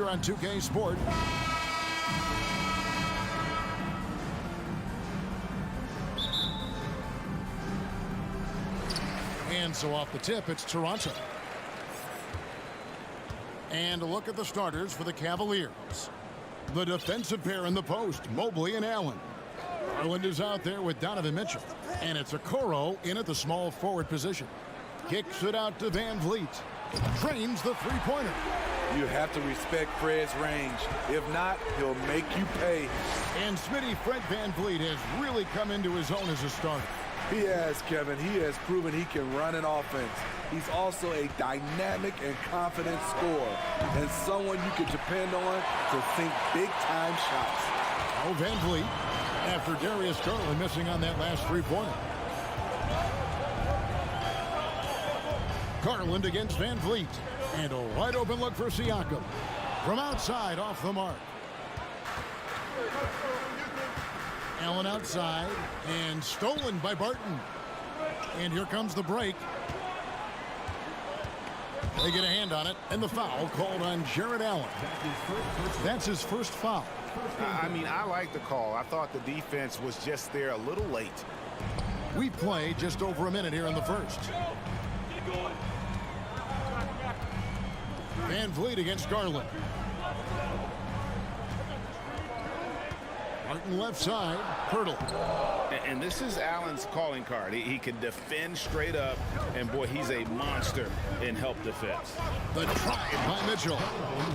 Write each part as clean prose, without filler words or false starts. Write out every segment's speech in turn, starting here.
here on 2K Sport. And so off the tip, it's Toronto. And a look at the starters for the Cavaliers. The defensive pair in the post, Mobley and Allen. Garland is out there with Donovan Mitchell. And it's Okoro in at the small forward position. Kicks it out to Van Vliet. Drains the three-pointer. You have to respect Fred's range. If not, he'll make you pay. And Smitty, Fred Van Vliet has really come into his own as a starter. He has, Kevin. He has proven he can run an offense. He's also a dynamic and confident scorer and someone you can depend on to sink big-time shots. Oh, Van Vliet, after Darius Garland missing on that last three-pointer. Garland against Van Vliet. And a wide-open look for Siakam. From outside, off the mark. Allen outside, and stolen by Barton. And here comes the break. They get a hand on it, and the foul called on Jared Allen. That's his first foul. I mean, I like the call. I thought the defense was just there a little late. We play just over a minute here in the first. Van Vliet against Garland. Martin left side, Pirtle. And this is Allen's calling card. He can defend straight up, and boy, he's a monster in help defense. The drive by Mitchell.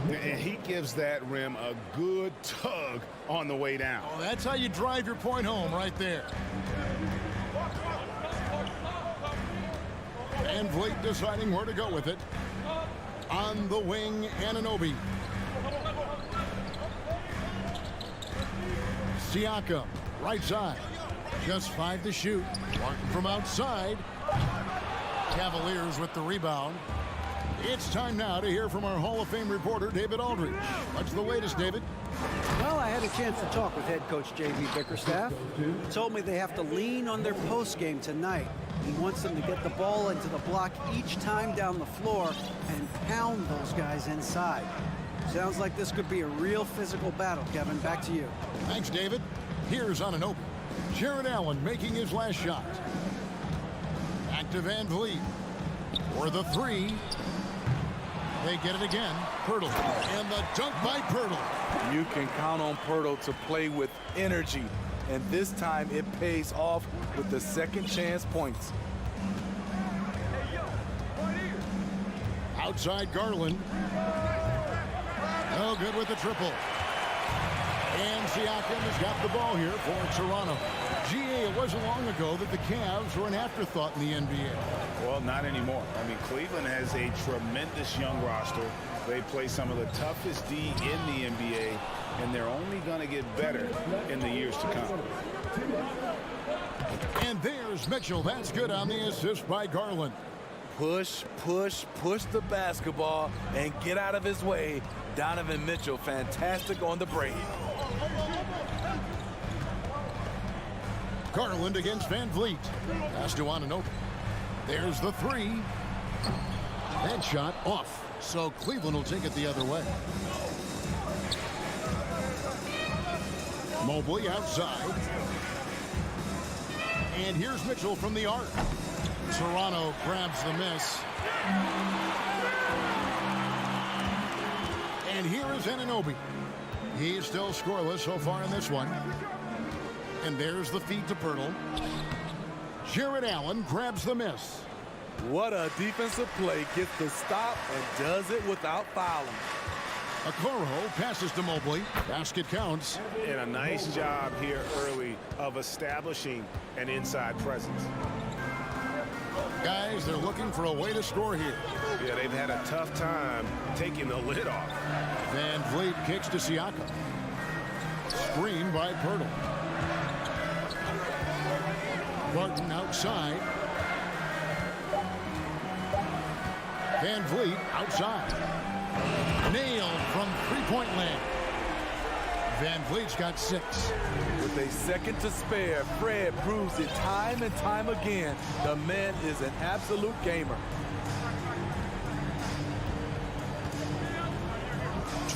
And he gives that rim a good tug on the way down. Oh, that's how you drive your point home right there. Van Vliet deciding where to go with it. On the wing, Anunoby. Siakam, right side. Just 5 to shoot. Martin from outside. Cavaliers with the rebound. It's time now to hear from our Hall of Fame reporter, David Aldridge. What's the latest, David? Well, I had a chance to talk with head coach J.B. Bickerstaff. He told me they have to lean on their post game tonight. He wants them to get the ball into the block each time down the floor and pound those guys inside. Sounds like this could be a real physical battle, Kevin. Back to you. Thanks, David. Here's Anunoby. Jared Allen making his last shot. Back to Van Vliet. For the three. They get it again. Pirtle. And the dunk by Pirtle. You can count on Pirtle to play with energy. And this time it pays off with the second chance points. Outside Garland. No good with the triple. And Siakam has got the ball here for Toronto. GA, it wasn't long ago that the Cavs were an afterthought in the NBA. Well, not anymore. I mean, Cleveland has a tremendous young roster. They play some of the toughest D in the NBA, and they're only going to get better in the years to come. And there's Mitchell. That's good on the assist by Garland. Push, push, push the basketball and get out of his way. Donovan Mitchell, fantastic on the break. Garland against Van Vliet. Pass to Anunoby. There's the three. That shot off. So Cleveland will take it the other way. Mobley outside. And here's Mitchell from the arc. Toronto grabs the miss. And here is Anunoby. He's still scoreless so far in this one. And there's the feed to Pirtle. Jared Allen grabs the miss. What a defensive play. Gets the stop and does it without fouling. Okoro passes to Mobley. Basket counts. And a nice job here early of establishing an inside presence. Guys, they're looking for a way to score here. Yeah, they've had a tough time taking the lid off. Van Vliet kicks to Siakam. Screen by Pirtle. Barton outside. Van Vliet outside. Nailed from three-point land. Van Vliet's got 6. With a second to spare, Fred proves it time and time again. The man is an absolute gamer.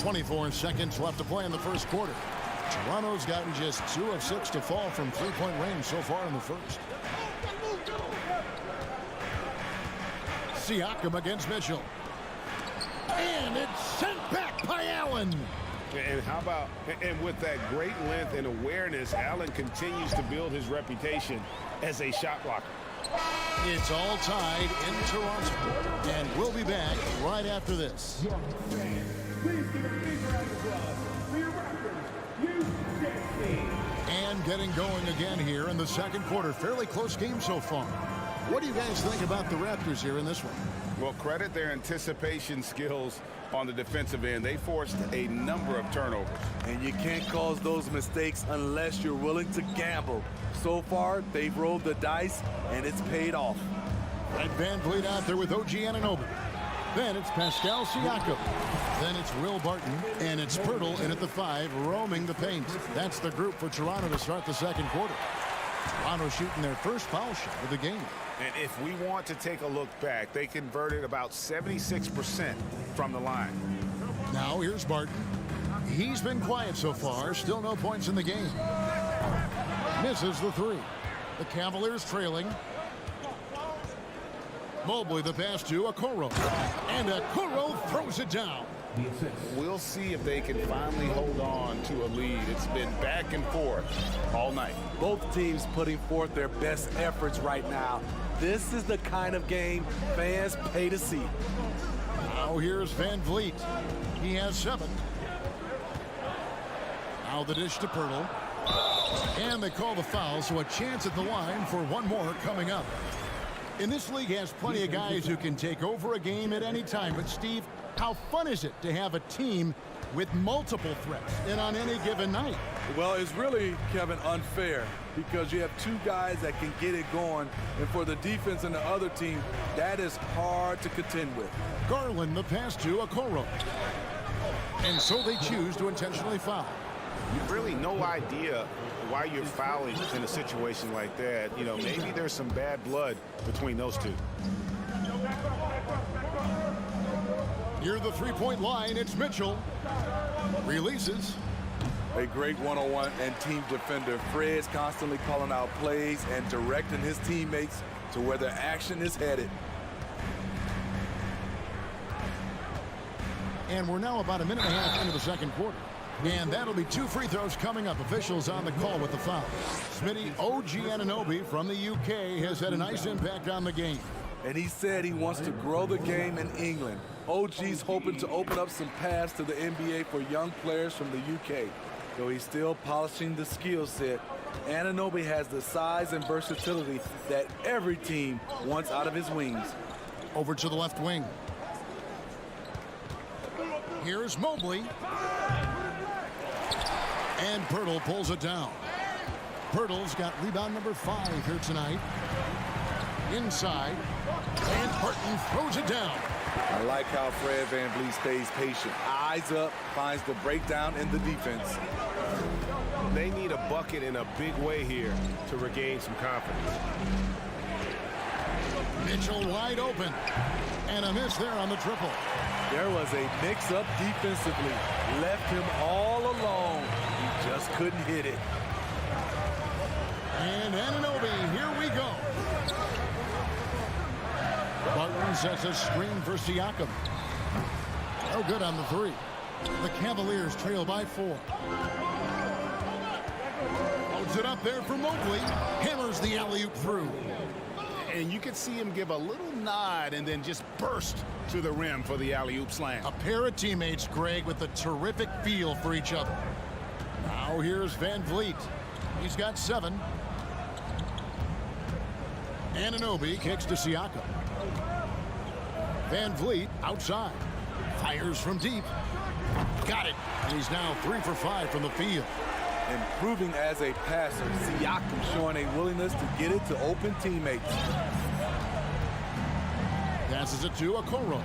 24 seconds left to play in the first quarter. Toronto's gotten just 2 of 6 to fall from three-point range so far in the first. Siakam against Mitchell. And it's sent back by Allen. And how about, and with that great length and awareness, Allen continues to build his reputation as a shot blocker. It's all tied in Toronto. And we'll be back right after this. And getting going again here in the second quarter. Fairly close game so far. What do you guys think about the Raptors here in this one? Well, credit their anticipation skills on the defensive end. They forced a number of turnovers. And you can't cause those mistakes unless you're willing to gamble. So far, they've rolled the dice, and it's paid off. Fred VanVleet out there with OG Anunoby. Then it's Pascal Siakam. Then it's Will Barton, and it's Pirtle in at the 5, roaming the paint. That's the group for Toronto to start the second quarter. Toronto shooting their first foul shot of the game. And if we want to take a look back, they converted about 76% from the line. Now here's Barton. He's been quiet so far. Still no points in the game. Misses the 3. The Cavaliers trailing. Mobley the pass to Okoro. And Okoro throws it down. We'll see if they can finally hold on to a lead. It's been back and forth all night. Both teams putting forth their best efforts right now. This is the kind of game fans pay to see. Now here's VanVleet. He has 7. Now the dish to Pirtle. And they call the foul, so a chance at the line for one more coming up. And this league has plenty of guys who can take over a game at any time. But, Steve, how fun is it to have a team with multiple threats and on any given night? Well, it's really, Kevin, unfair because you have 2 guys that can get it going. And for the defense and the other team, that is hard to contend with. Garland the pass to Okoro. And so they choose to intentionally foul. You've really no idea why you're fouling in a situation like that. You know, maybe there's some bad blood between those two. Near the three-point line, it's Mitchell. Releases. A great one-on-one and team defender. Fred's constantly calling out plays and directing his teammates to where their action is headed. And we're now about a minute and a half into the second quarter. And that'll be 2 free throws coming up. Officials on the call with the foul. Smitty, OG Anunoby from the UK has had a nice impact on the game. And he said he wants to grow the game in England. OG's hoping to open up some paths to the NBA for young players from the UK. Though he's still polishing the skill set, Anunoby has the size and versatility that every team wants out of his wings. Over to the left wing. Here's Mobley. And Pirtle pulls it down. Pirtle's got rebound number 5 here tonight. Inside. And Barton throws it down. I like how Fred VanVleet stays patient. Eyes up, finds the breakdown in the defense. They need a bucket in a big way here to regain some confidence. Mitchell wide open. And a miss there on the triple. There was a mix-up defensively. Left him all alone. He just couldn't hit it. And Anunoby, here we go. Barton sets a screen for Siakam. No good on the 3. The Cavaliers trail by 4. Holds it up there for Mobley. Hammers the alley-oop through. And you could see him give a little nod and then just burst to the rim for the alley-oop slam. A pair of teammates, Greg, with a terrific feel for each other. Now here's VanVleet. He's got 7. Anunoby kicks to Siakam. VanVleet outside. Fires from deep. Got it. And he's now 3 for 5 from the field. Improving as a passer, Siakam showing a willingness to get it to open teammates. Passes it to Okoro.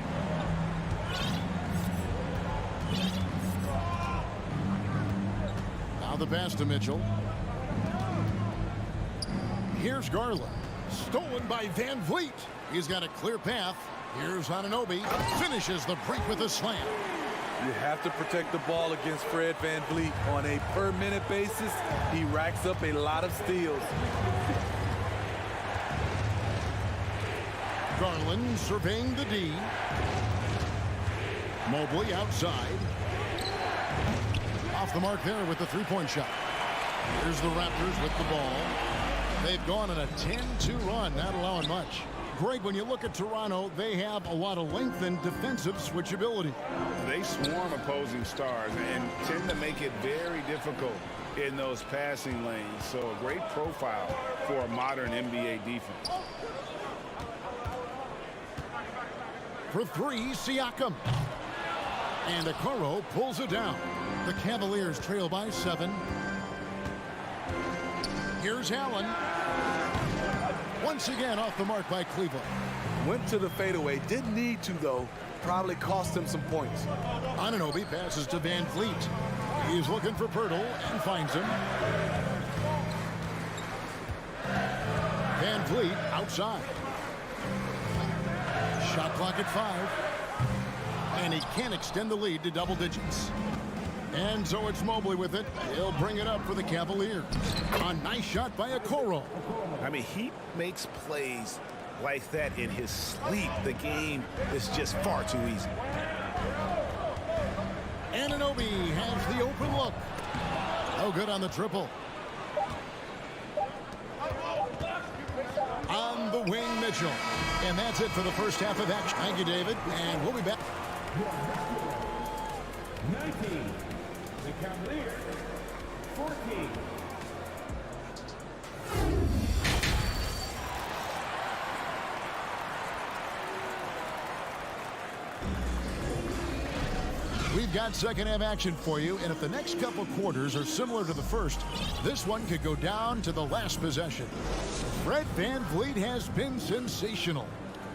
Now the pass to Mitchell. Here's Garland. Stolen by VanVleet. He's got a clear path. Here's Anunoby. Finishes the break with a slam. You have to protect the ball against Fred VanVleet. On a per-minute basis, he racks up a lot of steals. Garland surveying the D. Mobley outside. Off the mark there with the three-point shot. Here's the Raptors with the ball. They've gone on a 10-2 run, not allowing much. Greg, when you look at Toronto, they have a lot of length and defensive switchability. They swarm opposing stars and tend to make it very difficult in those passing lanes. So a great profile for a modern NBA defense. For three, Siakam. And Okoro pulls it down. The Cavaliers trail by 7. Here's Allen. Once again off the mark by Cleveland. Went to the fadeaway. Didn't need to, though. Probably cost him some points. Anunoby passes to VanVleet. He's looking for Pirtle and finds him. VanVleet outside. Shot clock at 5. And he can't extend the lead to double digits. And so it's Mobley with it. He'll bring it up for the Cavaliers. A nice shot by Okoro. I mean, he makes plays like that in his sleep. The game is just far too easy. Anunoby has the open look. Oh, good on the triple. On the wing, Mitchell. And that's it for the first half of action. Thank you, David. And we'll be back. 19. The Cavaliers, 14. We've got second half action for you, and if the next couple quarters are similar to the first, this one could go down to the last possession. Fred VanVleet has been sensational.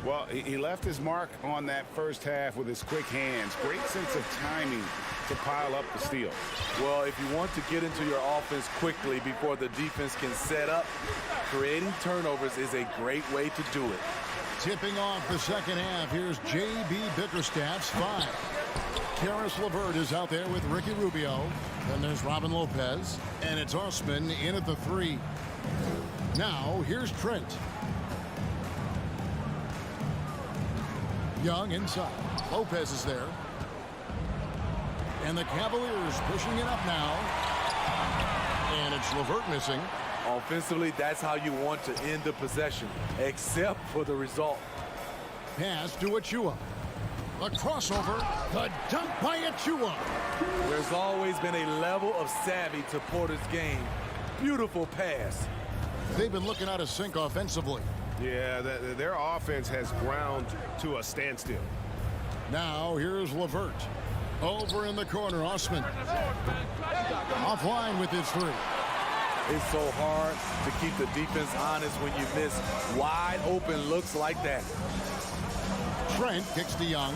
Well, he left his mark on that first half with his quick hands. Great sense of timing to pile up the steal. Well, if you want to get into your offense quickly before the defense can set up, creating turnovers is a great way to do it. Tipping off the second half, here's J.B. Bickerstaff's 5. Karis LeVert is out there with Ricky Rubio. Then there's Robin Lopez. And it's Osman in at the 3. Now, here's Trent. Young inside. Lopez is there. And the Cavaliers pushing it up now. And it's LeVert missing. Offensively, that's how you want to end the possession, except for the result. Pass to Achua. The crossover. The dunk by Achua. There's always been a level of savvy to Porter's game. Beautiful pass. They've been looking out of sync offensively. Yeah, their offense has ground to a standstill. Now, here's LeVert. Over in the corner, Osman. Offline with his 3. It's so hard to keep the defense honest when you miss wide open looks like that. Trent kicks to Young.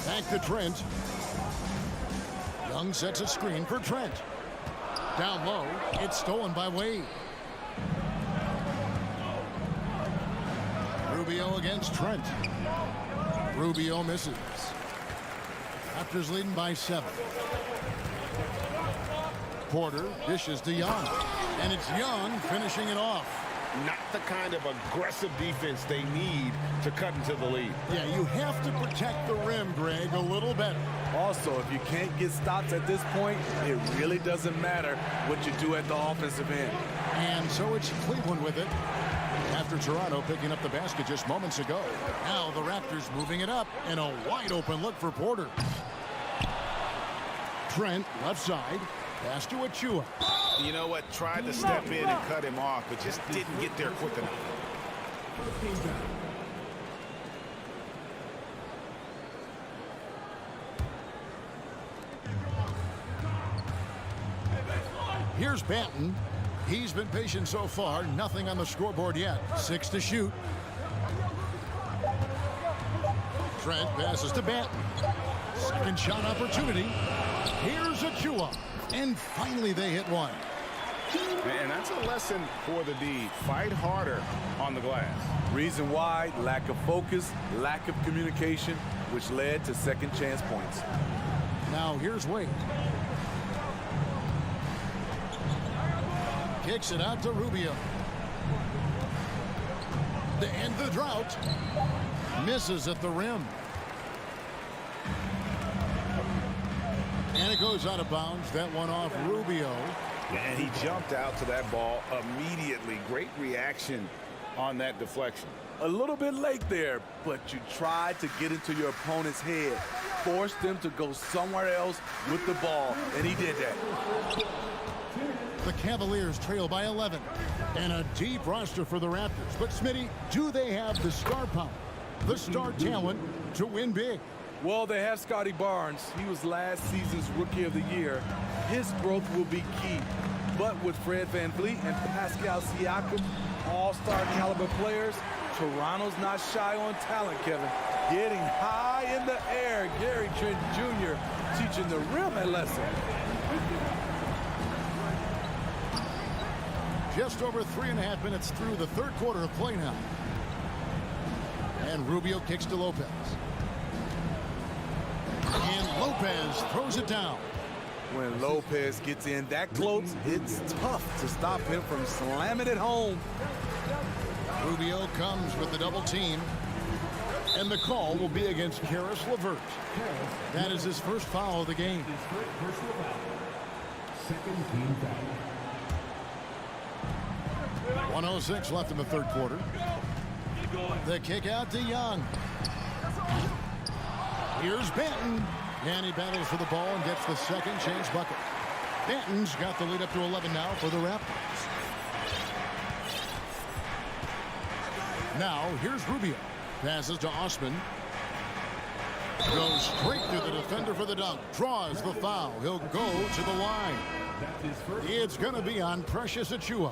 Back to Trent. Young sets a screen for Trent. Down low, it's stolen by Wade. Rubio against Trent. Rubio misses. Raptors leading by 7. Porter dishes to Young. And it's Young finishing it off. Not the kind of aggressive defense they need to cut into the lead. Yeah, you have to protect the rim, Greg, a little better. Also, if you can't get stops at this point, it really doesn't matter what you do at the offensive end. And so it's Cleveland with it. After Toronto picking up the basket just moments ago. Now the Raptors moving it up and a wide open look for Porter. Trent left side. Pass to Achua. You know what? Tried to step in and cut him off, but just didn't get there quick enough. Here's Banton. He's been patient so far. Nothing on the scoreboard yet. 6 to shoot. Trent passes to Banton. Second shot opportunity. Here's Achua. And finally they hit one. And that's a lesson for the D. Fight harder on the glass. Reason why, lack of focus, lack of communication, which led to second chance points. Now here's Wade. Kicks it out to Rubio. To end the drought. Misses at the rim. And it goes out of bounds. That one off Rubio. And he jumped out to that ball immediately. Great reaction on that deflection. A little bit late there, but you tried to get into your opponent's head. Forced them to go somewhere else with the ball, and he did that. The Cavaliers trail by 11. And a deep roster for the Raptors. But Smitty, do they have the star power, the star talent to win big? Well, they have Scotty Barnes. He was last season's Rookie of the Year. His growth will be key. But with Fred VanVleet and Pascal Siakam, all-star caliber players, Toronto's not shy on talent, Kevin. Getting high in the air, Gary Trent Jr. teaching the rim a lesson. Just over 3.5 minutes through the third quarter of play now. And Rubio kicks to Lopez. And Lopez throws it down. When Lopez gets in that close, it's tough to stop him from slamming it home. Rubio comes with the double team. And the call will be against Caris LeVert. That is his first foul of the game. His first personal foul. Second team foul. 1:06 left in the third quarter. The kick out to Young. Here's Benton. And he battles for the ball and gets the second change bucket. Benton's got the lead up to 11 now for the Raptors. Now here's Rubio. Passes to Osman. Goes straight through the defender for the dunk. Draws the foul. He'll go to the line. It's going to be on Precious Achiuwa.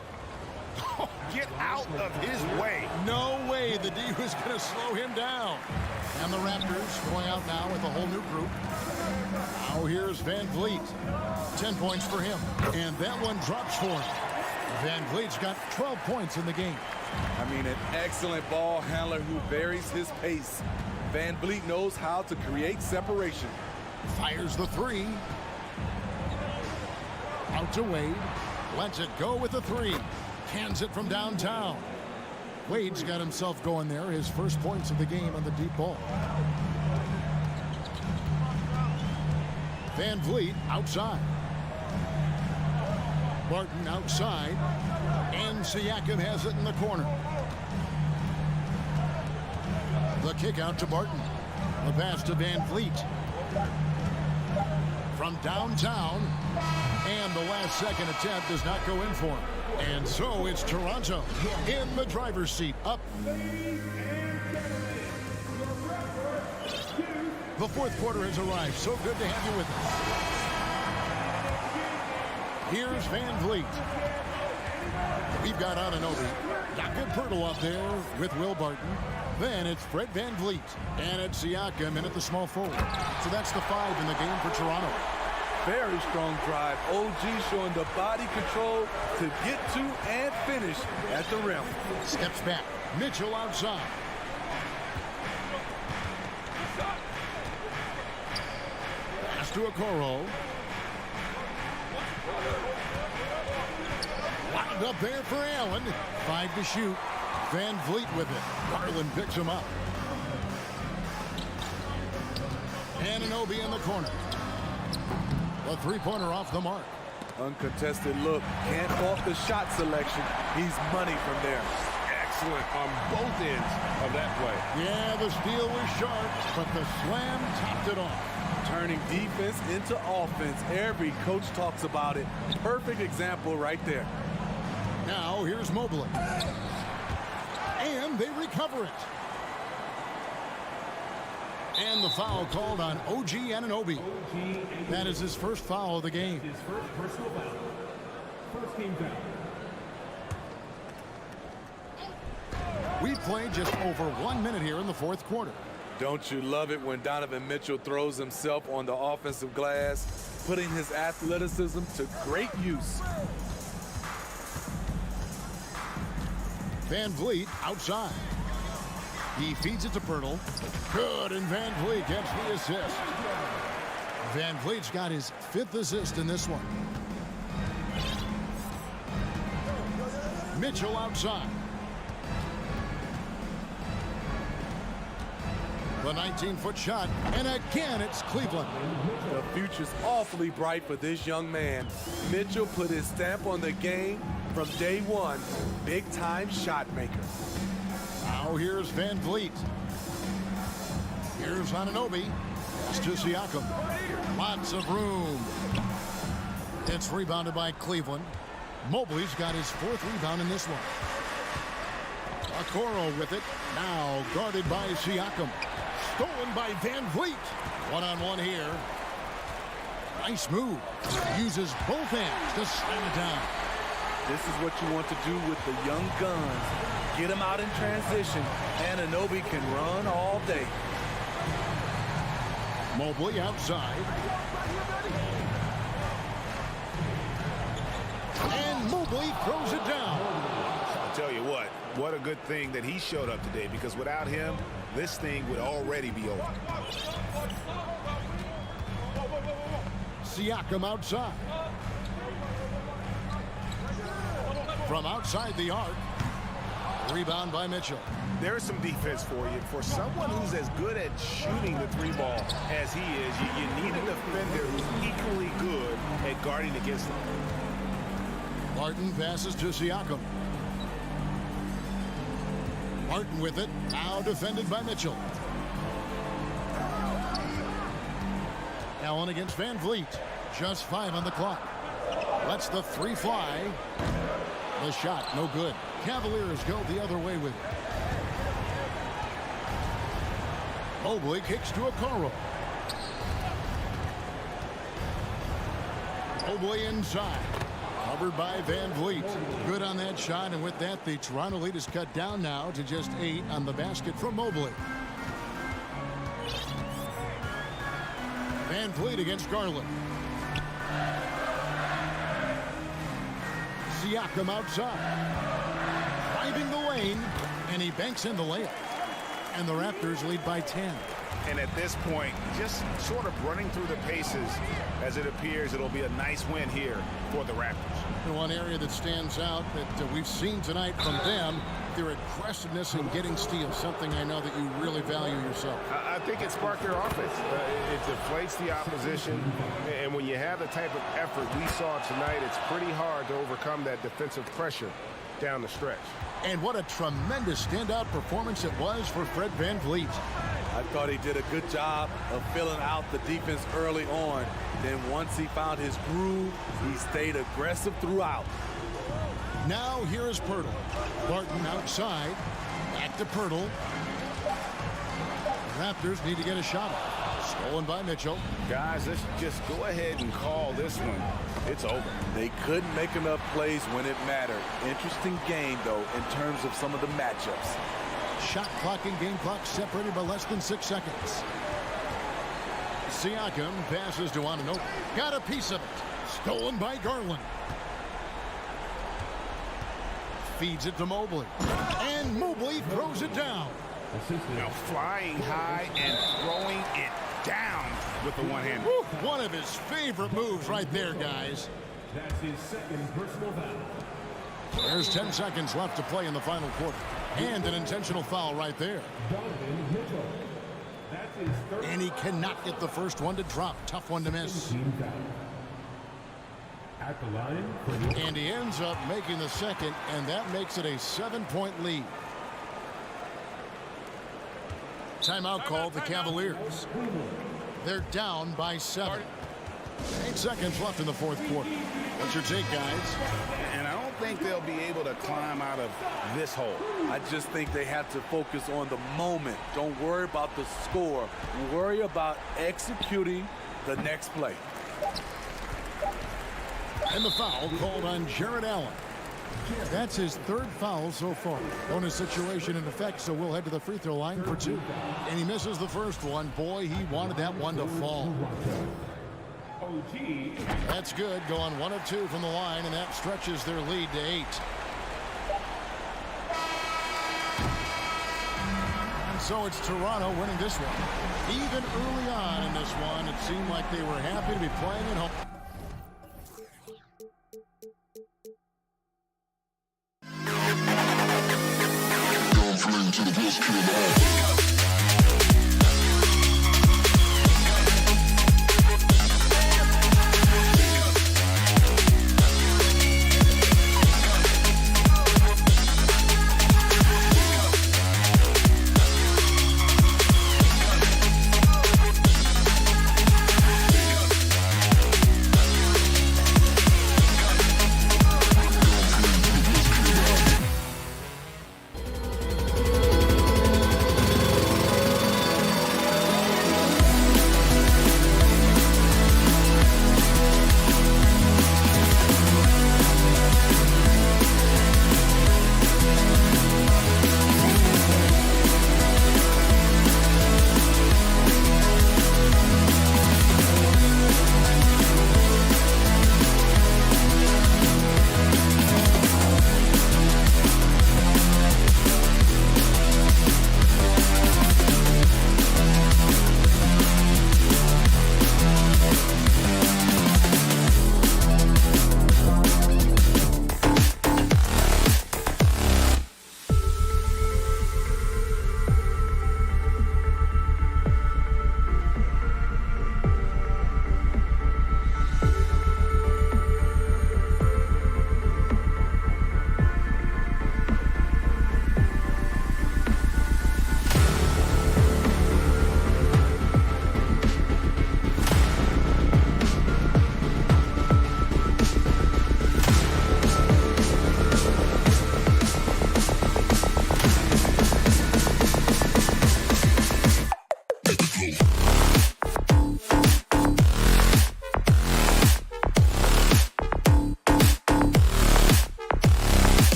Get out of his way. No way the D was going to slow him down. And the Raptors going out now with a whole new group. Now here's VanVleet. 10 points for him. And that one drops for him. VanVleet's got 12 points in the game. I mean, an excellent ball handler who varies his pace. VanVleet knows how to create separation. Fires the three. Out to Wade. Lets it go with the three. Hands it from downtown. Wade's got himself going there. His first points of the game on the deep ball. VanVleet outside. Barton outside. And Siakam has it in the corner. The kick out to Barton. The pass to VanVleet. From downtown. And the last second attempt does not go in for him. And so it's Toronto in the driver's seat, up. The fourth quarter has arrived. So good to have you with us. Here's VanVleet. We've got Anunoby. Jakob Poeltl up there with Will Barton. Then it's Fred VanVleet. And it's Siakam in at the small forward. So that's the 5 in the game for Toronto. Very strong drive. OG showing the body control to get to and finish at the rim. Steps back. Mitchell outside. Pass to Okoro. Wound up there for Allen. 5 to shoot. VanVleet with it. Garland picks him up. Anunoby in the corner. A three-pointer off the mark. Uncontested look. Can't fault the shot selection. He's money from there. Excellent on both ends of that play. Yeah, the steal was sharp, but the slam topped it off. Turning defense into offense. Every coach talks about it. Perfect example right there. Now here's Mobley. And they recover it. And the foul called on OG Anunoby. That is his first foul of the game. His first personal foul. First team foul. We've played just over 1 minute here in the fourth quarter. Don't you love it when Donovan Mitchell throws himself on the offensive glass, putting his athleticism to great use? Van Vliet outside. He feeds it to Pirtle. Good, and Van Vliet gets the assist. Van Vliet's got his 5th assist in this one. Mitchell outside. The 19-foot shot, and again it's Cleveland. The future's awfully bright for this young man. Mitchell put his stamp on the game from day one. Big-time shot maker. Now here's Van Vliet. Here's Anunoby. It's to Siakam. Lots of room. It's rebounded by Cleveland. Mobley's got his 4th rebound in this one. Okoro with it. Now guarded by Siakam. Stolen by Van Vliet. One-on-one here. Nice move. Uses both hands to slam it down. This is what you want to do with the young guns. Get them out in transition. Anunoby can run all day. Mobley outside. And Mobley throws it down. I'll tell you what a good thing that he showed up today, because without him, this thing would already be over. Siakam outside. From outside the arc. Rebound by Mitchell. There's some defense for you. For someone who's as good at shooting the 3-ball as he is, you need a defender who's equally good at guarding against him. Martin passes to Siakam. Martin with it. Now defended by Mitchell. Allen against Van Vliet. Just 5 on the clock. Lets the 3 fly. The shot, no good. Cavaliers go the other way with it. Mobley kicks to Okoro. Mobley inside. Covered by Van Vliet. Good on that shot, and with that, the Toronto lead is cut down now to just 8 on the basket from Mobley. Van Vliet against Garland. Siakam outside. Driving the lane, and he banks in the layup. And the Raptors lead by 10. And at this point, just sort of running through the paces, as it appears it'll be a nice win here for the Raptors. And one area that stands out that we've seen tonight from them, their aggressiveness in getting steals, something I know that you really value yourself. I think it sparked their offense. It deflates the opposition, and when you have the type of effort we saw tonight, it's pretty hard to overcome that defensive pressure down the stretch. And what a tremendous standout performance it was for Fred Van Vliet. I thought he did a good job of filling out the defense early on. Then once he found his groove, he stayed aggressive throughout. Now here is Pirtle. Barton outside. Back to Pirtle. Raptors need to get a shot off. Stolen by Mitchell. Guys, let's just go ahead and call this one. It's over. They couldn't make enough plays when it mattered. Interesting game, though, in terms of some of the matchups. Shot clock and game clock separated by less than 6 seconds. Siakam passes to Anunoby. Got a piece of it. Stolen by Garland. Feeds it to Mobley. And Mobley throws it down. Now flying high and throwing it down with the one-hand. One of his favorite moves right there, guys. That's his 2nd personal foul. There's 10 seconds left to play in the final quarter. And an intentional foul right there. Donovan Mitchell. That's his 3rd. And he cannot get the first one to drop. Tough one to miss. Team foul. At the line for the And he ends up making the second, and that makes it a 7-point lead. Timeout called the Cavaliers. They're down by 7. 8 seconds left in the 4th quarter. What's your take, guys? And I don't think they'll be able to climb out of this hole. I just think they have to focus on the moment. Don't worry about the score. Worry about executing the next play. And the foul called on Jared Allen. That's his 3rd foul so far. Bonus situation in effect, so we'll head to the free throw line for 2. And he misses the first one. Boy, he wanted that one to fall. OG. That's good. Going 1 of 2 from the line, and that stretches their lead to 8. So it's Toronto winning this one. Even early on in this one, it seemed like they were happy to be playing at home.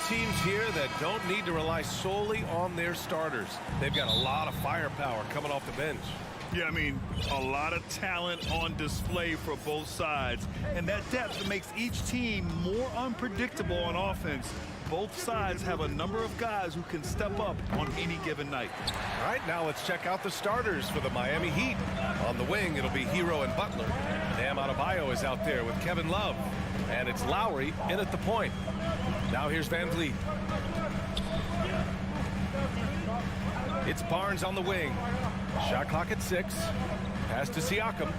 teams here that don't need to rely solely on their starters. They've got a lot of firepower coming off the bench. Yeah, I mean, a lot of talent on display for both sides. And that depth makes each team more unpredictable on offense. Both sides have a number of guys who can step up on any given night. All right, now let's check out the starters for the Miami Heat. On the wing, it'll be Hero and Butler. Bam Adebayo is out there with Kevin Love. And it's Lowry in at the point. Now here's Van Vliet. It's Barnes on the wing. Shot clock at 6. Pass to Siakam.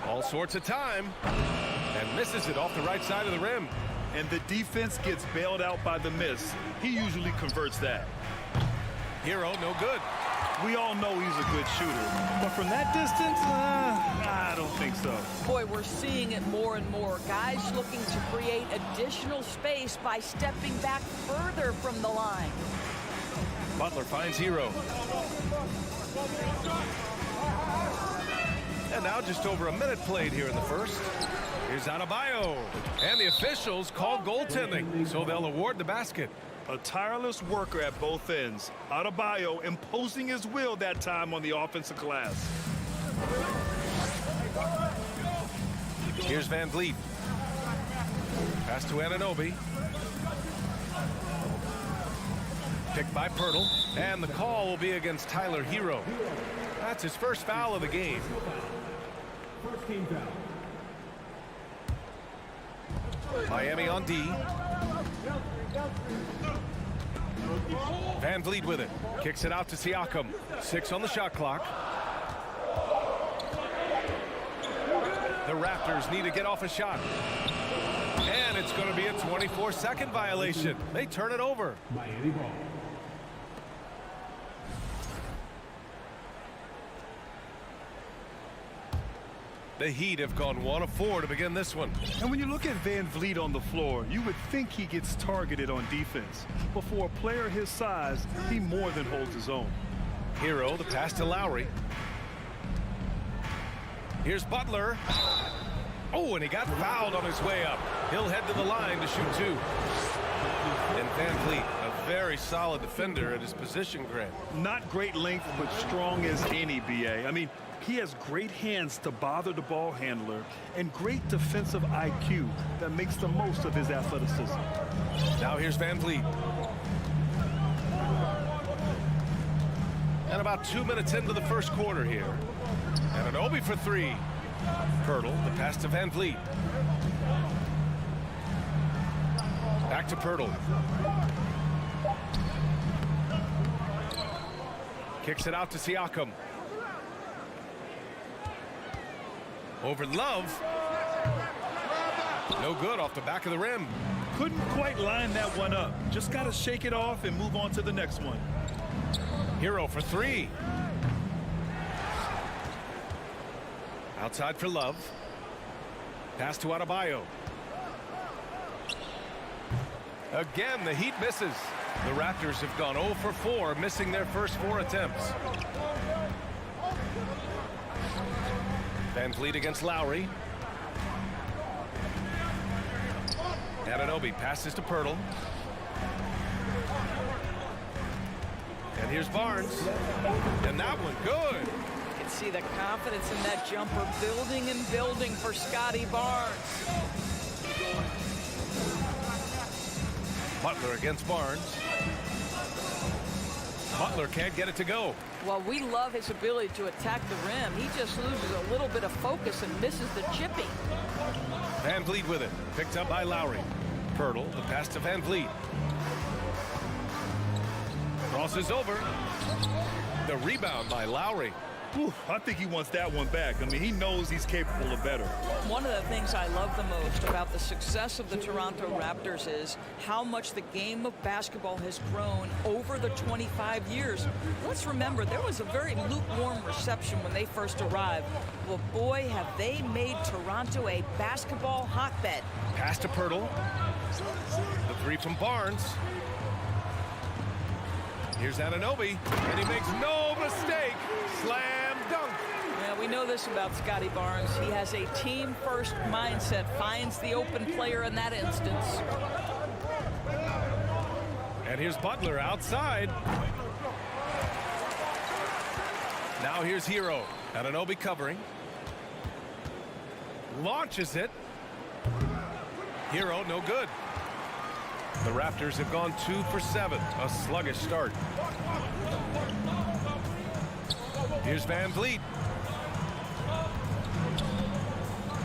All sorts of time. And misses it off the right side of the rim. And the defense gets bailed out by the miss. He usually converts that. Hero, no good. We all know he's a good shooter. But from that distance, I don't think so. Boy, we're seeing it more and more. Guys looking to create additional space by stepping back further from the line. Butler finds Hero. And now just over a minute played here in the first. Here's Adebayo. And the officials call goaltending, so they'll award the basket. A tireless worker at both ends. Adebayo imposing his will that time on the offensive glass. Here's Van Vliet. Pass to Anunoby. Picked by Pirtle. And the call will be against Tyler Hero. That's his first foul of the game. First team foul. Miami on D. Van Vliet with it. Kicks it out to Siakam. 6 on the shot clock. The Raptors need to get off a shot. And it's going to be a 24-second violation. They turn it over. Miami ball. The Heat have gone 1 of 4 to begin this one. And when you look at Van Vliet on the floor, you would think he gets targeted on defense. But for a player his size, he more than holds his own. Hero, the pass to Lowry. Here's Butler. Oh, and he got fouled on his way up. He'll head to the line to shoot 2. And Van Vliet, a very solid defender at his position, Grant. Not great length, but strong as any, BA. I mean, he has great hands to bother the ball handler and great defensive IQ that makes the most of his athleticism. Now here's Van Vliet. And about 2 minutes into the first quarter here. And Anunoby for 3. Pirtle, the pass to Van Vliet. Back to Pirtle. Kicks it out to Siakam. Over Love. No good off the back of the rim. Couldn't quite line that one up. Just got to shake it off and move on to the next one. Hero for 3. Outside for Love. Pass to Adebayo. Again, the Heat misses. The Raptors have gone 0 for 4, missing their first 4 attempts. Van Vliet against Lowry. Anunoby passes to Pirtle. And here's Barnes. And that one good. You can see the confidence in that jumper building and building for Scotty Barnes. Butler against Barnes. Butler can't get it to go. Well, we love his ability to attack the rim. He just loses a little bit of focus and misses the chipping. Van Vliet with it. Picked up by Lowry. Pirtle, the pass to Van Vliet. Crosses over. The rebound by Lowry. Whew, I think he wants that one back. I mean, he knows he's capable of better. One of the things I love the most about the success of the Toronto Raptors is how much the game of basketball has grown over the 25 years. Let's remember, there was a very lukewarm reception when they first arrived. Well, boy, have they made Toronto a basketball hotbed. Pass to Pirtle. The 3 from Barnes. Here's Anunoby, and he makes no mistake. Slam dunk. Yeah, we know this about Scotty Barnes. He has a team-first mindset, finds the open player in that instance. And here's Butler outside. Now here's Hero. Anunoby covering. Launches it. Hero, no good. The Raptors have gone 2 for 7. A sluggish start. Here's Van Vliet.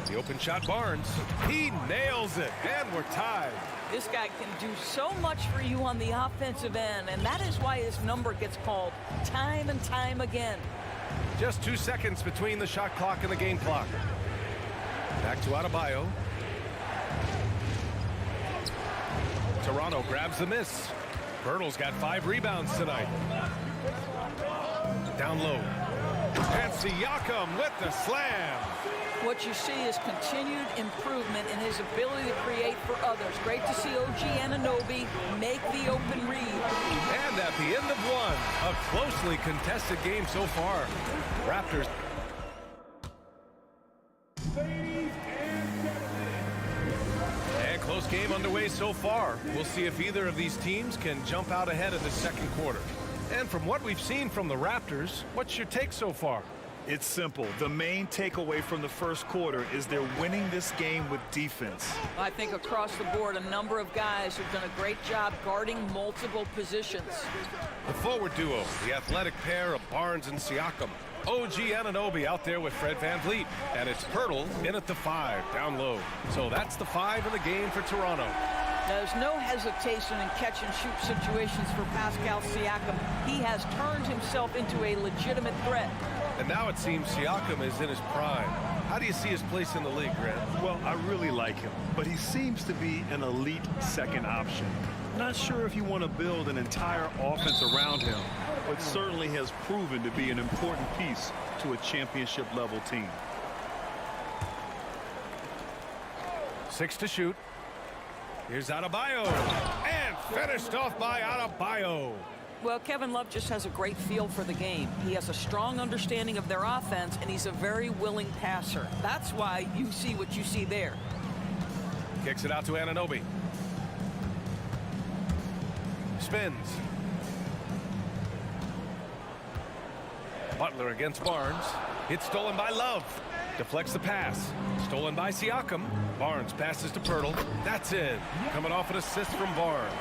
The open shot, Barnes. He nails it, and we're tied. This guy can do so much for you on the offensive end, and that is why his number gets called time and time again. Just 2 seconds between the shot clock and the game clock. Back to Adebayo. Toronto grabs the miss. Pirtle's got 5 rebounds tonight. Down low. And Siakam with the slam. What you see is continued improvement in his ability to create for others. Great to see OG Anunoby make the open read. And at the end of one, a closely contested game so far. Raptors. And close game underway so far. We'll see if either of these teams can jump out ahead in the second quarter. And from what we've seen from the Raptors, what's your take so far? It's simple. The main takeaway from the first quarter is they're winning this game with defense. I think across the board, a number of guys have done a great job guarding multiple positions. The forward duo, the athletic pair of Barnes and Siakam. OG Anunoby out there with Fred VanVleet. And it's Pirtle in at the 5, down low. So that's the 5 in the game for Toronto. There's no hesitation in catch-and-shoot situations for Pascal Siakam. He has turned himself into a legitimate threat. And now it seems Siakam is in his prime. How do you see his place in the league, Grant? Well, I really like him, but he seems to be an elite second option. Not sure if you want to build an entire offense around him, but certainly has proven to be an important piece to a championship-level team. 6 to shoot. Here's Adebayo. And finished off by Adebayo. Well, Kevin Love just has a great feel for the game. He has a strong understanding of their offense, and he's a very willing passer. That's why you see what you see there. Kicks it out to Anunoby. Spins. Butler against Barnes. It's stolen by Love. Deflects the pass. Stolen by Siakam. Barnes passes to Pirtle. That's in. Coming off an assist from Barnes.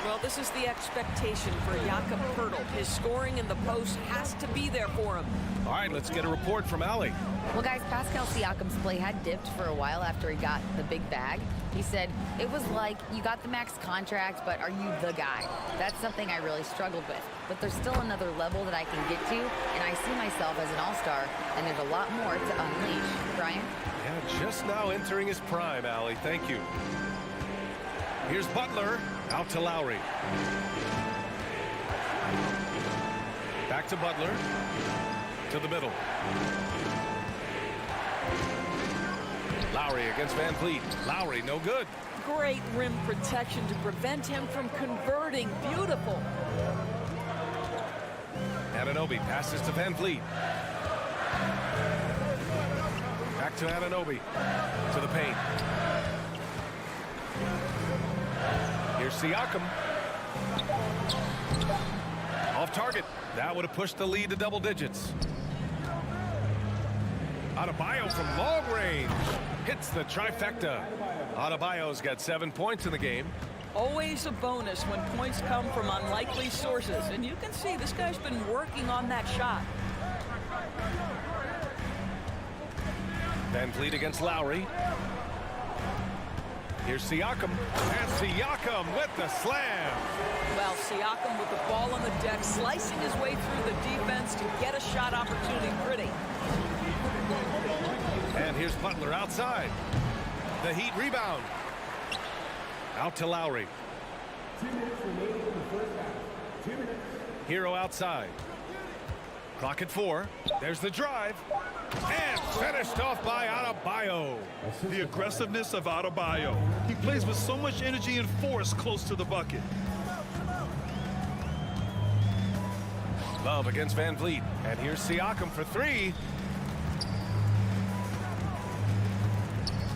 Well, this is the expectation for Jakob Pirtle. His scoring in the post has to be there for him. All right, let's get a report from Allie. Well, guys, Pascal Siakam's play had dipped for a while after he got the big bag. He said, it was like, you got the max contract, but are you the guy? That's something I really struggled with. But there's still another level that I can get to, and I see myself as an all-star, and there's a lot more to unleash. Brian? Yeah, just now entering his prime, Allie. Thank you. Here's Butler. Out to Lowry. Back to Butler. To the middle. Lowry against VanVleet. Lowry, no good. Great rim protection to prevent him from converting. Beautiful. Anunoby passes to VanVleet. Back to Anunoby. To the paint. Here's Siakam. Off target. That would have pushed the lead to double digits. Adebayo from long range. Hits the trifecta. Adebayo's got 7 points in the game. Always a bonus when points come from unlikely sources. And you can see this guy's been working on that shot. VanVleet against Lowry. Here's Siakam. And Siakam with the slam. Well, Siakam with the ball on the deck, slicing his way through the defense to get a shot opportunity. Pretty. And here's Butler outside. The Heat rebound. Out to Lowry. 2 minutes remaining in the first half. 2 minutes. Hero outside. Clock at 4. There's the drive. And finished off by Adebayo. The aggressiveness of Adebayo. He plays with so much energy and force close to the bucket. Love against VanVleet. And here's Siakam for 3.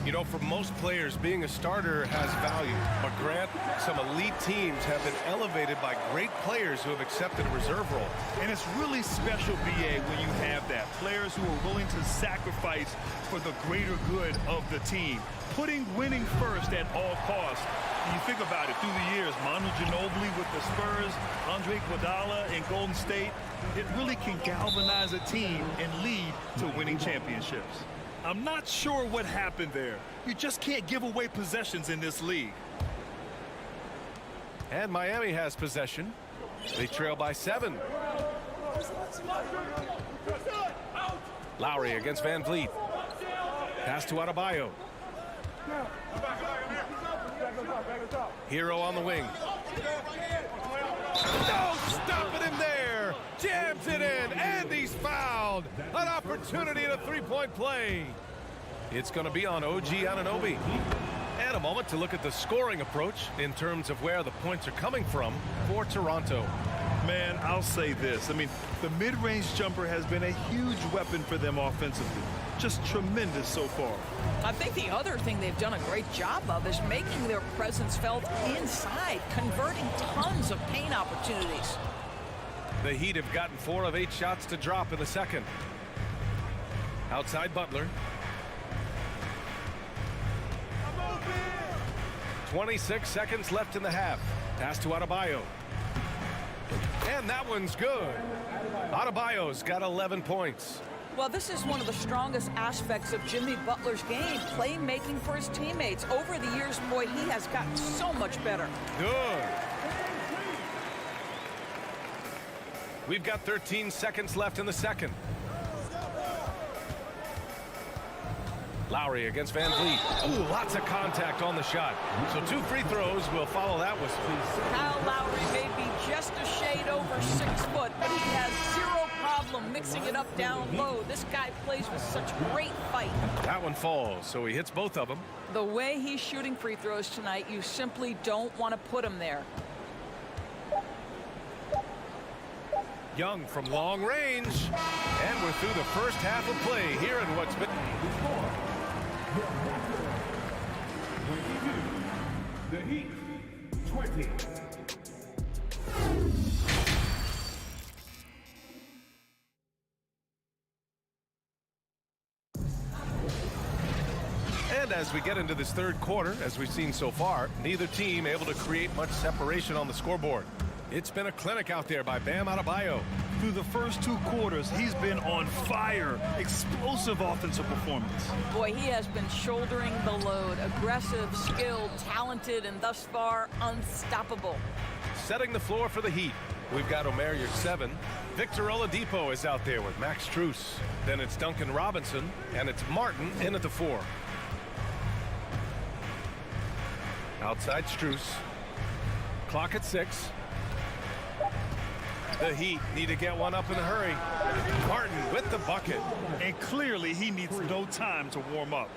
You know, for most players, being a starter has value. But Grant, some elite teams have been elevated by great players who have accepted reserve roles. And it's really special, BA, when you have that. Players who are willing to sacrifice for the greater good of the team. Putting winning first at all costs. When you think about it, through the years, Manu Ginobili with the Spurs, Andre Iguodala in Golden State, it really can galvanize a team and lead to winning championships. I'm not sure what happened there. You just can't give away possessions in this league. And Miami has possession. They trail by 7. Lowry against Van Vliet. Pass to Adebayo. Hero on the wing. No, stopping him there. Jams it in, and he's fouled. An opportunity at a three-point play. It's going to be on OG Anunoby. And a moment to look at the scoring approach in terms of where the points are coming from for Toronto. Man, I'll say this. I mean, the mid-range jumper has been a huge weapon for them offensively. Just tremendous so far. I think the other thing they've done a great job of is making their presence felt inside, converting tons of paint opportunities. The Heat have gotten 4 of 8 shots to drop in the second. Outside Butler. 26 seconds left in the half. Pass to Adebayo. And that one's good. Adebayo's got 11 points. Well, this is one of the strongest aspects of Jimmy Butler's game, playmaking for his teammates. Over the years, boy, he has gotten so much better. Good. We've got 13 seconds left in the second. Lowry against Van Vliet. Ooh, lots of contact on the shot. So 2 free throws will follow that whistle. Kyle Lowry may be just a shade over 6 foot, but he has zero problem mixing it up down low. This guy plays with such great fight. That one falls, so he hits both of them. The way he's shooting free throws tonight, you simply don't want to put him there. Young from long range. And we're through the first half of play here in what's been... The Heat, 20. And as we get into this third quarter, as we've seen so far, neither team able to create much separation on the scoreboard. It's been a clinic out there by Bam Adebayo. Through the first 2 quarters, he's been on fire. Explosive offensive performance. Boy, he has been shouldering the load. Aggressive, skilled, talented, and thus far, unstoppable. Setting the floor for the Heat. We've got Omer Yurtseven. Victor Oladipo is out there with Max Strus. Then it's Duncan Robinson, and it's Martin in at the 4. Outside Strus. Clock at 6. The Heat need to get one up in a hurry. Martin with the bucket. And clearly he needs no time to warm up.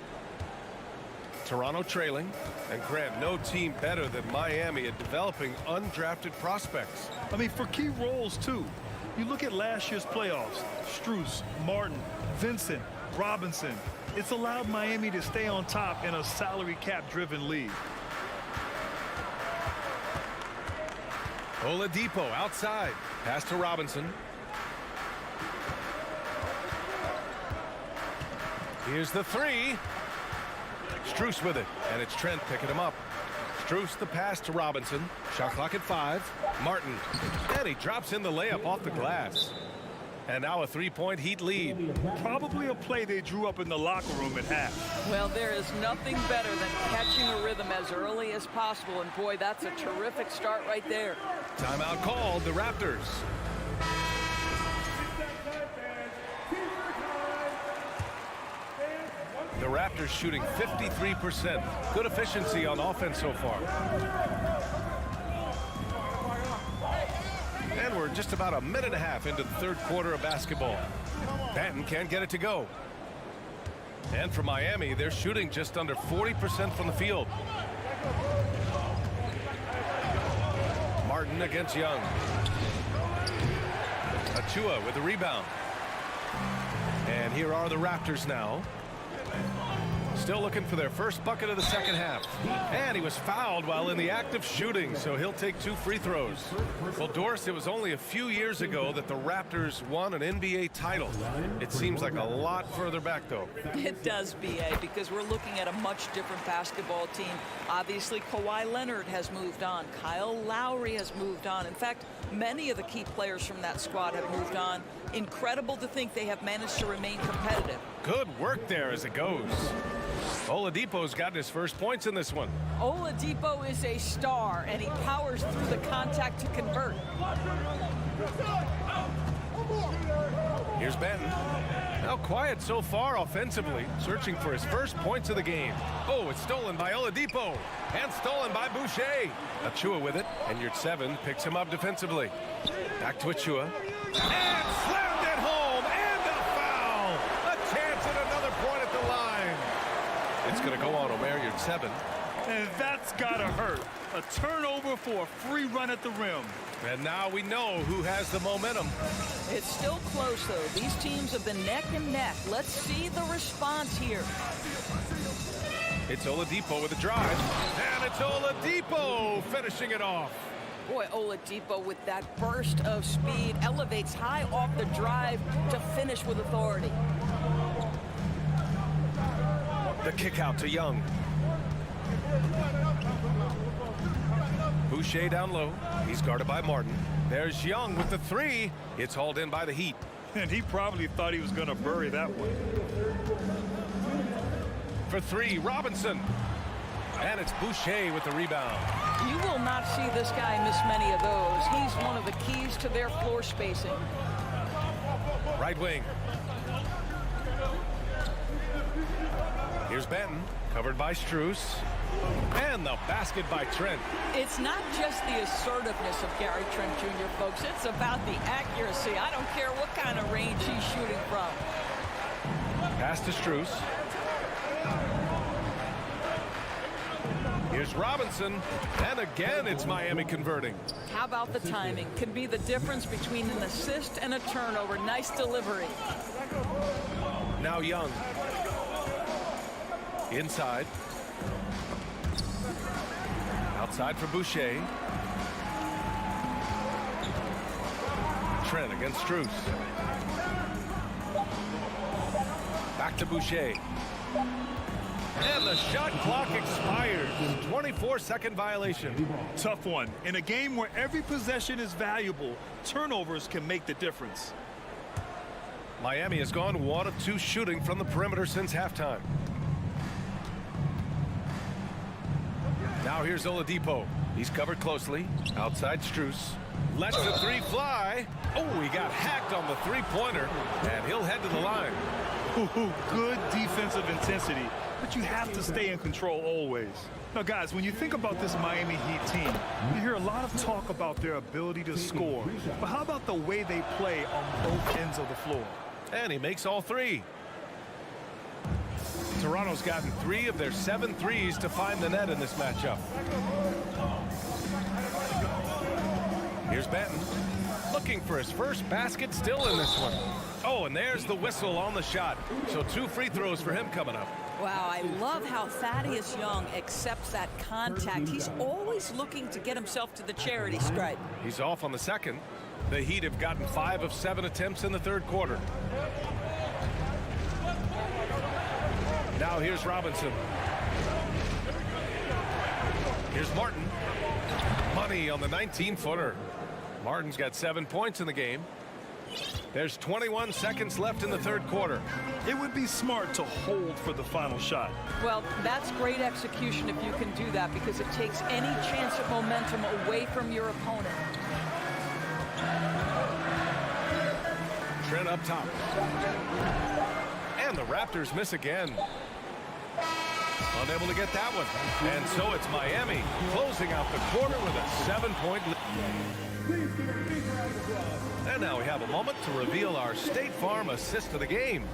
Toronto trailing. And Grant, no team better than Miami at developing undrafted prospects. I mean, for key roles, too. You look at last year's playoffs. Strus, Martin, Vincent, Robinson. It's allowed Miami to stay on top in a salary cap-driven league. Oladipo outside. Pass to Robinson. Here's the 3. Strus with it, and it's Trent picking him up. Strus the pass to Robinson. Shot clock at 5. Martin, and he drops in the layup off the glass. And now a 3-point Heat lead. Probably a play they drew up in the locker room at half. Well, there is nothing better than catching a rhythm as early as possible. And boy, that's a terrific start right there. Timeout called, the Raptors. The Raptors shooting 53%. Good efficiency on offense so far. And we're just about a minute and a half into the third quarter of basketball. Banton can't get it to go. And for Miami, they're shooting just under 40% from the field. Martin against Young. Achua with the rebound. And here are the Raptors now. Still looking for their first bucket of the second half. And he was fouled while in the act of shooting, so he'll take 2 free throws. Well, Doris, it was only a few years ago that the Raptors won an NBA title. It seems like a lot further back, though. It does, B.A., because we're looking at a much different basketball team. Obviously, Kawhi Leonard has moved on. Kyle Lowry has moved on. In fact, many of the key players from that squad have moved on. Incredible to think they have managed to remain competitive. Good work there as it goes. Oladipo's gotten his first points in this one. Oladipo is a star, and he powers through the contact to convert. Here's Benton. Now quiet so far offensively, searching for his first points of the game. Oh, it's stolen by Oladipo, and stolen by Boucher. Achua with it, and Yurtseven picks him up defensively. Back to Achua. And slammed it home, and a foul! A chance at another point at the line. It's going to go on Omer Yurtseven. And that's got to hurt. A turnover for a free run at the rim. And now we know who has the momentum. It's still close, though. These teams have been neck and neck. Let's see the response here. It's Oladipo with a drive. And it's Oladipo finishing it off. Boy, Oladipo with that burst of speed elevates high off the drive to finish with authority. The kick out to Young. Boucher down low. He's guarded by Martin. There's Young with the 3. It's hauled in by the Heat. And he probably thought he was going to bury that one. For 3, Robinson. And it's Boucher with the rebound. You will not see this guy miss many of those. He's one of the keys to their floor spacing. Right wing. Here's Benton, covered by Strus. And the basket by Trent. It's not just the assertiveness of Gary Trent Jr., folks. It's about the accuracy. I don't care what kind of range he's shooting from. Pass to Strus. Here's Robinson. And again, it's Miami converting. How about the timing? Can be the difference between an assist and a turnover. Nice delivery. Now Young. Inside. Outside for Boucher. Trent against Strus. Back to Boucher. And the shot clock expires. 24-second violation. Tough one. In a game where every possession is valuable, turnovers can make the difference. Miami has gone 1 of 2 shooting from the perimeter since halftime. Now here's Oladipo. He's covered closely. Outside Strus. Lets the 3 fly. Oh, he got hacked on the 3-pointer. And he'll head to the line. Ooh, good defensive intensity. But you have to stay in control always. Now, guys, when you think about this Miami Heat team, you hear a lot of talk about their ability to score. But how about the way they play on both ends of the floor? And he makes all 3. Toronto's gotten 3 of their 7 threes to find the net in this matchup. Here's Benton. Looking for his first basket still in this one. Oh, and there's the whistle on the shot. So 2 free throws for him coming up. Wow, I love how Thaddeus Young accepts that contact. He's always looking to get himself to the charity stripe. He's off on the second. The Heat have gotten 5 of 7 attempts in the third quarter. Now here's Robinson. Here's Martin. Money on the 19-footer. Martin's got 7 points in the game. There's 21 seconds left in the third quarter. It would be smart to hold for the final shot. Well, that's great execution if you can do that, because it takes any chance of momentum away from your opponent. Trent up top. And the Raptors miss again. Unable to get that one. And so it's Miami closing out the quarter with a 7-point lead. And now we have a moment to reveal our State Farm assist of the game.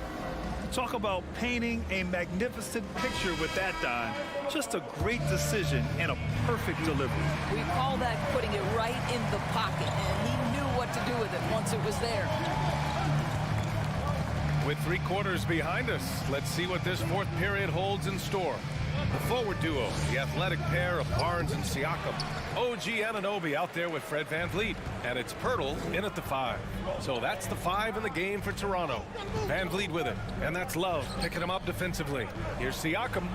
Talk about painting a magnificent picture with that dime. Just a great decision and a perfect delivery. We call that putting it right in the pocket, and he knew what to do with it once it was there. With 3 quarters behind us, let's see what this 4th period holds in store. The forward duo, the athletic pair of Barnes and Siakam. OG Anunoby out there with Fred VanVleet. And it's Pirtle in at the 5. So that's the 5 in the game for Toronto. VanVleet with it. And that's Love picking him up defensively. Here's Siakam.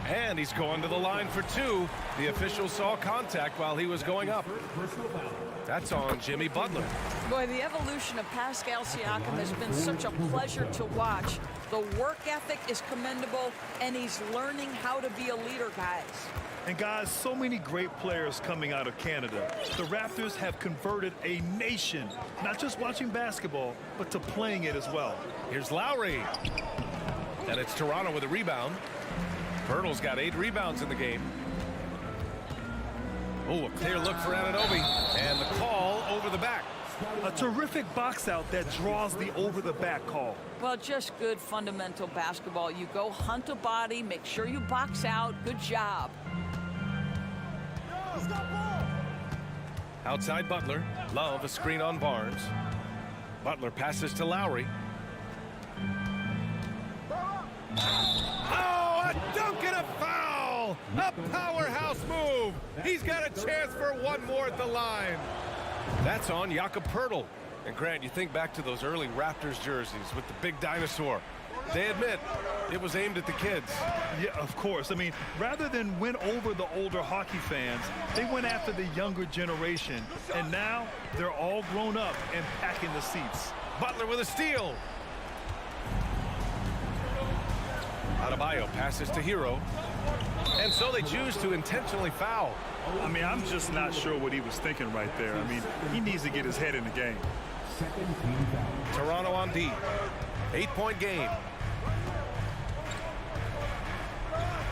And he's going to the line for 2. The official saw contact while he was going up. That's on Jimmy Butler. Boy, the evolution of Pascal Siakam has been such a pleasure to watch. The work ethic is commendable, and he's learning how to be a leader, guys. And guys, so many great players coming out of Canada. The Raptors have converted a nation, not just watching basketball, but to playing it as well. Here's Lowry. And it's Toronto with a rebound. Pirtle's got 8 rebounds in the game. Oh, a clear look for Anunoby. And the call over the back. A terrific box out that draws the over-the-back call. Well, just good fundamental basketball. You go hunt a body, make sure you box out. Good job. Outside Butler. Love a screen on Barnes. Butler passes to Lowry. Oh, a dunk and a foul! A powerhouse move! He's got a chance for one more at the line. That's on Jakob Pirtle. And Grant, you think back to those early Raptors jerseys with the big dinosaur. They admit it was aimed at the kids. Yeah, of course. I mean, rather than win over the older hockey fans, they went after the younger generation. And now they're all grown up and packing the seats. Butler with a steal. Adebayo passes to Hero. And so they choose to intentionally foul. I mean, I'm just not sure what he was thinking right there. I mean, he needs to get his head in the game. Toronto on D. 8-point game.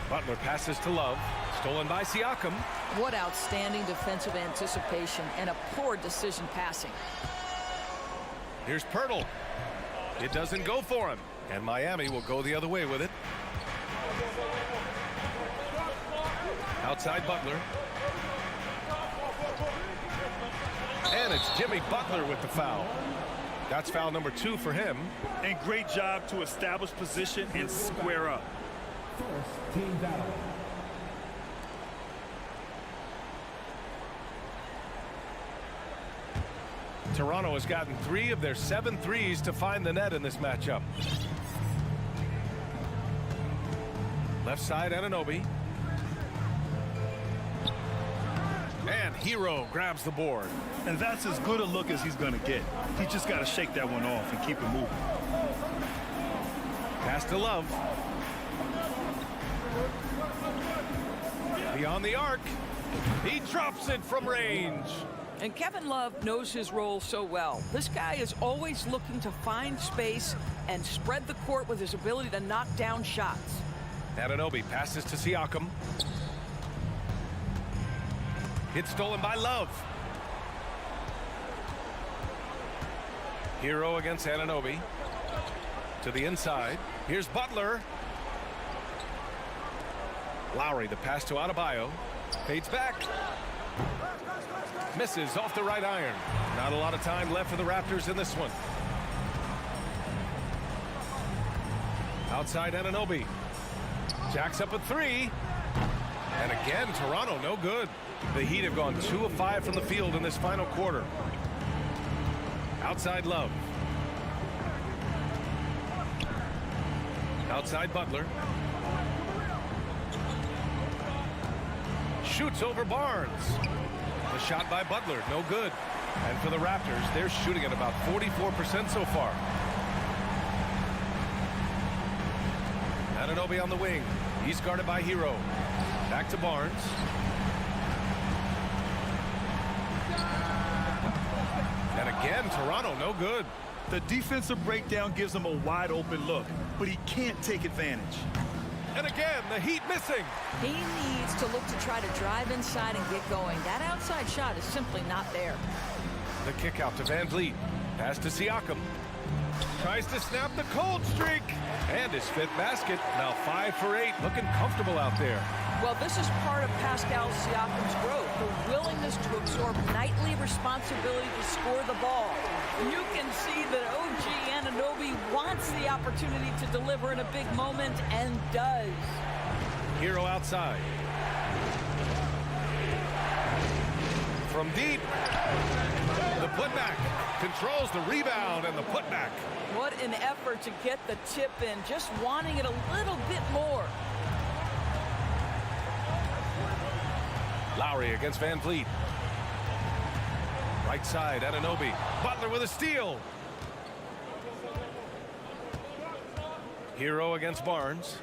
Butler passes to Love. Stolen by Siakam. What outstanding defensive anticipation and a poor decision passing. Here's Pirtle. It doesn't go for him. And Miami will go the other way with it. Outside Butler. And it's Jimmy Butler with the foul. That's foul number 2 for him. And great job to establish position and square up. First team foul. Toronto has gotten 3 of their 7 threes to find the net in this matchup. Left side, Anunoby. And Hero grabs the board. And that's as good a look as he's going to get. He just got to shake that one off and keep it moving. Pass to Love. Beyond the arc. He drops it from range. And Kevin Love knows his role so well. This guy is always looking to find space and spread the court with his ability to knock down shots. Anunoby passes to Siakam. It's stolen by Love. Hero against Anunoby. To the inside. Here's Butler. Lowry, the pass to Adebayo. Fades back. Misses off the right iron. Not a lot of time left for the Raptors in this one. Outside Anunoby. Jacks up a 3. And again, Toronto no good. The Heat have gone 2 of 5 from the field in this final quarter. Outside Love. Outside Butler. Shoots over Barnes. The shot by Butler, no good. And for the Raptors, they're shooting at about 44% so far. Anunoby on the wing. He's guarded by Hero. Back to Barnes. And again, Toronto, no good. The defensive breakdown gives him a wide open look, but he can't take advantage. And again, the Heat missing. He needs to look to try to drive inside and get going. That outside shot is simply not there. The kick out to VanVleet. Pass to Siakam. Tries to snap the cold streak. And his 5th basket. Now 5 for 8. Looking comfortable out there. Well, this is part of Pascal Siakam's growth, the willingness to absorb nightly responsibility to score the ball. You can see that OG Anunoby wants the opportunity to deliver in a big moment and does. Hero outside. From deep. The putback. Controls the rebound and the putback. What an effort to get the tip in, just wanting it a little bit more. Lowry against Van Vliet. Right side, Anunoby. Butler with a steal. Hero against Barnes.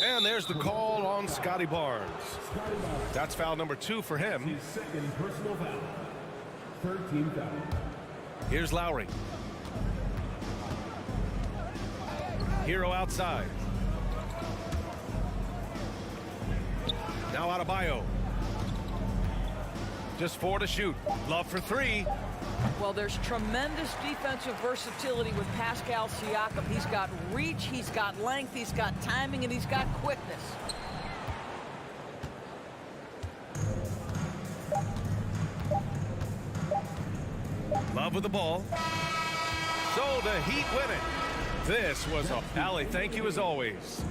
And there's the call on Scotty Barnes. That's foul number 2 for him. His second personal foul. 13 foul. Here's Lowry. Hero outside. Now Adebayo. Just 4 to shoot. Love for 3. Well, there's tremendous defensive versatility with Pascal Siakam. He's got reach, he's got length, he's got timing, and he's got quickness. Love with the ball. So the Heat win it. This was a... Allie, thank you as always.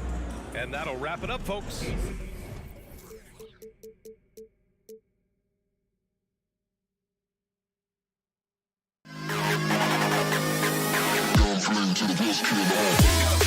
And that'll wrap it up, folks. To the best kid in the hall.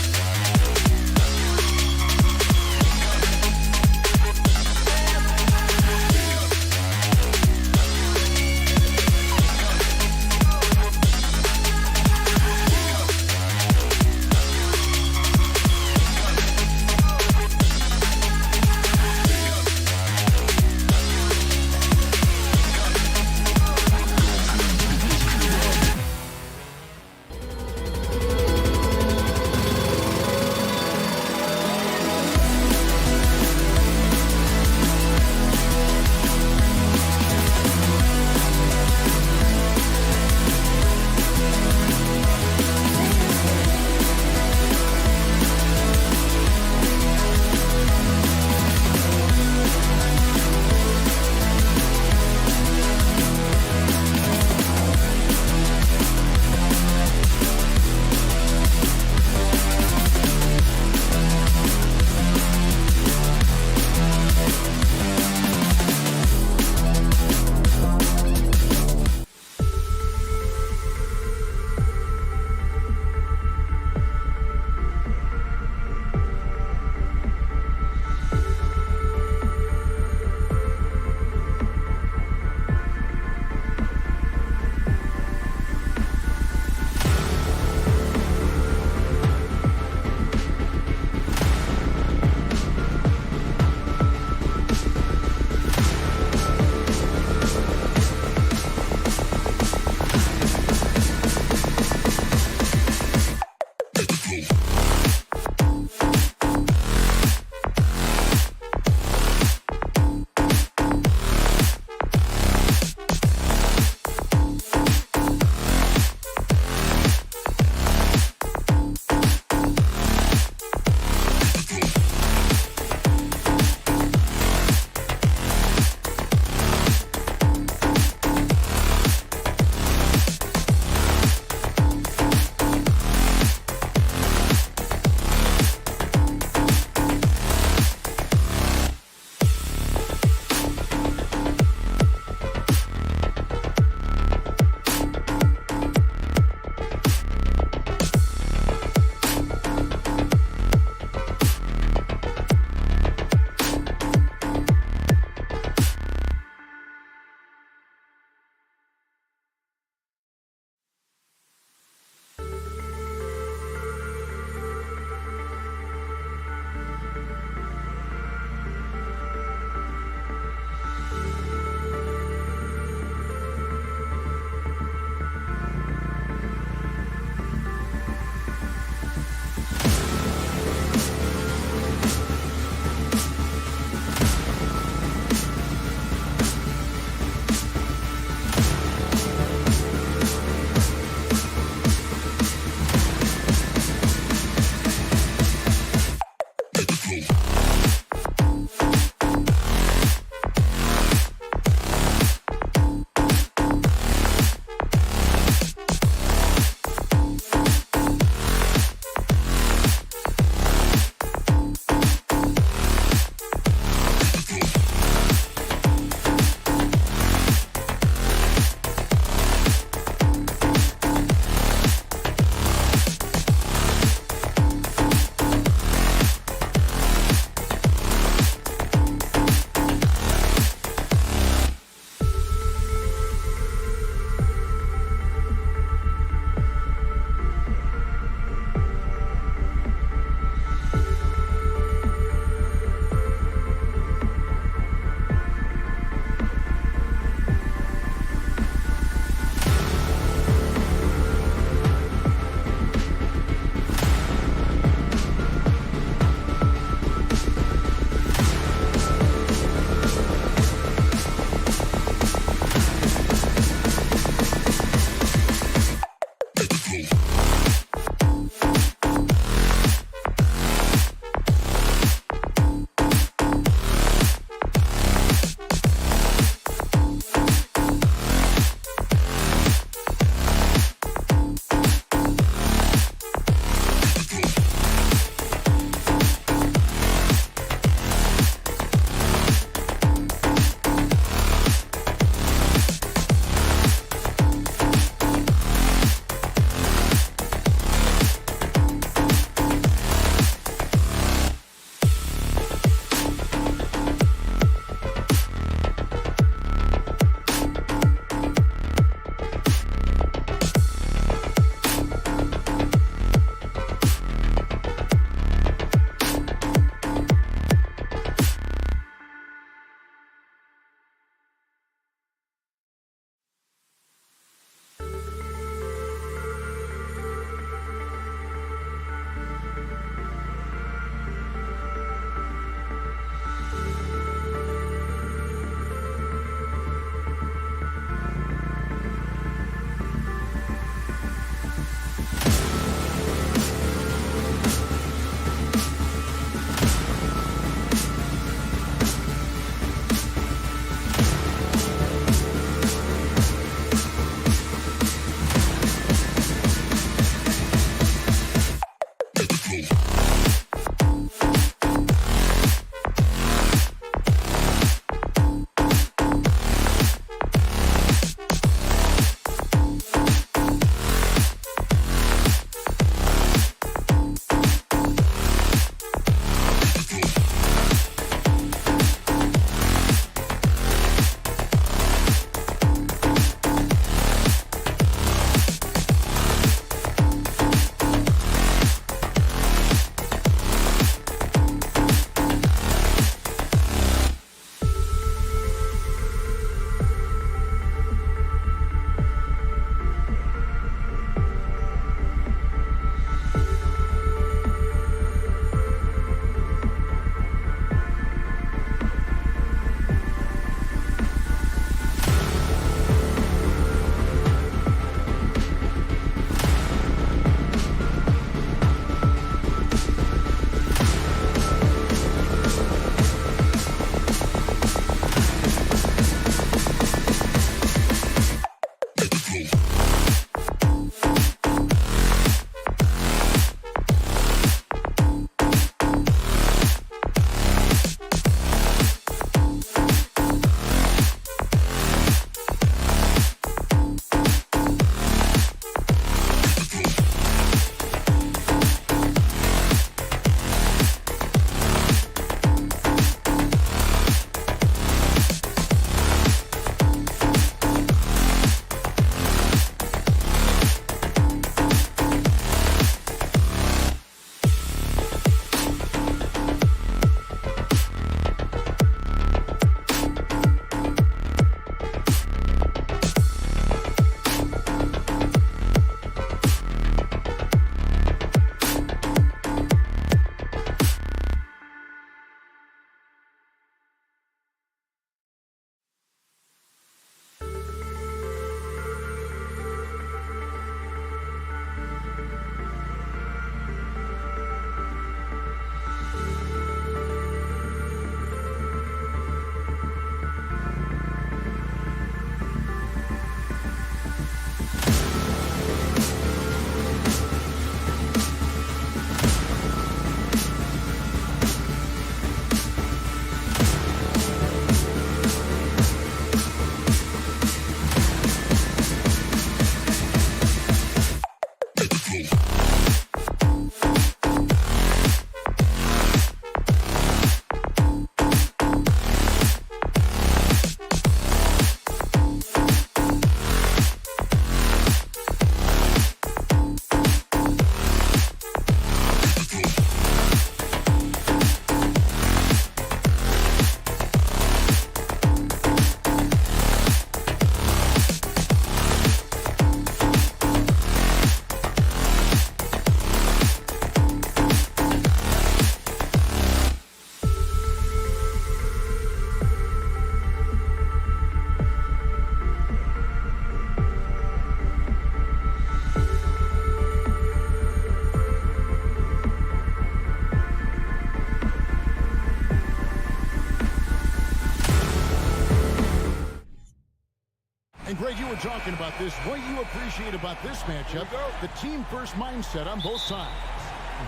And Greg, you were talking about this. What you appreciate about this matchup, the team-first mindset on both sides.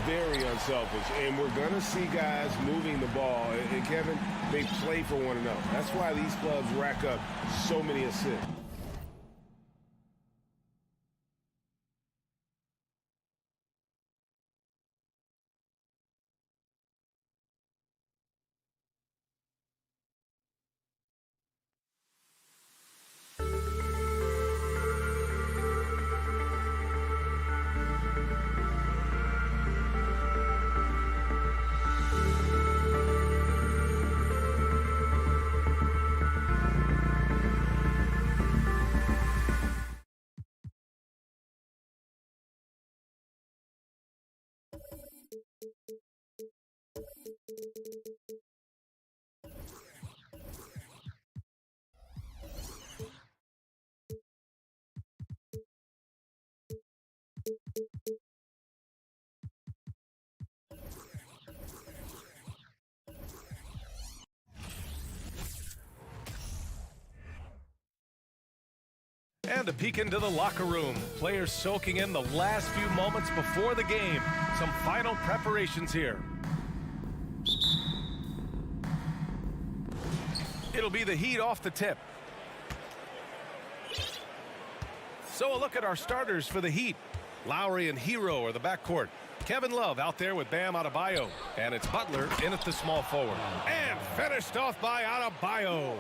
Very unselfish, and we're going to see guys moving the ball. And Kevin, they play for one another. That's why these clubs rack up so many assists. And a peek into the locker room. Players soaking in the last few moments before the game. Some final preparations here. It'll be the Heat off the tip. So a look at our starters for the Heat. Lowry and Hero are the backcourt. Kevin Love out there with Bam Adebayo. And it's Butler in at the small forward. And finished off by Adebayo.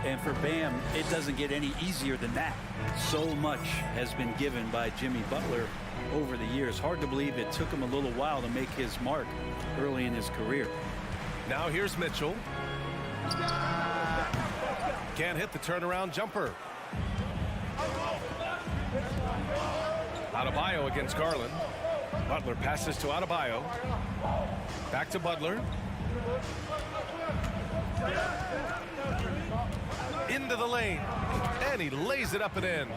And for Bam, it doesn't get any easier than that. So much has been given by Jimmy Butler over the years. Hard to believe it took him a little while to make his mark early in his career. Now here's Mitchell. Can't hit the turnaround jumper. Adebayo against Garland. Butler passes to Adebayo. Back to Butler. Into the lane. And he lays it up and in.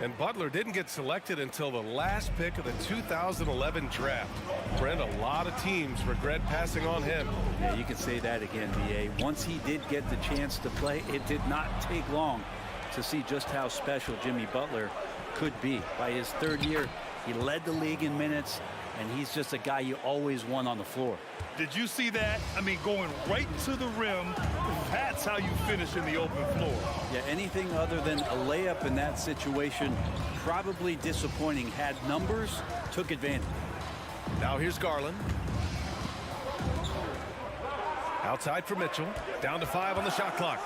And Butler didn't get selected until the last pick of the 2011 draft. Brent, a lot of teams regret passing on him. Yeah, you can say that again, B.A. Once he did get the chance to play, it did not take long to see just how special Jimmy Butler could be. By his third year, he led the league in minutes, and he's just a guy you always want on the floor. Did you see that? I mean, going right to the rim, that's how you finish in the open floor. Yeah, anything other than a layup in that situation, probably disappointing. Had numbers, took advantage. Now here's Garland. Outside for Mitchell. Down to 5 on the shot clock.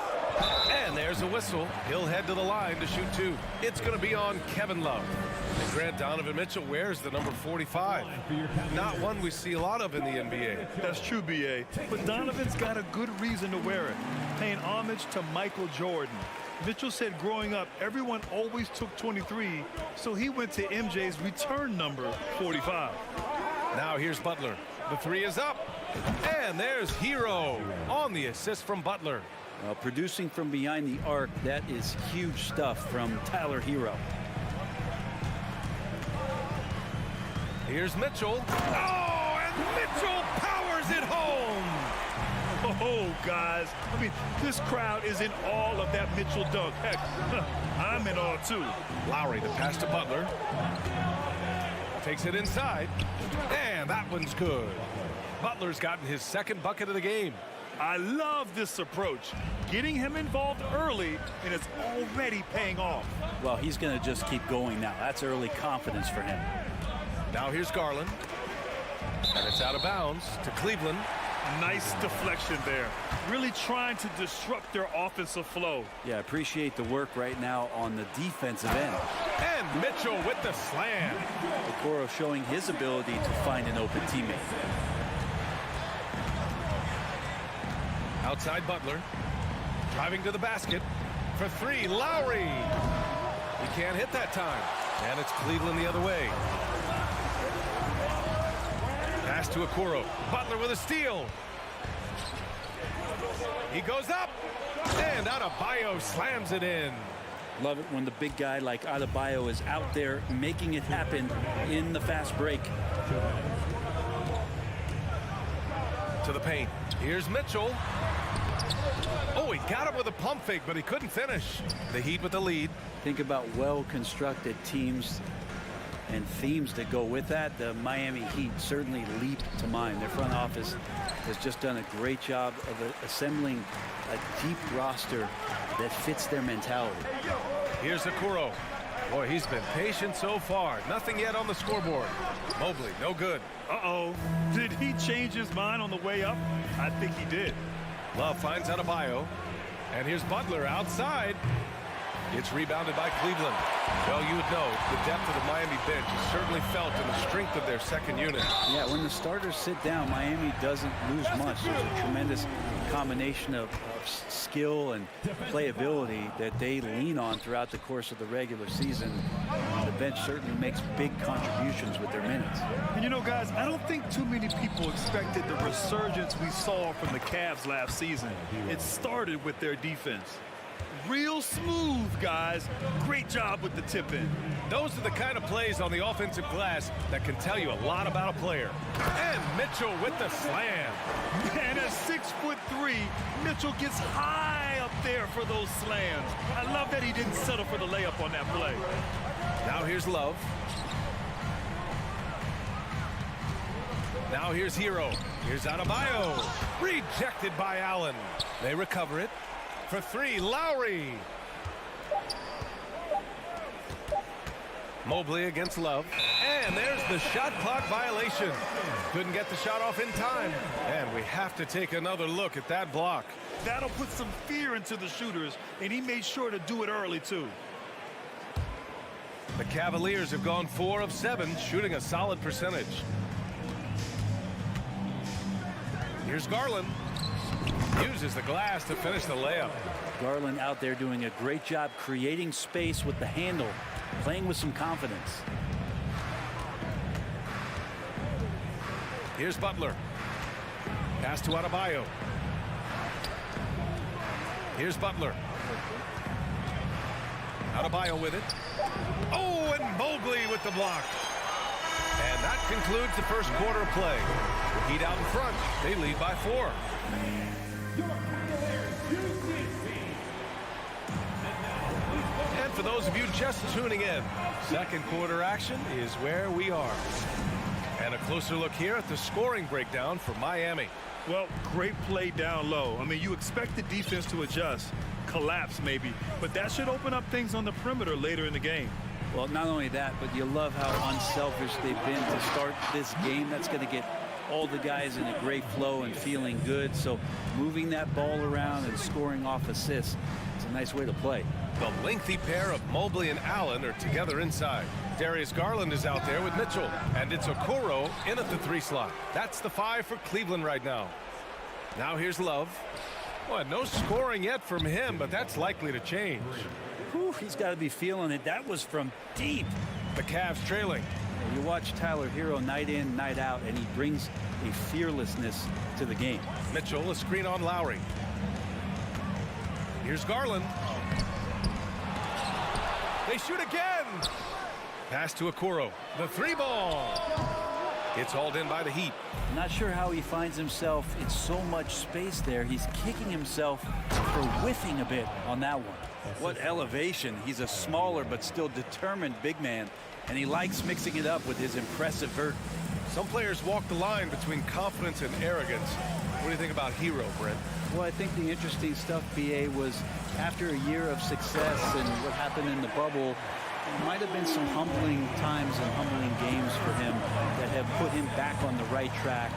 And there's a whistle. He'll head to the line to shoot 2. It's going to be on Kevin Love. And Grant, Donovan Mitchell wears the number 45. Not one we see a lot of in the NBA. That's true, B.A. But Donovan's got a good reason to wear it, paying homage to Michael Jordan. Mitchell said growing up, everyone always took 23, so he went to MJ's return number 45. Now here's Butler. The 3 is up. And there's Hero on the assist from Butler. Producing from behind the arc, that is huge stuff from Tyler Hero. Here's Mitchell. Oh, and Mitchell powers it home. Oh, guys. I mean, this crowd is in awe of that Mitchell dunk. Heck, I'm in awe, too. Lowry, the pass to Butler. Takes it inside. And that one's good. Butler's gotten his second bucket of the game. I love this approach. Getting him involved early, and it's already paying off. Well, he's going to just keep going now. That's early confidence for him. Now here's Garland. And it's out of bounds to Cleveland. Nice deflection there. Really trying to disrupt their offensive flow. Yeah, appreciate the work right now on the defensive end. And Mitchell with the slam. Okoro showing his ability to find an open teammate. Outside Butler. Driving to the basket. For 3, Lowry. He can't hit that time. And it's Cleveland the other way. Pass to Okoro. Butler with a steal. He goes up. And Adebayo slams it in. Love it when the big guy like Adebayo is out there making it happen in the fast break. To the paint. Here's Mitchell. Oh, he got him with a pump fake, but he couldn't finish. The Heat with the lead. Think about well-constructed teams and themes that go with that. The Miami Heat certainly leap to mind. Their front office has just done a great job of assembling a deep roster that fits their mentality. Here's Okoro. Boy, he's been patient so far. Nothing yet on the scoreboard. Mobley, no good. Uh-oh. Did he change his mind on the way up? I think he did. Love finds Adebayo. And here's Butler outside. It's rebounded by Cleveland. Well, you would know the depth of the Miami bench is certainly felt in the strength of their second unit. Yeah, when the starters sit down, Miami doesn't lose much. There's a tremendous combination of skill and playability that they lean on throughout the course of the regular season. The bench certainly makes big contributions with their minutes. And you know, guys, I don't think too many people expected the resurgence we saw from the Cavs last season. It started with their defense. Real smooth, guys. Great job with the tip-in. Those are the kind of plays on the offensive glass that can tell you a lot about a player. And Mitchell with the slam. Man, at 6'3", Mitchell gets high up there for those slams. I love that he didn't settle for the layup on that play. Now here's Love. Now here's Hero. Here's Adebayo. Rejected by Allen. They recover it. For three, Lowry. Mobley against Love. And there's the shot clock violation. Couldn't get the shot off in time. And we have to take another look at that block. That'll put some fear into the shooters, and he made sure to do it early, too. The Cavaliers have gone 4 of 7, shooting a solid percentage. Here's Garland. Uses the glass to finish the layup. Garland out there doing a great job creating space with the handle, playing with some confidence. Here's Butler. Pass to Adebayo. Here's Butler. Adebayo with it. Oh, and Mobley with the block. And that concludes the first quarter of play. The Heat out in front. They lead by 4. And for those of you just tuning in, second quarter action is where we are. And a closer look here at the scoring breakdown for Miami. Well, great play down low. I mean, you expect the defense to adjust, collapse maybe, but that should open up things on the perimeter later in the game. Well, not only that, but you love how unselfish they've been to start this game. That's going to get all the guys in a great flow and feeling good. So moving that ball around and scoring off assists, it's a nice way to play. The lengthy pair of Mobley and Allen are together inside. Darius Garland is out there with Mitchell, and it's Okoro in at the 3 slot. That's the 5 for Cleveland right now. Now here's Love. Well, no scoring yet from him, but that's likely to change. Whew, he's got to be feeling it. That was from deep. The Cavs trailing. You watch Tyler Hero night in, night out, and he brings a fearlessness to the game. Mitchell, a screen on Lowry. Here's Garland. They shoot again. Pass to Okoro. The 3 ball. It's hauled in by the Heat. Not sure how he finds himself in so much space there. He's kicking himself for whiffing a bit on that one. What elevation. He's a smaller but still determined big man, and he likes mixing it up with his impressive vert. Some players walk the line between confidence and arrogance. What do you think about Hero, Brent? Well, I think the interesting stuff, BA, was after a year of success and what happened in the bubble, there might have been some humbling times and humbling games for him that have put him back on the right track.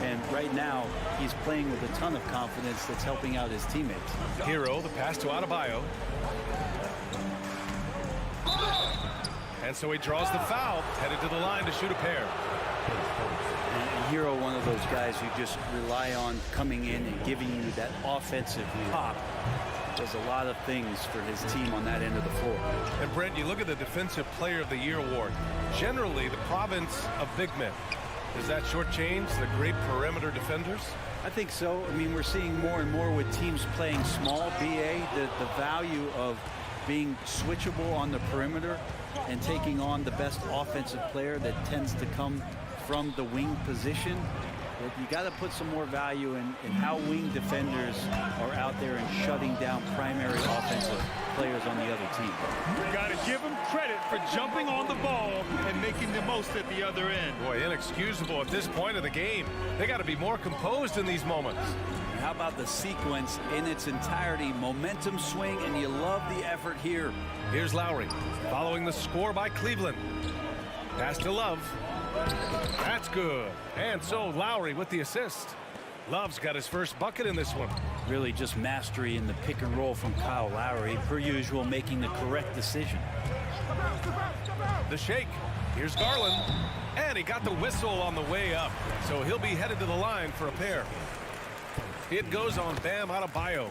And right now, he's playing with a ton of confidence that's helping out his teammates. Hero, the pass to Adebayo. And so he draws the foul, headed to the line to shoot a pair. And Hero, one of those guys you just rely on coming in and giving you that offensive pop. Does a lot of things for his team on that end of the floor. And Brent, you look at the Defensive Player of the Year award. Generally, the province of big men. Does that shortchange the great perimeter defenders? I think so. I mean, we're seeing more and more with teams playing small, BA, the value of being switchable on the perimeter and taking on the best offensive player that tends to come from the wing position. But you got to put some more value in how wing defenders are out there and shutting down primary offensive players on the other team. You got to give him credit for jumping on the ball and making the most at the other end. Boy, inexcusable at this point of the game. They got to be more composed in these moments. And how about the sequence in its entirety? Momentum swing, and you love the effort here. Here's Lowry following the score by Cleveland. Pass to Love. That's good. And so Lowry with the assist. Love's got his first bucket in this one. Really just mastery in the pick and roll from Kyle Lowry, per usual, making the correct decision. The shake. Here's Garland. And he got the whistle on the way up. So he'll be headed to the line for a pair. It goes on Bam Adebayo.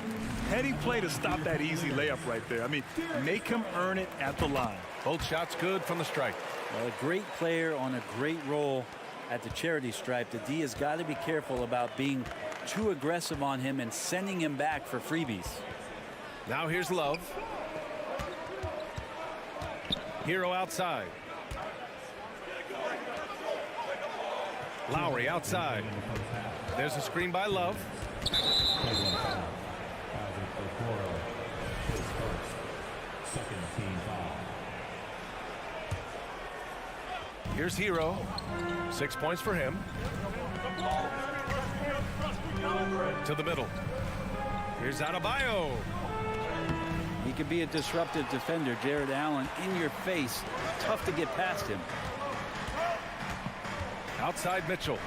Heady play to stop that easy layup right there. I mean, make him earn it at the line. Both shots good from the strike. Well, a great player on a great roll at the charity stripe. The D has got to be careful about being too aggressive on him and sending him back for freebies. Now here's Love. Hero outside. Lowry outside. There's a screen by Love. Here's Hero. 6 points for him. To the middle. Here's Adebayo. He could be a disruptive defender. Jared Allen in your face. Tough to get past him. Outside Mitchell.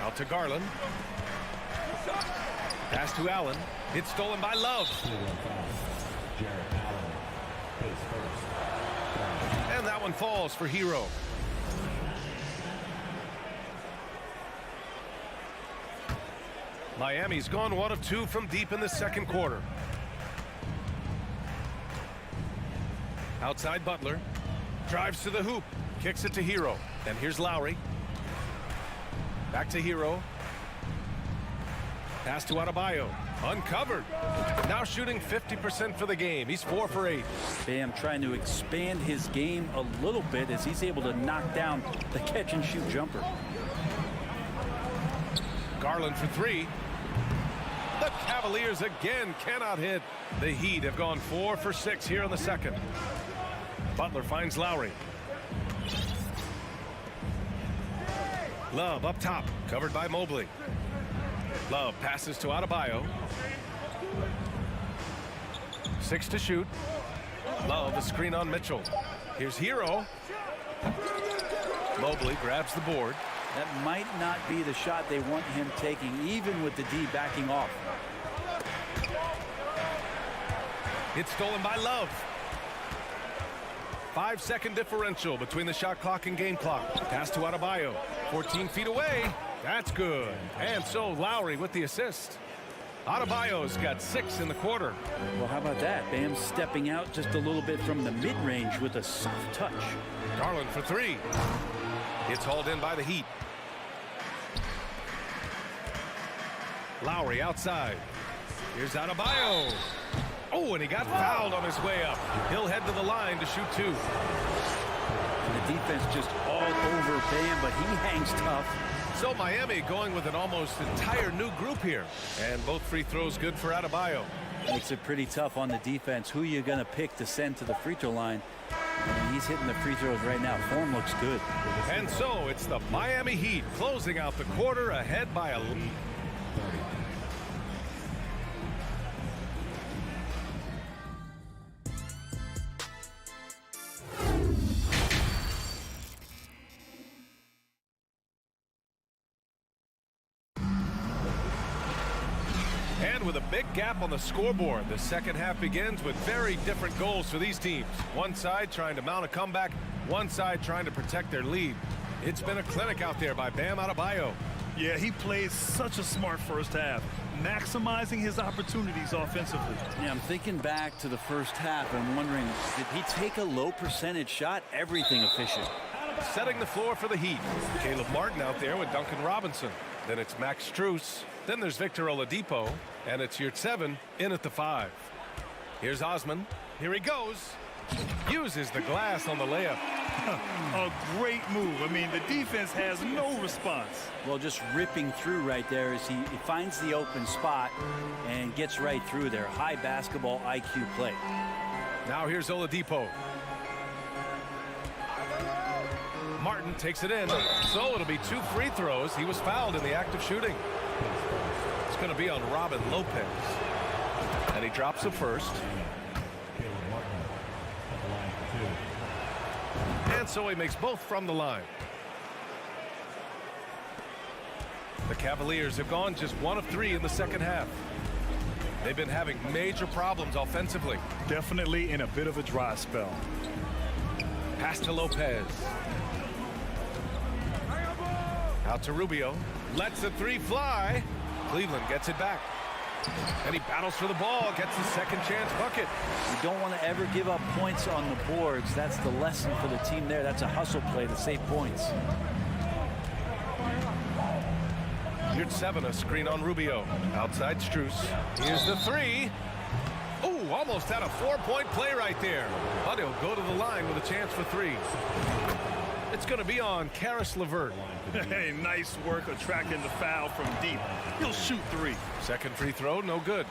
Out to Garland. Pass to Allen. It's stolen by Love. And that one falls for Hero. Miami's gone 1 of 2 from deep in the second quarter. Outside Butler. Drives to the hoop. Kicks it to Hero. Then here's Lowry. Back to Hero. Pass to Adebayo. Uncovered. Now shooting 50% for the game. He's 4 for 8. Bam trying to expand his game a little bit as he's able to knock down the catch and shoot jumper. Garland for 3. The Cavaliers again cannot hit. The Heat have gone 4 for 6 here in the second. Butler finds Lowry. Love up top, covered by Mobley. Love passes to Adebayo. 6 to shoot. Love a screen on Mitchell. Here's Hero. Mobley grabs the board. That might not be the shot they want him taking, even with the D backing off. It's stolen by Love. 5-second differential between the shot clock and game clock. Pass to Adebayo. 14 feet away. That's good. And so Lowry with the assist. Adebayo's got 6 in the quarter. Well, how about that? Bam stepping out just a little bit from the mid-range with a soft touch. Garland for 3. It's hauled in by the Heat. Lowry outside. Here's Adebayo. Oh, and he got fouled on his way up. He'll head to the line to shoot 2. And the defense just all over Bam, but he hangs tough. So Miami going with an almost entire new group here. And both free throws good for Adebayo. Makes it pretty tough on the defense. Who you going to pick to send to the free throw line? And he's hitting the free throws right now. Form looks good. And so it's the Miami Heat closing out the quarter ahead by a lead. And with a big gap on the scoreboard, the second half begins with very different goals for these teams. One side trying to mount a comeback, one side trying to protect their lead. It's been a clinic out there by Bam Adebayo. Yeah, he played such a smart first half, maximizing his opportunities offensively. Yeah, I'm thinking back to the first half and wondering, did he take a low percentage shot? Everything efficient. Setting the floor for the Heat. Caleb Martin out there with Duncan Robinson. Then it's Max Strus. Then there's Victor Oladipo. And it's Yurtseven in at the 5. Here's Osman. Here he goes. Uses the glass on the layup. A great move. I mean, the defense has no response. Well, just ripping through right there as he finds the open spot and gets right through there. High basketball IQ play. Now here's Oladipo. Martin takes it in. So it'll be 2 free throws. He was fouled in the act of shooting. It's going to be on Robin Lopez. And he drops the first. And so he makes both from the line. The Cavaliers have gone just 1 of 3 in the second half. They've been having major problems offensively. Definitely in a bit of a dry spell. Pass to Lopez. Out to Rubio. Lets the 3 fly. Cleveland gets it back. And he battles for the ball. Gets his second chance bucket. You don't want to ever give up points on the boards. That's the lesson for the team there. That's a hustle play to save points. Here's 7, a screen on Rubio. Outside Strus. Here's the 3. Ooh, almost had a 4-point play right there. But he'll go to the line with a chance for 3. It's going to be on Caris LeVert. Hey, nice work attracting the foul from deep. He'll shoot 3. Second free throw, no good.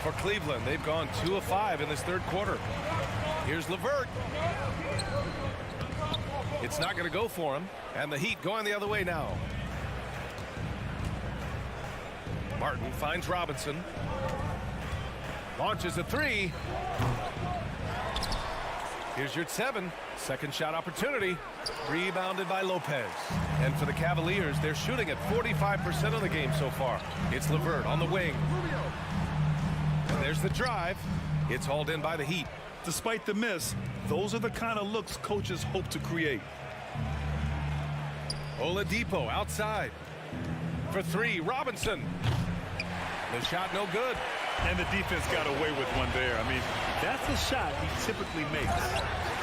For Cleveland, they've gone 2 of 5 in this third quarter. Here's LeVert. It's not going to go for him. And the Heat going the other way now. Martin finds Robinson. Launches a 3. Here's your 7. Second shot opportunity. Rebounded by Lopez. And for the Cavaliers, they're shooting at 45% of the game so far. It's LeVert on the wing. And there's the drive. It's hauled in by the Heat. Despite the miss, those are the kind of looks coaches hope to create. Oladipo outside. For 3, Robinson. The shot no good. And the defense got away with one there. I mean, that's a shot he typically makes.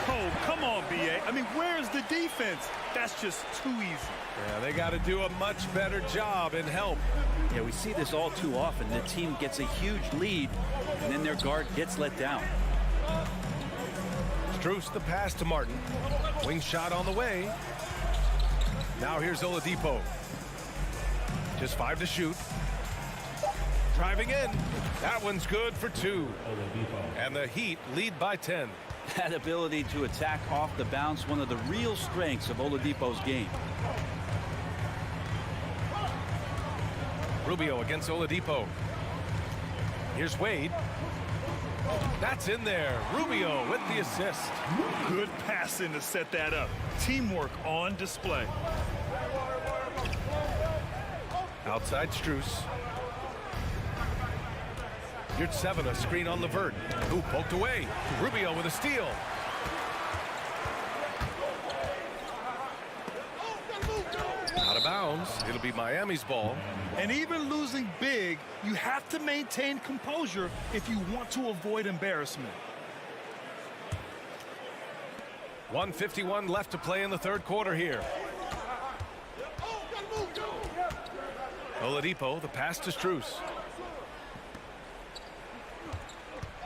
Oh, come on, B.A. I mean, where's the defense? That's just too easy. Yeah, they got to do a much better job in help. Yeah, we see this all too often. The team gets a huge lead, and then their guard gets let down. Strus the pass to Martin. Wing shot on the way. Now here's Oladipo. Just 5 to shoot. Driving in. That one's good for 2. And the Heat lead by 10. That ability to attack off the bounce, one of the real strengths of Oladipo's game. Rubio against Oladipo. Here's Wade. That's in there. Rubio with the assist. Good passing to set that up. Teamwork on display. Outside Strus. Here's 7, a screen on LeVert. Who poked away. Rubio with a steal. Out of bounds. It'll be Miami's ball. And even losing big, you have to maintain composure if you want to avoid embarrassment. 1:51 left to play in the third quarter here. Oladipo, the pass to Strus.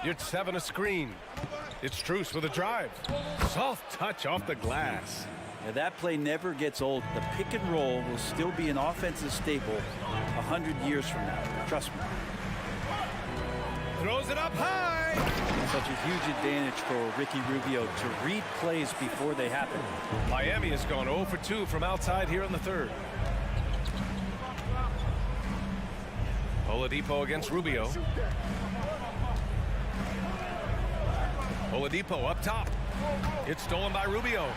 Here's 7, a screen. It's Strus with a drive. Soft touch off the glass. Now that play never gets old. The pick and roll will still be an offensive staple 100 years from now. Trust me. Throws it up high. Such a huge advantage for Ricky Rubio to read plays before they happen. Miami has gone 0 for 2 from outside here in the third. Oladipo against Rubio. Oladipo up top. It's stolen by Rubio.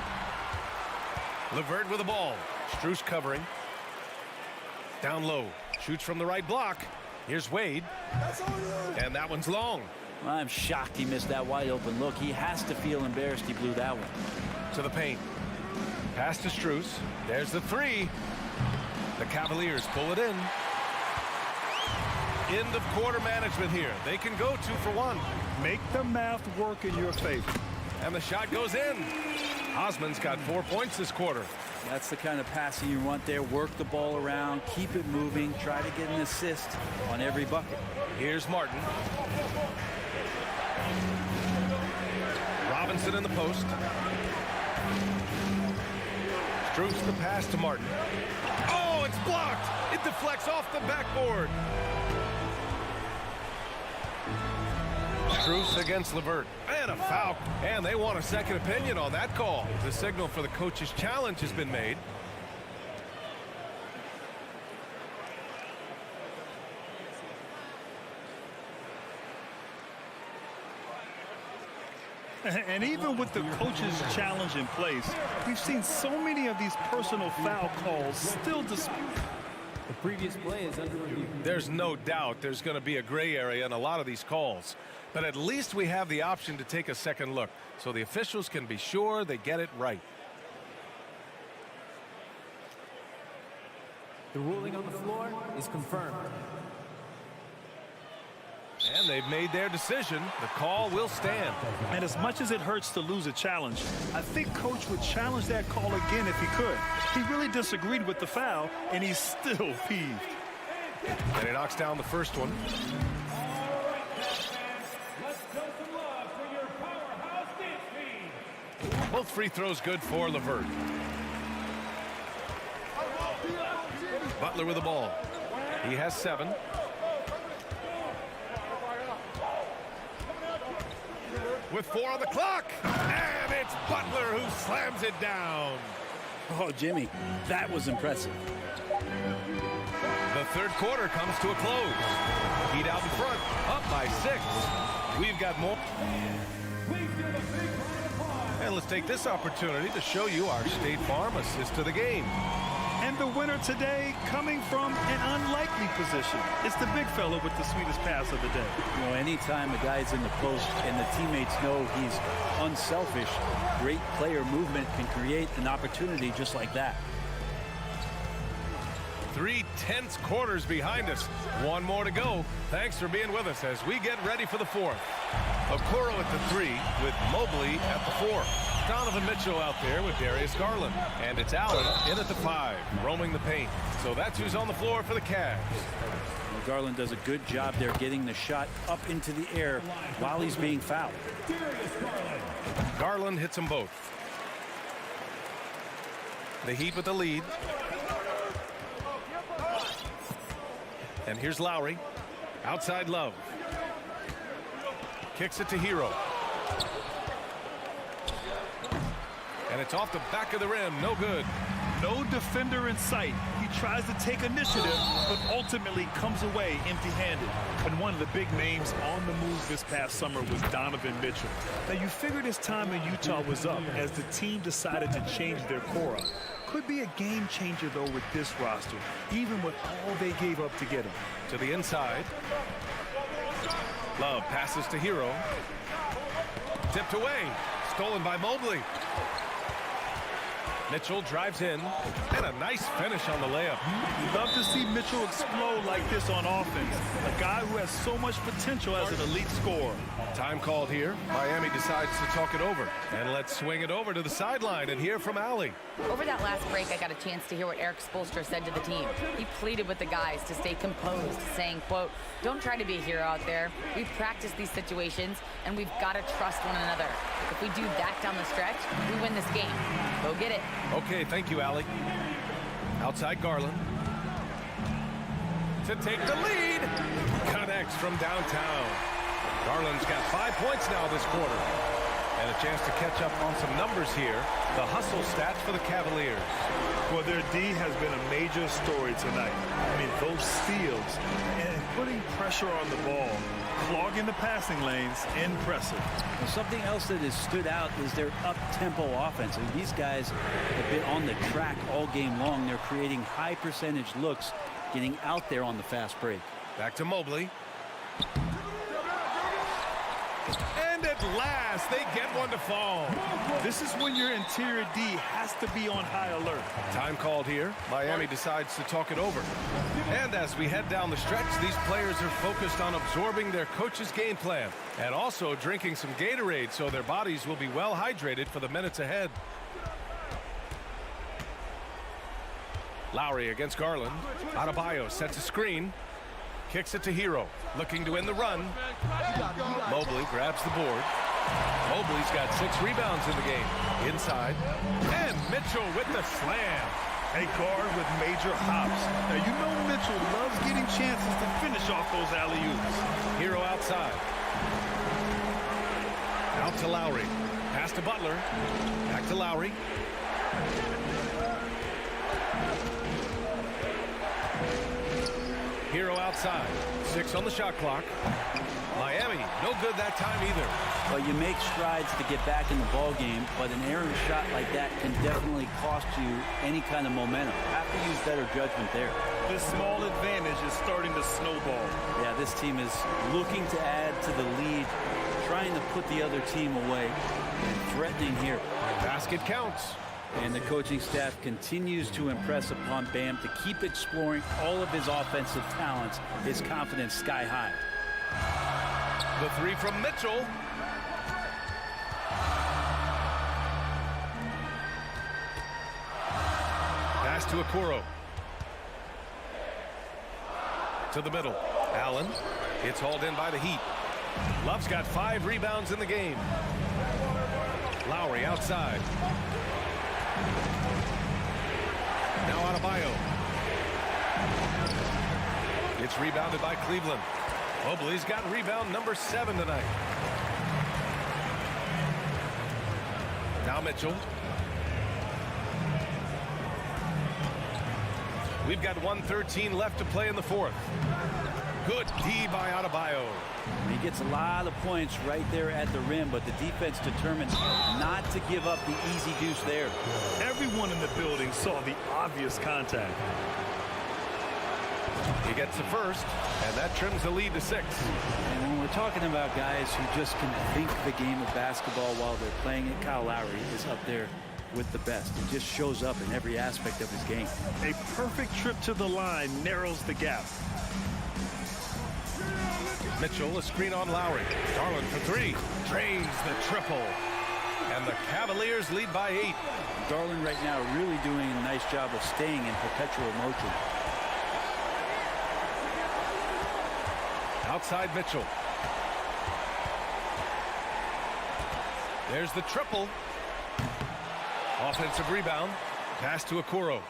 LeVert with the ball. Strus covering. Down low. Shoots from the right block. Here's Wade. And that one's long. I'm shocked he missed that wide open look. He has to feel embarrassed he blew that one. To the paint. Pass to Strus. There's the 3. The Cavaliers pull it in. End of quarter management here. They can go 2 for 1. Make the math work in your favor. And the shot goes in. Osman's got 4 points this quarter. That's the kind of passing you want there. Work the ball around, keep it moving, try to get an assist on every bucket. Here's Martin. Robinson in the post. Strooks the pass to Martin. Oh, it's blocked. It deflects off the backboard. Strooks against LeVert. And a foul. And they want a second opinion on that call. The signal for the coach's challenge has been made. And even with the coach's challenge in place, we've seen so many of these personal foul calls still disputed. The previous play is under review. There's no doubt there's going to be a gray area in a lot of these calls. But at least we have the option to take a second look, so the officials can be sure they get it right. The ruling on the floor is confirmed. And they've made their decision. The call will stand. And as much as it hurts to lose a challenge, I think Coach would challenge that call again if he could. He really disagreed with the foul, and he's still peeved. And he knocks down the first one. Both free throws good for LeVert. Butler with the ball. He has 7. With 4 on the clock. And it's Butler who slams it down. Oh, Jimmy, that was impressive. The third quarter comes to a close. Heat out in front, up by 6. We've got more. And let's take this opportunity to show you our State Farm assist to the game. And the winner today coming from an unlikely position. It's the big fella with the sweetest pass of the day. You know, anytime a guy's in the post and the teammates know he's unselfish, great player movement can create an opportunity just like that. 3 tense quarters behind us. 1 more to go. Thanks for being with us as we get ready for the 4th. Okoro at the 3 with Mobley at the 4. Donovan Mitchell out there with Darius Garland. And it's Allen in at the 5, roaming the paint. So that's who's on the floor for the Cavs. Well, Garland does a good job there getting the shot up into the air while he's being fouled. Garland hits them both. The Heat with the lead. And here's Lowry. Outside Love. Kicks it to Hero. And it's off the back of the rim. No good. No defender in sight. He tries to take initiative, but ultimately comes away empty-handed. And one of the big names on the move this past summer was Donovan Mitchell. Now, you figured his time in Utah was up as the team decided to change their core up. Could be a game changer, though, with this roster, even with all they gave up to get him. To the inside. Love passes to Hero. Tipped away. Stolen by Mobley. Mitchell drives in, and a nice finish on the layup. You'd love to see Mitchell explode like this on offense. A guy who has so much potential as an elite scorer. Time called here. Miami decides to talk it over. And let's swing it over to the sideline and hear from Allie. Over that last break, I got a chance to hear what Eric Spoelstra said to the team. He pleaded with the guys to stay composed, saying, quote, "Don't try to be a hero out there. We've practiced these situations, and we've got to trust one another. If we do that down the stretch, we win this game. Go get it." Okay, thank you, Allie. Outside Garland. To take the lead. Connects from downtown. Garland's got 5 points now this quarter. And a chance to catch up on some numbers here. The hustle stats for the Cavaliers. Well, their D has been a major story tonight. I mean, those steals and putting pressure on the ball, clogging the passing lanes, impressive. Well, something else that has stood out is their up-tempo offense. And these guys have been on the track all game long. They're creating high percentage looks, getting out there on the fast break. Back to Mobley. And at last, they get one to fall. This is when your interior D has to be on high alert. Time called here. Miami decides to talk it over. And as we head down the stretch, these players are focused on absorbing their coach's game plan and also drinking some Gatorade so their bodies will be well hydrated for the minutes ahead. Lowry against Garland. Adebayo sets a screen. Kicks it to Hero. Looking to win the run. Mobley grabs the board. Mobley's got 6 rebounds in the game. Inside. And Mitchell with the slam. A guard with major hops. Now, you know Mitchell loves getting chances to finish off those alley-oops. Hero outside. Out to Lowry. Pass to Butler. Back to Lowry. Hero outside. 6 on the shot clock. Miami, no good that time either. Well, you make strides to get back in the ball game, but an errant shot like that can definitely cost you any kind of momentum. Have to use better judgment there. This small advantage is starting to snowball. Yeah, this team is looking to add to the lead, trying to put the other team away, and threatening here. Basket counts. And the coaching staff continues to impress upon Bam to keep exploring all of his offensive talents, his confidence sky high. The 3 from Mitchell. Pass to Okoro. To the middle. Allen. It's hauled in by the Heat. Love's got 5 rebounds in the game. Lowry outside. Now Adebayo. It's rebounded by Cleveland. Mobley's got rebound number 7 tonight. Now Mitchell. We've got 1:13 left to play in the 4th. Good D by Adebayo. He gets a lot of points right there at the rim, but the defense determined not to give up the easy deuce there. Everyone in the building saw the obvious contact. He gets the first, and that trims the lead to 6. And when we're talking about guys who just can think the game of basketball while they're playing it, Kyle Lowry is up there with the best. He just shows up in every aspect of his game. A perfect trip to the line narrows the gap. Mitchell, a screen on Lowry. Garland for 3. Drains the triple. And the Cavaliers lead by 8. Garland right now really doing a nice job of staying in perpetual motion. Outside Mitchell. There's the triple. Offensive rebound. Pass to Okoro.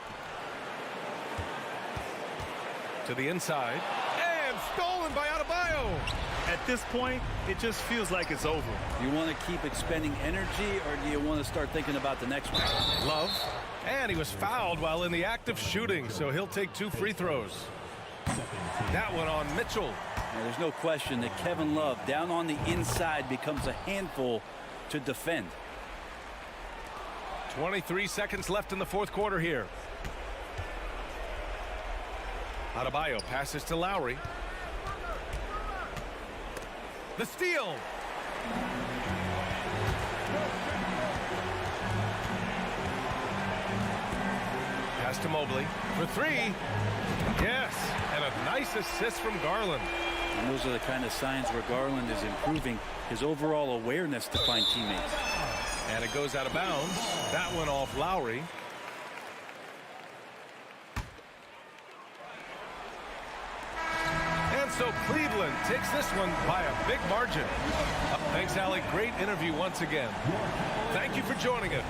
To the inside. And stolen by Adebayo. At this point, it just feels like it's over. You want to keep expending energy, or do you want to start thinking about the next one? Love. And he was fouled while in the act of shooting, so he'll take 2 free throws. That one on Mitchell. Now, there's no question that Kevin Love down on the inside becomes a handful to defend. 23 seconds left in the 4th quarter here. Adebayo passes to Lowry. The steal. Pass to Mobley for 3. Yes, and a nice assist from Garland. And those are the kind of signs where Garland is improving his overall awareness to find teammates. And it goes out of bounds. That one off Lowry. And so Cleveland takes this one by a big margin. Thanks, Allie. Great interview once again. Thank you for joining us.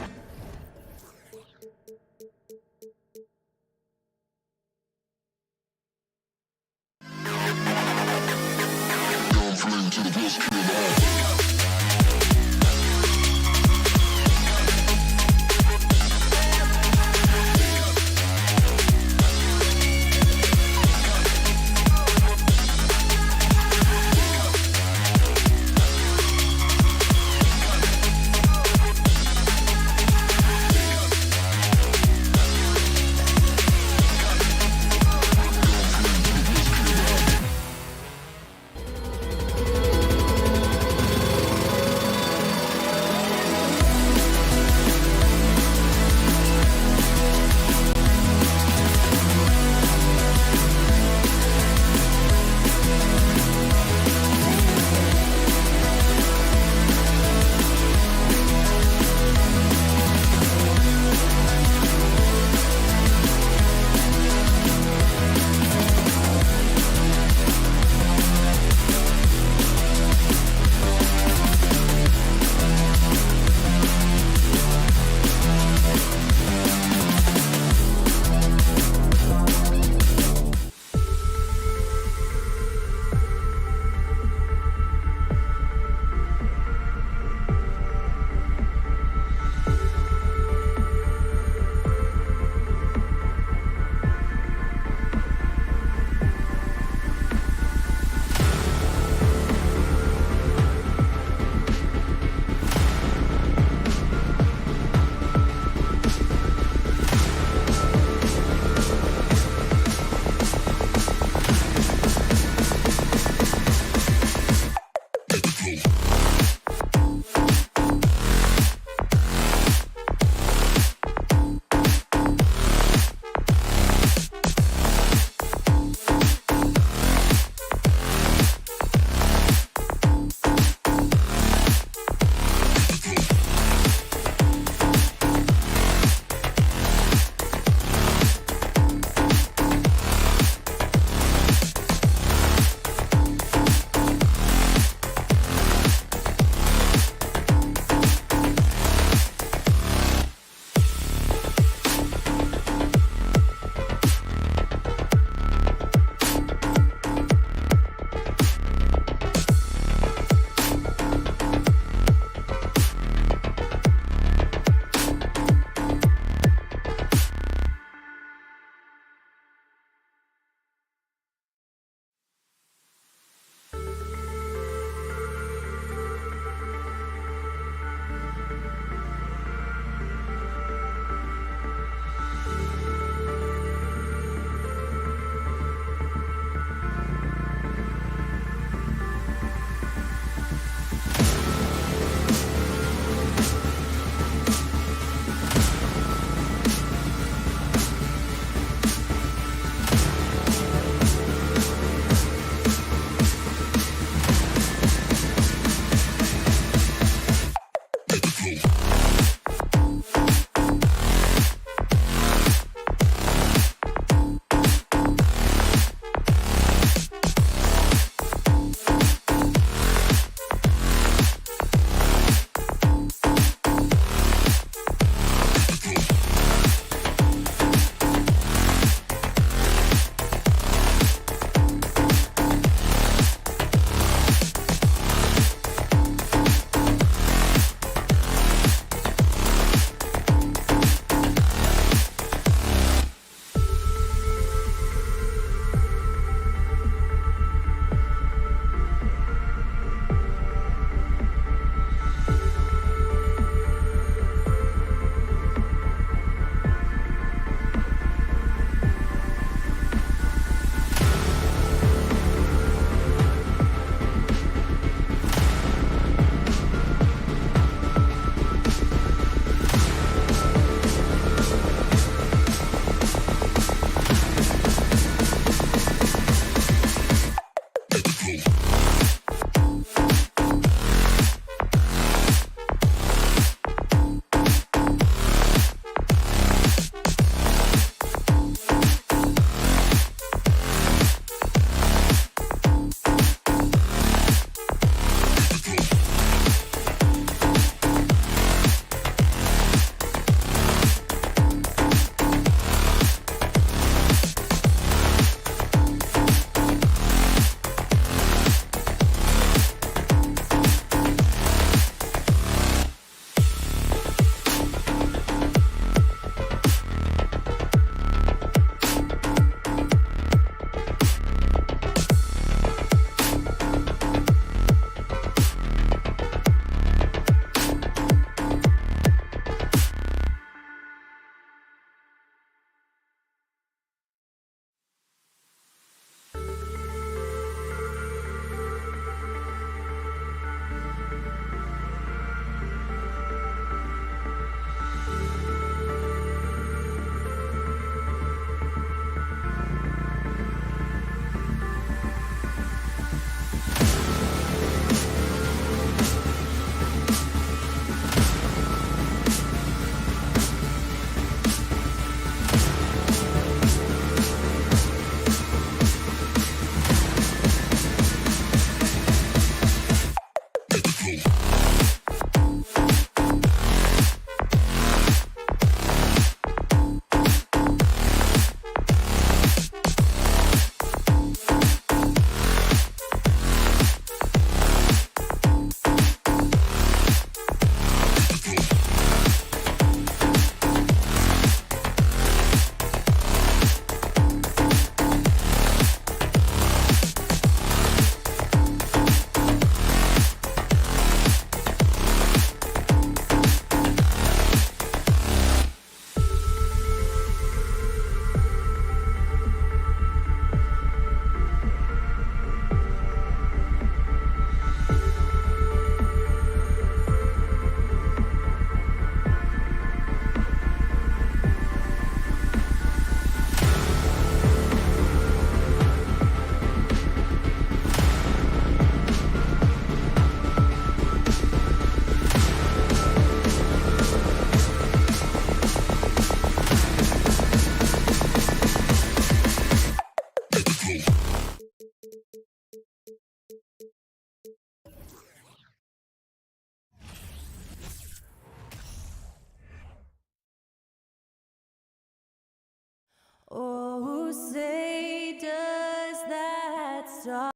star.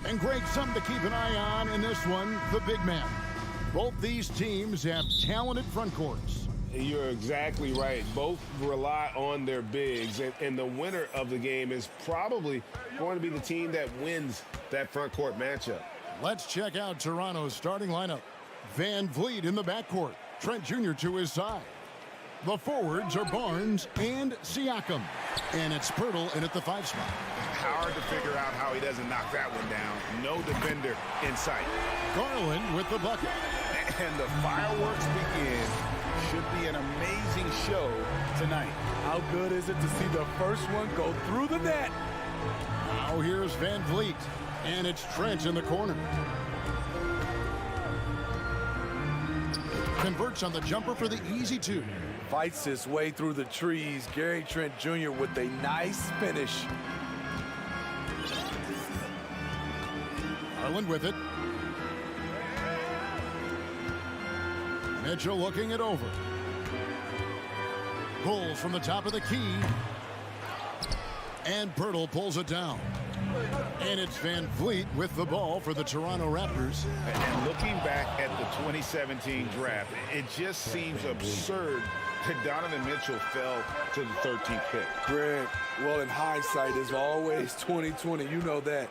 And great, something to keep an eye on in this one, the big man. Both these teams have talented front courts. You're exactly right. Both rely on their bigs, and the winner of the game is probably going to be the team that wins that front court matchup. Let's check out Toronto's starting lineup. Van Vliet in the backcourt. Trent Jr. to his side. The forwards are Barnes and Siakam. And it's Pirtle in at the 5 spot. Hard to figure out how he doesn't knock that one down. No defender in sight. Garland with the bucket. And the fireworks begin. Should be an amazing show tonight. How good is it to see the first one go through the net? Now here's Van Vliet. And it's Trent in the corner. Converts on the jumper for the easy 2. Fights his way through the trees. Gary Trent Jr. with a nice finish. Garland with it. Mitchell looking it over. Pulls from the top of the key. And Pirtle pulls it down. And it's Van Vliet with the ball for the Toronto Raptors. And looking back at the 2017 draft, it just seems absurd that Donovan Mitchell fell to the 13th pick. Greg, well, in hindsight, is always 20/20. You know that.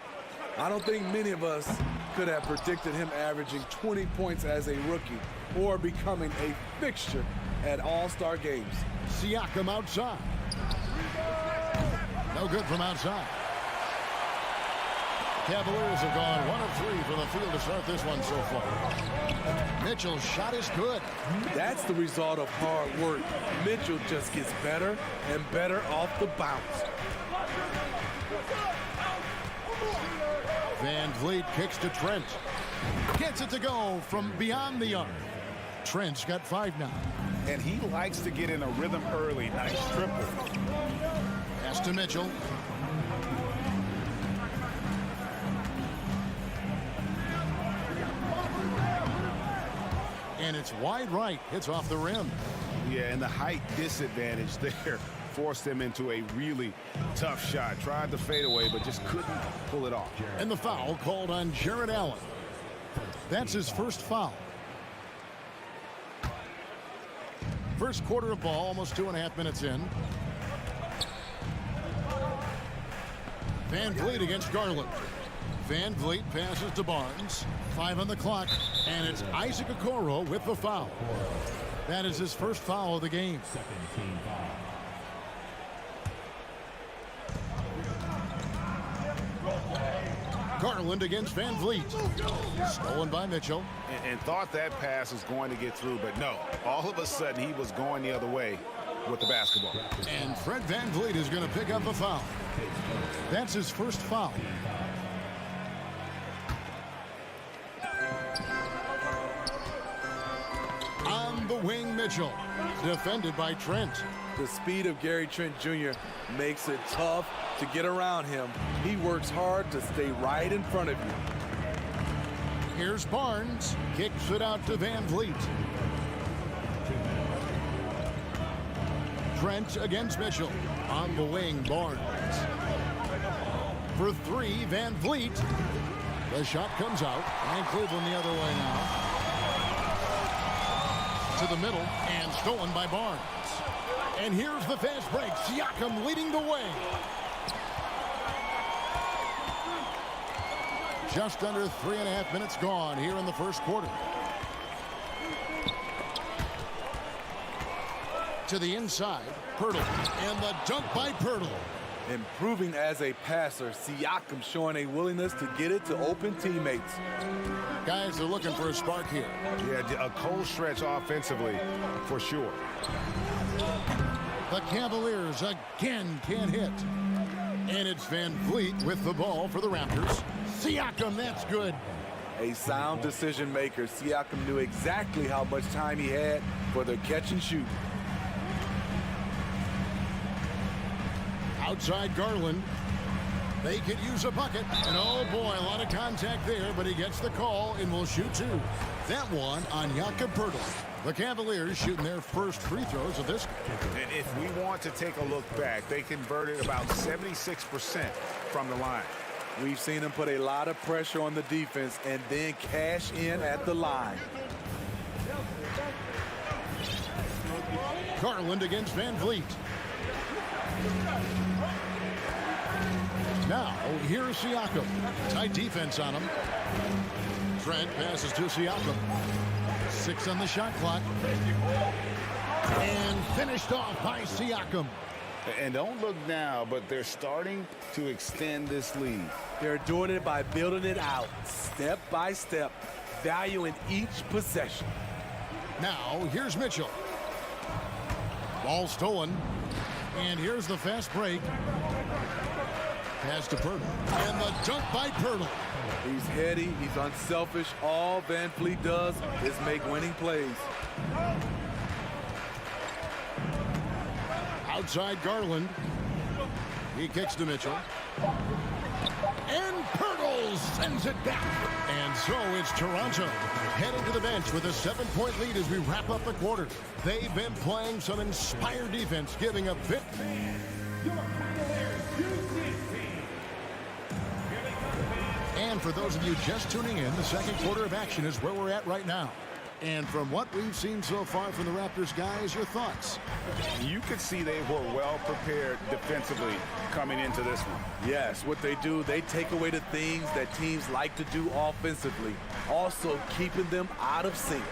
I don't think many of us could have predicted him averaging 20 points as a rookie or becoming a fixture at all-star games. Siakam outside. No good from outside. Cavaliers have gone 1 of 3 for the field to start this one so far. Mitchell's shot is good. That's the result of hard work. Mitchell just gets better and better off the bounce. Van Vliet kicks to Trent. Gets it to go from beyond the arc. Trent's got 5 now. And he likes to get in a rhythm early. Nice triple. Pass to Mitchell. And it's wide right. Hits off the rim. Yeah, and the height disadvantage there forced him into a really tough shot. Tried to fade away, but just couldn't pull it off. And the foul called on Jarrett Allen. That's his first foul. First quarter of ball, almost 2.5 minutes in. Van Vliet against Garland. Van Vliet passes to Barnes. 5 on the clock, and it's Isaac Okoro with the foul. That is his first foul of the game. Garland against Van Vliet. Stolen by Mitchell. And thought that pass was going to get through, but no. All of a sudden, he was going the other way with the basketball. And Fred Van Vliet is going to pick up the foul. That's his first foul. On the wing, Mitchell. Defended by Trent. The speed of Gary Trent Jr. makes it tough to get around him. He works hard to stay right in front of you. Here's Barnes. Kicks it out to Van Vliet. Trent against Mitchell. On the wing, Barnes. For 3, Van Vliet. The shot comes out. And Cleveland the other way now. To the middle. And stolen by Barnes. And here's the fast break. Siakam leading the way. Just under 3.5 minutes gone here in the first quarter. To the inside, Pirtle. And the dunk by Pirtle. Improving as a passer, Siakam showing a willingness to get it to open teammates. Guys are looking for a spark here. Yeah, a cold stretch offensively, for sure. The Cavaliers again can't hit. And it's Van Vliet with the ball for the Raptors. Siakam, that's good. A sound decision maker. Siakam knew exactly how much time he had for the catch and shoot. Outside Garland. They could use a bucket. And oh boy, a lot of contact there, but he gets the call and will shoot 2. That one on Jakob Pirtle. The Cavaliers shooting their first free throws of this. And if we want to take a look back, they converted about 76% from the line. We've seen them put a lot of pressure on the defense and then cash in at the line. Garland against Van Vliet. Now, here's Siakam. Tight defense on him. Trent passes to Siakam. 6 on the shot clock. And finished off by Siakam. And don't look now, but they're starting to extend this lead. They're doing it by building it out, step by step, valuing each possession. Now, here's Mitchell. Ball stolen. And here's the fast break. Pass to Purtle. And the dunk by Purtle. He's heady, he's unselfish. All Van Vliet does is make winning plays. Outside Garland. He kicks to Mitchell. And Purtle sends it back. And so it's Toronto heading to the bench with a 7-point lead as we wrap up the quarter. They've been playing some inspired defense, giving a bit. And for those of you just tuning in, the second quarter of action is where we're at right now. And from what we've seen so far from the Raptors, guys, your thoughts? You could see they were well prepared defensively coming into this one. Yes, what they do, they take away the things that teams like to do offensively, also keeping them out of sync.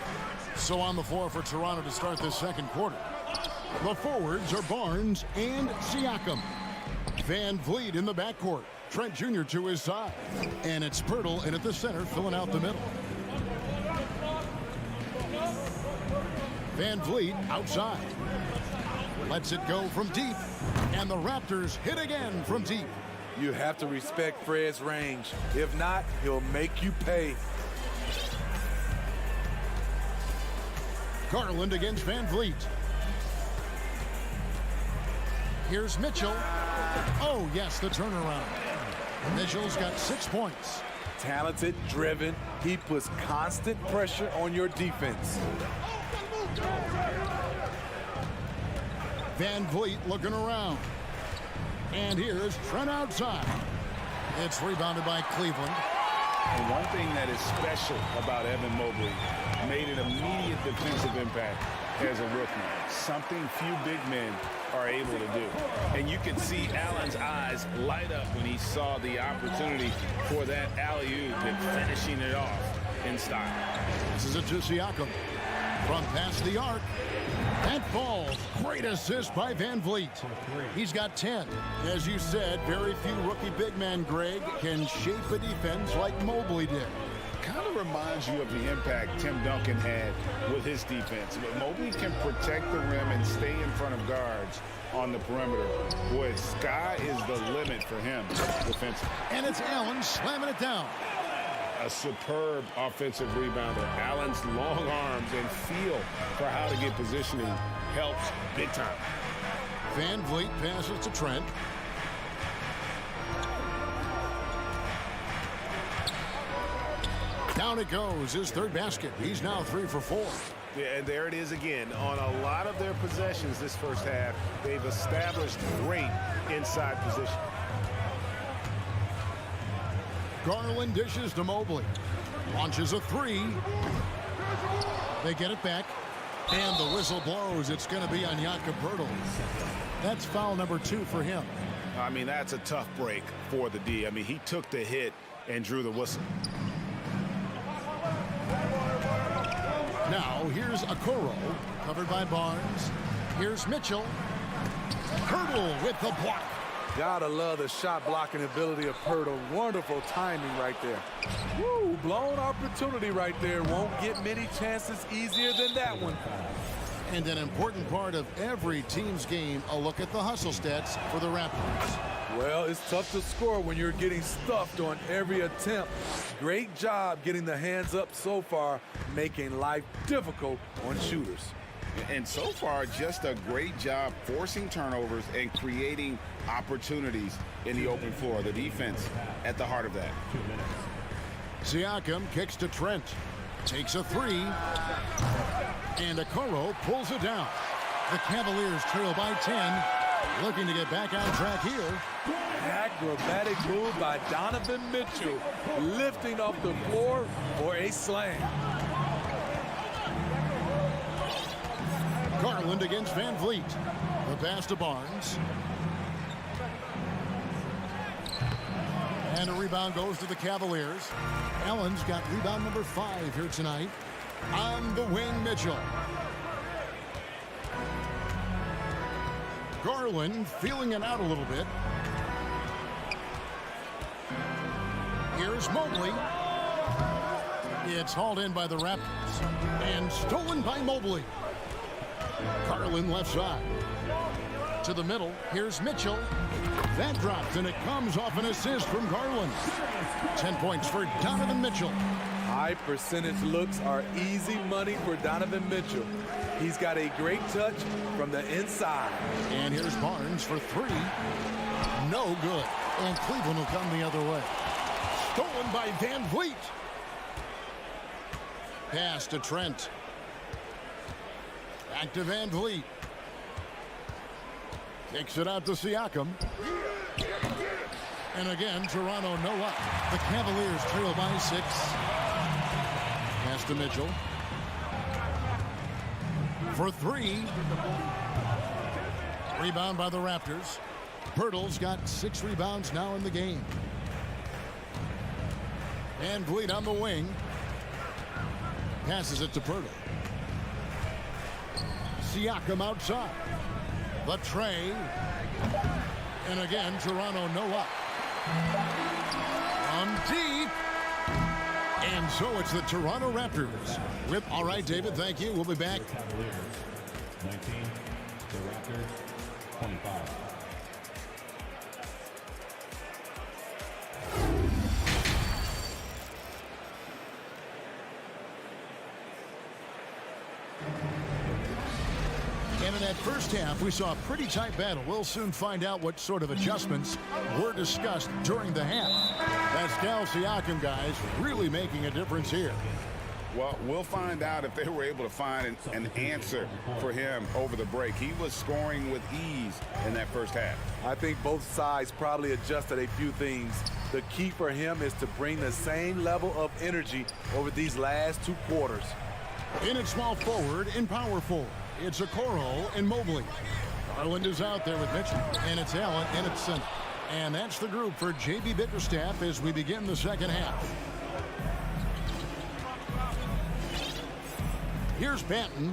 So on the floor for Toronto to start this second quarter. The forwards are Barnes and Siakam. Van Vliet in the backcourt. Trent Jr. to his side. And it's Purtle in at the center, filling out the middle. Van Vliet outside. Lets it go from deep. And the Raptors hit again from deep. You have to respect Fred's range. If not, he'll make you pay. Garland against Van Vliet. Here's Mitchell. Oh, yes, the turnaround. Mitchell's got 6 points. Talented, driven. He puts constant pressure on your defense. Van Vliet looking around. And here's Trent outside. It's rebounded by Cleveland. And one thing that is special about Evan Mobley, made an immediate defensive impact as a rookie. Something few big men are able to do. And you can see Allen's eyes light up when he saw the opportunity for that alley-oop and finishing it off in style. This is it to Siakam. From past the arc. That falls. Great assist by Van Vliet. He's got 10. As you said, very few rookie big men, Greg, can shape a defense like Mobley did. Kind of reminds you of the impact Tim Duncan had with his defense. But Mobley can protect the rim and stay in front of guards on the perimeter. Boy, sky is the limit for him defensively. And it's Allen slamming it down. A superb offensive rebounder. Allen's long arms and feel for how to get positioning helps big time. Van Vliet passes to Trent. Down it goes, his third basket. He's now 3 for 4. Yeah, and there it is again. On a lot of their possessions this first half, they've established great inside position. Garland dishes to Mobley. Launches a 3. They get it back. And the whistle blows. It's going to be on Jakob Poeltl. That's foul number 2 for him. I mean, that's a tough break for the D. I mean, he took the hit and drew the whistle. Now, here's Okoro, covered by Barnes. Here's Mitchell. Poeltl with the block. Gotta love the shot blocking ability of Purtle. Wonderful timing right there. Woo, blown opportunity right there. Won't get many chances easier than that one. And an important part of every team's game, a look at the hustle stats for the Raptors. Well, it's tough to score when you're getting stuffed on every attempt. Great job getting the hands up so far, making life difficult on shooters. And so far, just a great job forcing turnovers and creating opportunities in the open floor. The defense at the heart of that. 2 minutes. Siakam kicks to Trent. Takes a 3. And Okoro pulls it down. The Cavaliers trail by 10. Looking to get back on track here. Acrobatic move by Donovan Mitchell, lifting off the floor for a slam. Garland against Van Vliet. The pass to Barnes. And a rebound goes to the Cavaliers. Allen's got rebound number 5 here tonight. On the wing, Mitchell. Garland feeling it out a little bit. Here's Mobley. It's hauled in by the Raptors. And stolen by Mobley. Garland left side. To the middle. Here's Mitchell. That drops, and it comes off an assist from Garland. 10 points for Donovan Mitchell. High percentage looks are easy money for Donovan Mitchell. He's got a great touch from the inside. And here's Barnes for 3. No good. And Cleveland will come the other way. Stolen by Van Vliet. Pass to Trent. Back to Van Vliet. Kicks it out to Siakam. And again, Toronto no up. The Cavaliers trail by 6. Pass to Mitchell. For 3. Rebound by the Raptors. Pirtle's got 6 rebounds now in the game. Van Vliet on the wing. Passes it to Pirtle. Siakam outside. The tray. And again, Toronto no up. From deep. And so it's the Toronto Raptors. All right, David, thank you. We'll be back. Cavaliers 19, the Raptors 25. And in that first half, we saw a pretty tight battle. We'll soon find out what sort of adjustments were discussed during the half. Pascal Siakam, guys, really making a difference here. Well, we'll find out if they were able to find an answer for him over the break. He was scoring with ease in that first half. I think both sides probably adjusted a few things. The key for him is to bring the same level of energy over these last 2 quarters. In at small forward, in power forward, it's Okoro and Mobley. Garland is out there with Mitchell, and it's Allen in at center. And that's the group for J.B. Bickerstaff as we begin the second half. Here's Banton.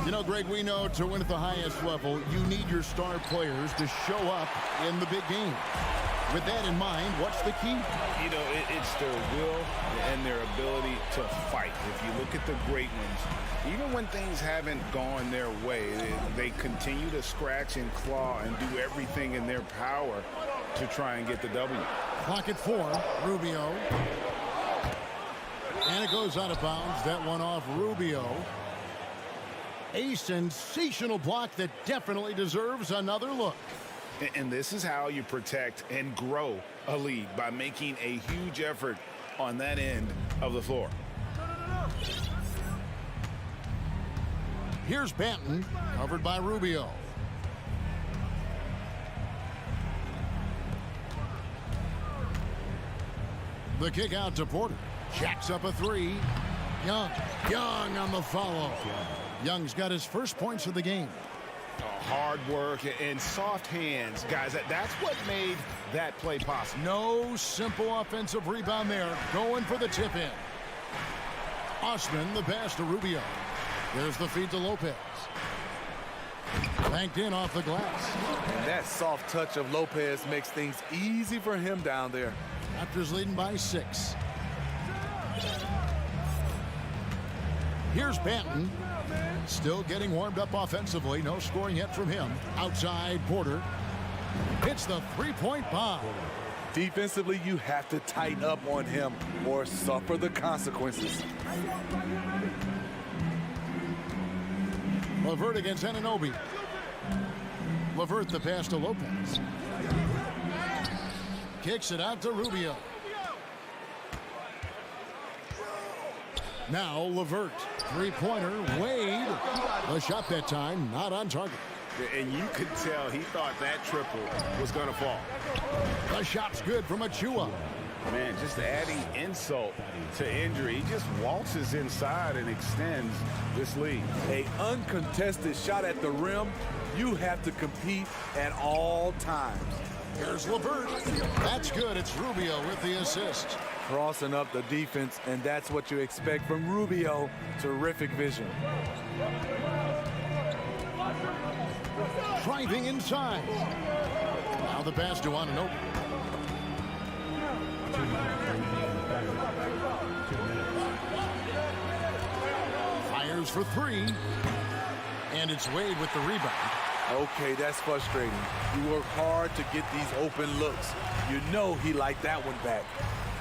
You know, Greg, we know to win at the highest level, you need your star players to show up in the big game. With that in mind, what's the key? You know, it's their will and their ability to fight. If you look at the great ones, even when things haven't gone their way, they continue to scratch and claw and do everything in their power to try and get the W. Clock at 4, Rubio. And it goes out of bounds. That one off Rubio. A sensational block that definitely deserves another look. And this is how you protect and grow a lead, by making a huge effort on that end of the floor. Here's Banton, covered by Rubio. The kick out to Porter. Jacks up a 3. Young on the follow. Young's got his first points of the game. Hard work and soft hands, guys. That's what made that play possible. No simple offensive rebound there. Going for the tip in. Osman, the pass to Rubio. There's the feed to Lopez. Banked in off the glass. And that soft touch of Lopez makes things easy for him down there. Raptors leading by 6. Here's Banton. Still getting warmed up offensively. No scoring yet from him. Outside, Porter. Hits the three-point bomb. Defensively, you have to tighten up on him or suffer the consequences. LeVert against Anunoby. LeVert the pass to Lopez. Kicks it out to Rubio. Now Levert. Three-pointer. Wade. The shot that time not on target. And you could tell he thought that triple was going to fall. The shot's good from Achua. Man, just adding insult to injury. He just waltzes inside and extends this lead. An uncontested shot at the rim. You have to compete at all times. Here's Levert. That's good. It's Rubio with the assist. Crossing up the defense, and that's what you expect from Rubio. Terrific vision. Driving inside. Now the pass to Anunoby. Fires for three. And it's Wade with the rebound. Okay, that's frustrating. You work hard to get these open looks. You know he liked that one back.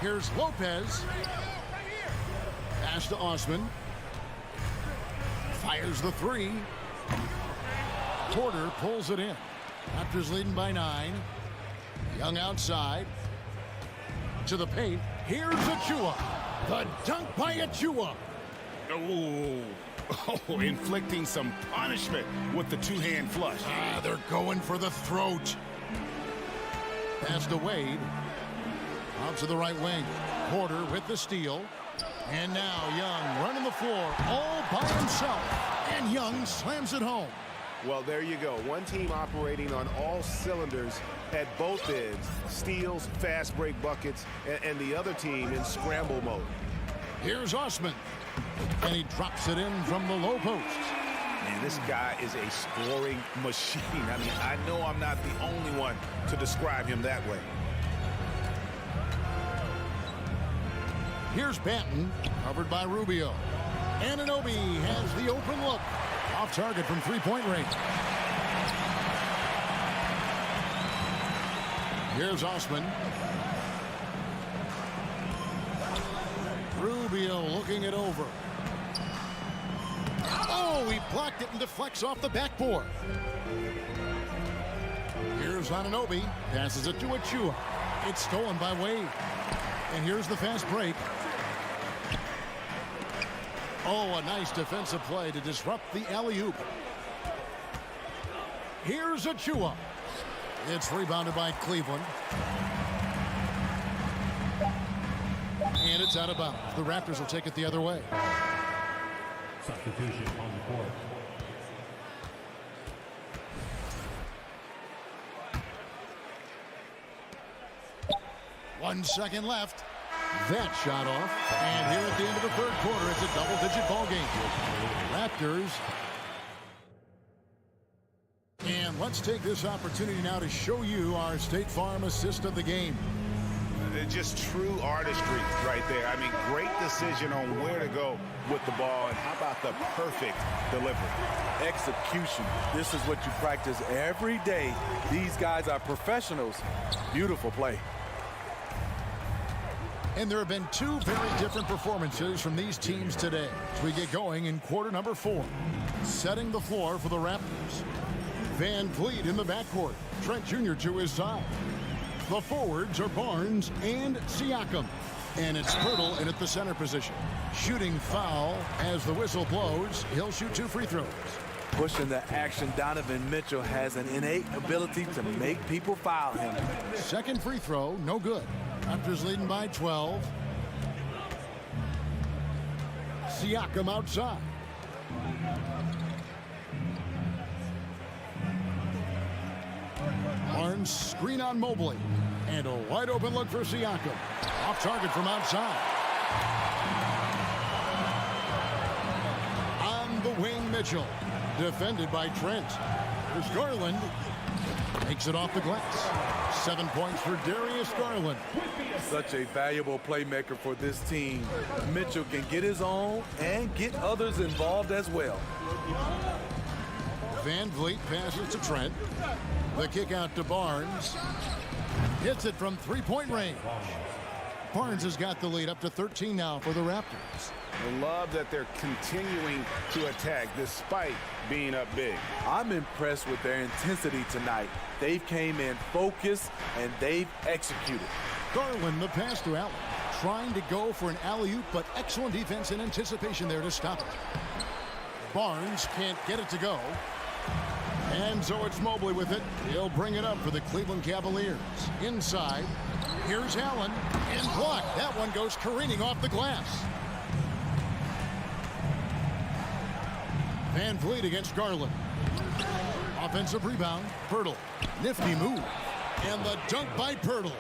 Here's Lopez. Pass to Osman. Fires the three. Porter pulls it in. Raptors leading by 9. Young outside. To the paint. Here's Achua. The dunk by Achua. Oh, inflicting some punishment with the two-hand flush. They're going for the throat. Pass to Wade. Out to the right wing. Porter with the steal. And now Young running the floor all by himself. And Young slams it home. Well, there you go. One team operating on all cylinders at both ends. Steals, fast break buckets, and the other team in scramble mode. Here's Osman. And he drops it in from the low post. Man, this guy is a scoring machine. I mean, I know I'm not the only one to describe him that way. Here's Banton, covered by Rubio. Anunoby has the open look. Off target from three-point range. Here's Osman. Rubio looking it over. Oh, he blocked it and deflects off the backboard. Here's Anunoby. Passes it to Achua. It's stolen by Wade. And here's the fast break. Oh, a nice defensive play to disrupt the alley-oop. Here's Achua. It's rebounded by Cleveland. And it's out of bounds. The Raptors will take it the other way. Substitution on the court. One second left. That shot off. And here at the end of the third quarter, it's a double-digit ball game. Raptors. And let's take this opportunity now to show you our State Farm assist of the game. Just true artistry right there. I mean, great decision on where to go with the ball, and how about the perfect delivery? Execution. This is what you practice every day. These guys are professionals. Beautiful play. And there have been two very different performances from these teams today as we get going in quarter number 4. Setting the floor for the Raptors. Van Vliet in the backcourt. Trent Jr. to his side. The forwards are Barnes and Siakam. And it's Pirtle in at the center position. Shooting foul as the whistle blows. He'll shoot 2 free throws. Pushing the action, Donovan Mitchell has an innate ability to make people foul him. Second free throw, no good. Raptors leading by 12. Siakam outside. Barnes screen on Mobley. And a wide open look for Siakam. Off target from outside. On the wing, Mitchell. Defended by Trent. Here's Garland. Takes it off the glass. 7 points for Darius Garland. Such a valuable playmaker for this team. Mitchell can get his own and get others involved as well. Van Vliet passes to Trent. The kick out to Barnes. Hits it from three-point range. Barnes has got the lead up to 13 now for the Raptors. I love that they're continuing to attack despite being up big. I'm impressed with their intensity tonight. They've came in focused and they've executed. Garland the pass to Allen. trying to go for an alley-oop, but excellent defense and anticipation there to stop it. Barnes can't get it to go. And so it's Mobley with it. He'll bring it up for the Cleveland Cavaliers. Inside, here's Allen, and blocked. That one goes careening off the glass. Van Vliet against Garland. Offensive rebound, Pirtle. Nifty move. And the dunk by Pirtle.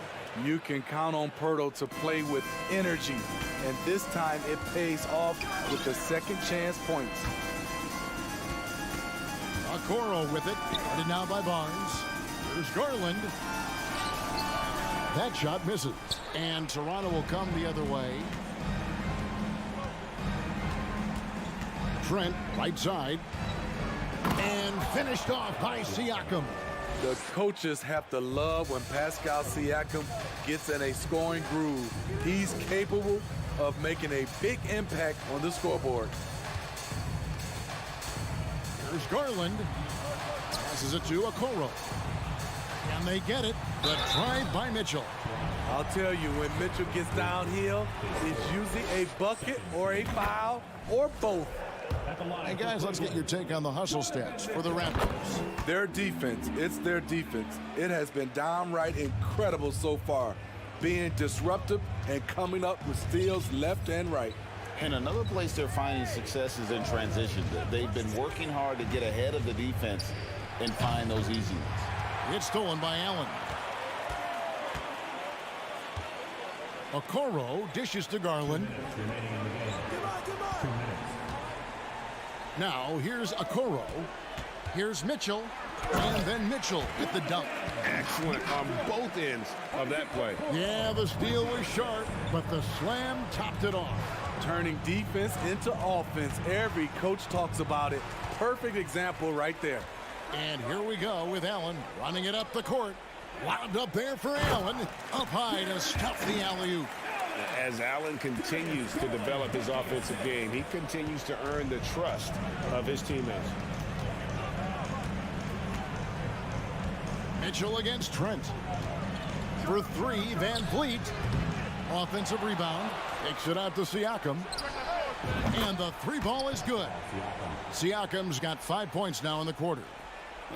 You can count on Pirtle to play with energy. And this time it pays off with the second chance points. Okoro with it. Guarded now by Barnes. Here's Garland. That shot misses. And Toronto will come the other way. Trent, right side. And finished off by Siakam. The coaches have to love when Pascal Siakam gets in a scoring groove. He's capable of making a big impact on the scoreboard. Here's Garland. Passes it to Okoro. And they get it. The drive by Mitchell. I'll tell you, when Mitchell gets downhill, it's usually a bucket or a foul or both. Hey, guys, let's get your take on the hustle stats for the Raptors. Their defense, it's their defense. It has been downright incredible so far, being disruptive and coming up with steals left and right. And another place they're finding success is in transition. They've been working hard to get ahead of the defense and find those easy ones. It's stolen by Allen. Okoro dishes to Garland. Now, here's Okoro. Here's Mitchell. And then Mitchell with the dunk. Excellent on both ends of that play. Yeah, the steal was sharp, but the slam topped it off. Turning defense into offense. Every coach talks about it. Perfect example right there. And here we go with Allen running it up the court. Lobbed up there for Allen. Up high to stuff the alley-oop. As Allen continues to develop his offensive game, he continues to earn the trust of his teammates. Mitchell against Trent. For three, Van Vliet. Offensive rebound. Takes it out to Siakam. And the three ball is good. Siakam's got 5 points now in the quarter.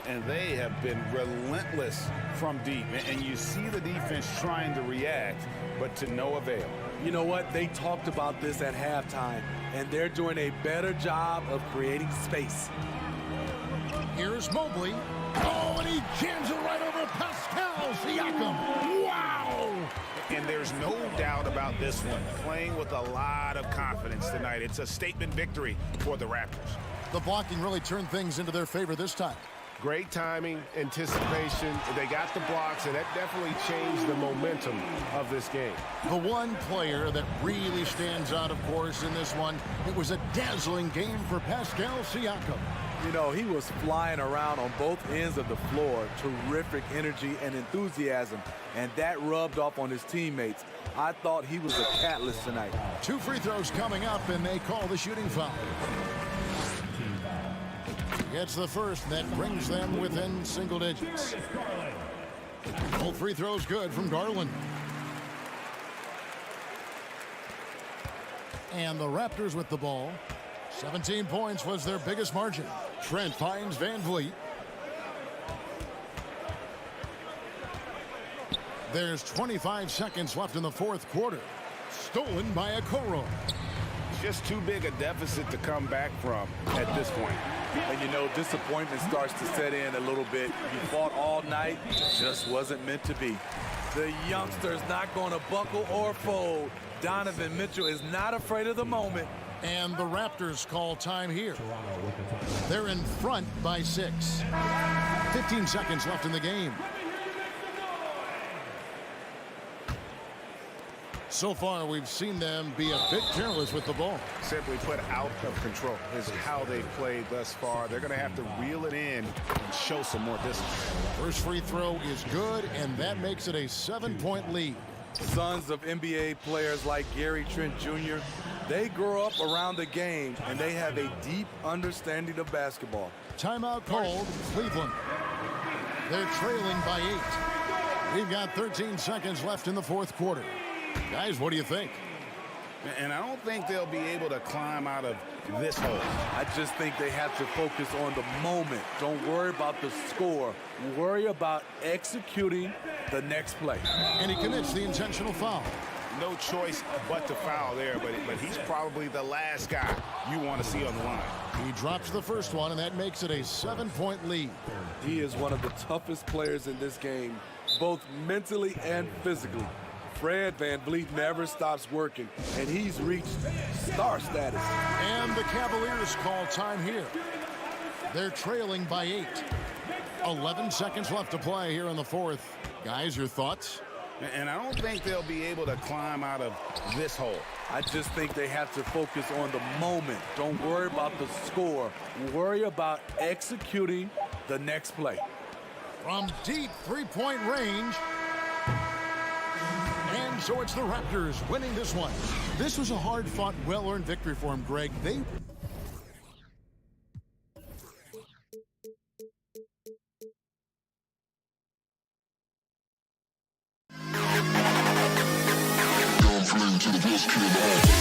And they have been relentless from deep. And you see the defense trying to react, but to no avail. You know what? They talked about this at halftime, and they're doing a better job of creating space. Here's Mobley. Oh, and he jams it right over Pascal Siakam. Wow! And there's no doubt about this one. Playing with a lot of confidence tonight. It's a statement victory for the Raptors. The blocking really turned things into their favor this time. Great timing, anticipation. They got the blocks, and that definitely changed the momentum of this game. The one player that really stands out, of course, in this one, it was a dazzling game for Pascal Siakam. You know, he was flying around on both ends of the floor. Terrific energy and enthusiasm, and that rubbed off on his teammates. I thought he was a catalyst tonight. 2 free throws coming up, and they call the shooting foul. Gets the first, that brings them within single digits. Both free throws good from Garland. And the Raptors with the ball. 17 points was their biggest margin. Trent finds Van Vliet. There's 25 seconds left in the fourth quarter. Stolen by Okoro. Just too big a deficit to come back from at this point. And you know, disappointment starts to set in a little bit. You fought all night, just wasn't meant to be. The youngster's not going to buckle or fold. Donovan Mitchell is not afraid of the moment. And the Raptors call time here. They're in front by 6. 15 seconds left in the game. So far, we've seen them be a bit careless with the ball. Simply put, out of control is how they've played thus far. They're going to have to reel it in and show some more discipline. First free throw is good, and that makes it a 7-point lead. Sons of NBA players like Gary Trent Jr., they grow up around the game, and they have a deep understanding of basketball. Timeout called, Cleveland. They're trailing by 8. We've got 13 seconds left in the fourth quarter. Guys, what do you think? And I don't think they'll be able to climb out of this hole. I just think they have to focus on the moment. Don't worry about the score. Worry about executing the next play. And he commits the intentional foul. No choice but to foul there, but he's probably the last guy you want to see on the line. He drops the first one, and that makes it a 7-point lead. He is one of the toughest players in this game, both mentally and physically. Fred VanVleet never stops working, and he's reached star status. And the Cavaliers call time here. They're trailing by 8. 11 seconds left to play here in the fourth. Guys, your thoughts? And I don't think they'll be able to climb out of this hole. I just think they have to focus on the moment. Don't worry about the score. Worry about executing the next play. From deep three-point range. And so it's the Raptors winning this one. This was a hard-fought, well-earned victory for them, Greg. They... to the best kid.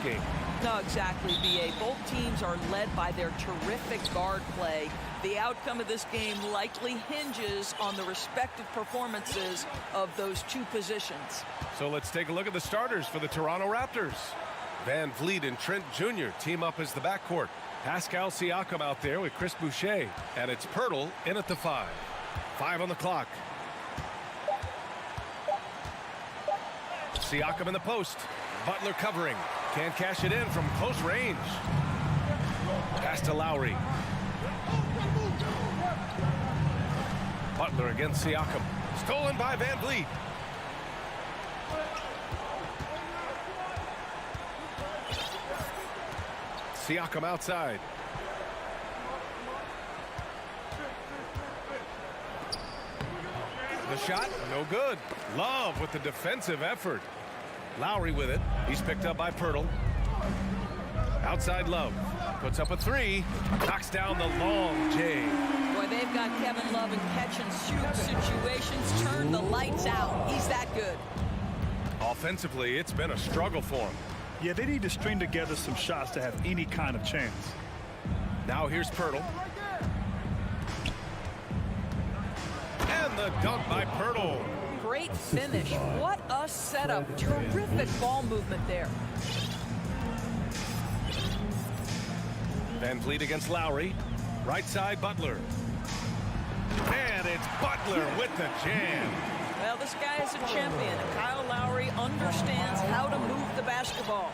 game. No, exactly, B.A. Both teams are led by their terrific guard play. The outcome of this game likely hinges on the respective performances of those two positions. So let's take a look at the starters for the Toronto Raptors. Van Vliet and Trent Jr. team up as the backcourt. Pascal Siakam out there with Chris Boucher. And it's Pirtle in at the 5. 5 on the clock. Siakam in the post. Butler covering. Can't cash it in from close range. Pass to Lowry. Butler against Siakam. Stolen by Van Vliet. Siakam outside. The shot, no good. Love with the defensive effort. Lowry with it. He's picked up by Pirtle. Outside Love. Puts up a 3. Knocks down the long J. Boy, they've got Kevin Love in catch-and-shoot situations. Turn the lights out. He's that good. Offensively, it's been a struggle for him. Yeah, they need to string together some shots to have any kind of chance. Now here's Pirtle. And the dunk by Pirtle. Great finish. What a setup. Terrific ball movement there. Van Vliet against Lowry. Right side, Butler. And it's Butler with the jam. Well, this guy is a champion. Kyle Lowry understands how to move the basketball.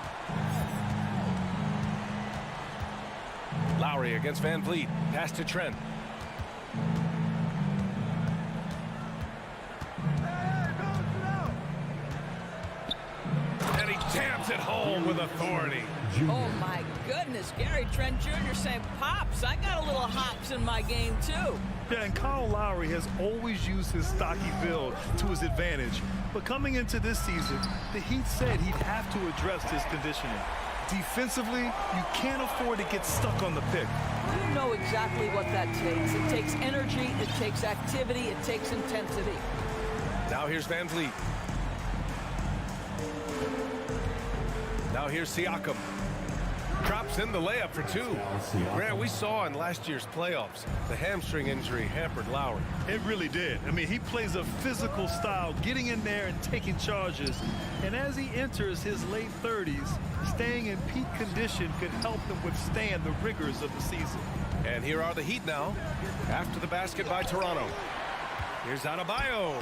Lowry against Van Vliet. Pass to Trent. And he jams it home with authority. Oh, my goodness. Gary Trent Jr. saying, Pops, I got a little hops in my game, too. Yeah, and Kyle Lowry has always used his stocky build to his advantage. But coming into this season, the Heat said he'd have to address his conditioning. Defensively, you can't afford to get stuck on the pick. You know exactly what that takes. It takes energy, it takes activity, it takes intensity. Now here's Van Vliet. Now here's Siakam. Drops in the layup for 2. Grant, we saw in last year's playoffs, the hamstring injury hampered Lowry. It really did. I mean, he plays a physical style, getting in there and taking charges. And as he enters his late 30s, staying in peak condition could help him withstand the rigors of the season. And here are the Heat now, after the basket by Toronto. Here's Adebayo.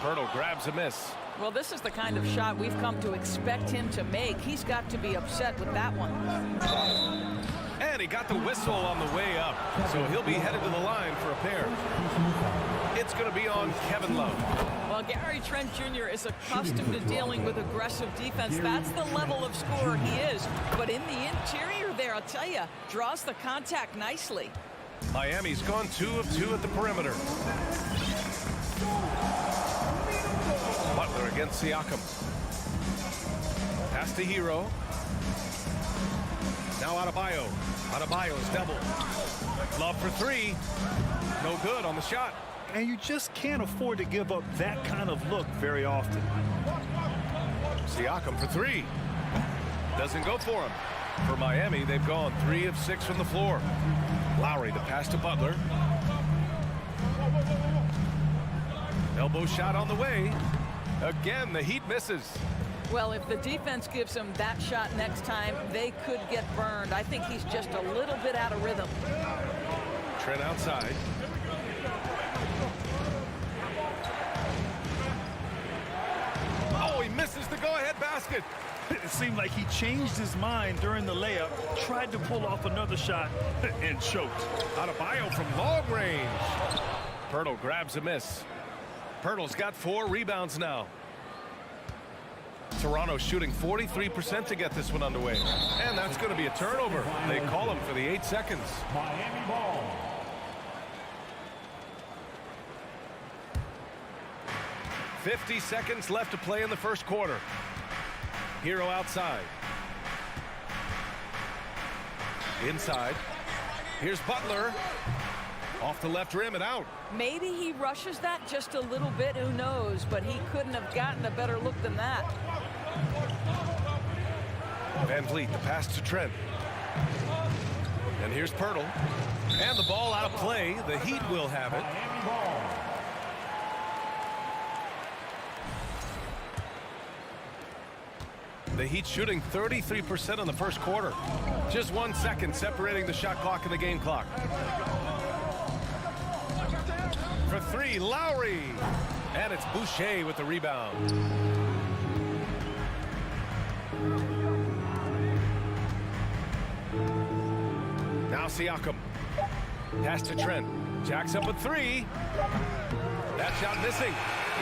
Pirtle grabs a miss. Well, this is the kind of shot we've come to expect him to make. He's got to be upset with that one. And he got the whistle on the way up, so he'll be headed to the line for a pair. It's going to be on Kevin Love. Well, Gary Trent Jr. is accustomed to dealing with aggressive defense. That's the level of scorer he is. But in the interior there, I'll tell you, draws the contact nicely. Miami's gone 2 of 2 at the perimeter. Butler against Siakam. Pass to Hero. Now Adebayo. Adebayo's double. Love for 3. No good on the shot. And you just can't afford to give up that kind of look very often. Siakam for 3. Doesn't go for him. For Miami, they've gone 3 of 6 from the floor. Lowry, the pass to Butler. Elbow shot on the way. Again, the Heat misses. Well, if the defense gives him that shot next time, they could get burned. I think he's just a little bit out of rhythm. Trent outside. Oh, he misses the go-ahead basket. It seemed like he changed his mind during the layup, tried to pull off another shot, and choked. Adebayo from long range. Pirtle grabs a miss. Pirtle's got 4 rebounds now. Toronto shooting 43% to get this one underway. And that's going to be a turnover. They call him for the 8 seconds. Miami ball. 50 seconds left to play in the first quarter. Hero outside. Inside. Here's Butler. Off the left rim and out. Maybe he rushes that just a little bit, who knows, but he couldn't have gotten a better look than that. Van Vliet, the pass to Trent. And here's Pirtle. And the ball out of play. The Heat will have it. The Heat shooting 33% in the first quarter. Just 1 second separating the shot clock and the game clock. For three, Lowry. And it's Boucher with the rebound. Now Siakam. Pass to Trent. Jacks up a three. That shot missing.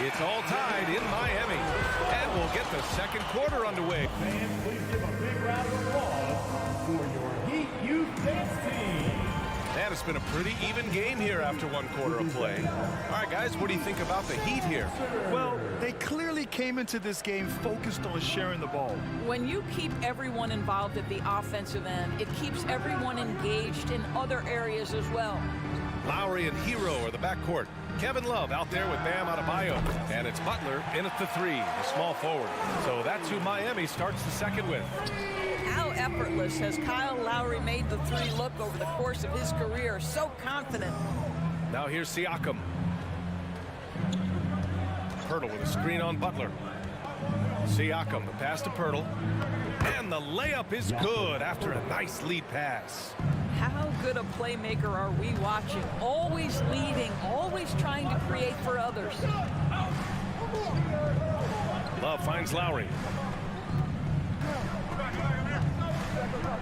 It's all tied in Miami. And we'll get the second quarter underway. Fans, please give a big round of applause for your Heat Youth Dance Team. And it's been a pretty even game here after 1 quarter of play. All right, guys, what do you think about the Heat here? Well, they clearly came into this game focused on sharing the ball. When you keep everyone involved at the offensive end, it keeps everyone engaged in other areas as well. Lowry and Hero are the backcourt. Kevin Love out there with Bam Adebayo. And it's Butler in at the three, the small forward. So that's who Miami starts the second with. How effortless has Kyle Lowry made the three look over the course of his career? So confident. Now here's Siakam. Pirtle with a screen on Butler. Siakam, the pass to Pirtle. And the layup is good after a nice lead pass. How good a playmaker are we watching? Always leading, always trying to create for others. Love finds Lowry.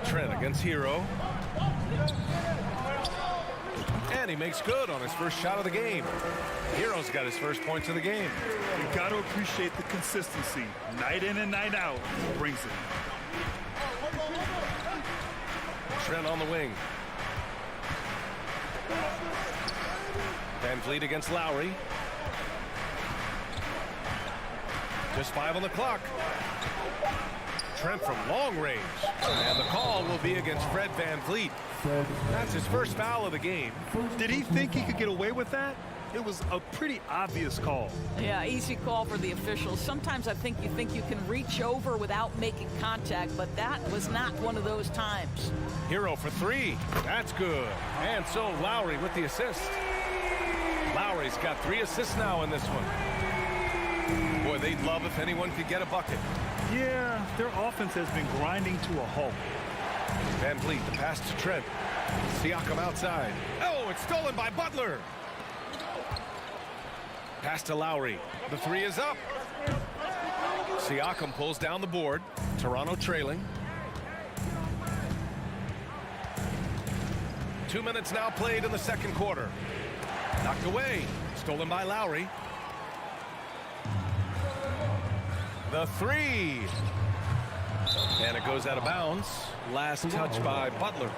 Trent against Hero. And he makes good on his first shot of the game. Hero's got his first points of the game. You got to appreciate the consistency. Night in and night out, brings it. Trent on the wing. Van Vliet against Lowry. Just 5 on the clock. Trent from long range. And the call will be against Fred Van Vliet. That's his first foul of the game. Did he think he could get away with that? It was a pretty obvious call. Yeah, easy call for the officials. Sometimes I think you can reach over without making contact, but that was not one of those times. Hero for three. That's good. And so Lowry with the assist. Lowry's got 3 assists now in this one. Boy, they'd love if anyone could get a bucket. Yeah, their offense has been grinding to a halt. Van Vliet, the pass to Trent. Siakam outside. Oh, it's stolen by Butler. Pass to Lowry. The three is up. Siakam pulls down the board. Toronto trailing. 2 minutes now played in the second quarter. Knocked away. Stolen by Lowry. The three. And it goes out of bounds. Last touch by Butler.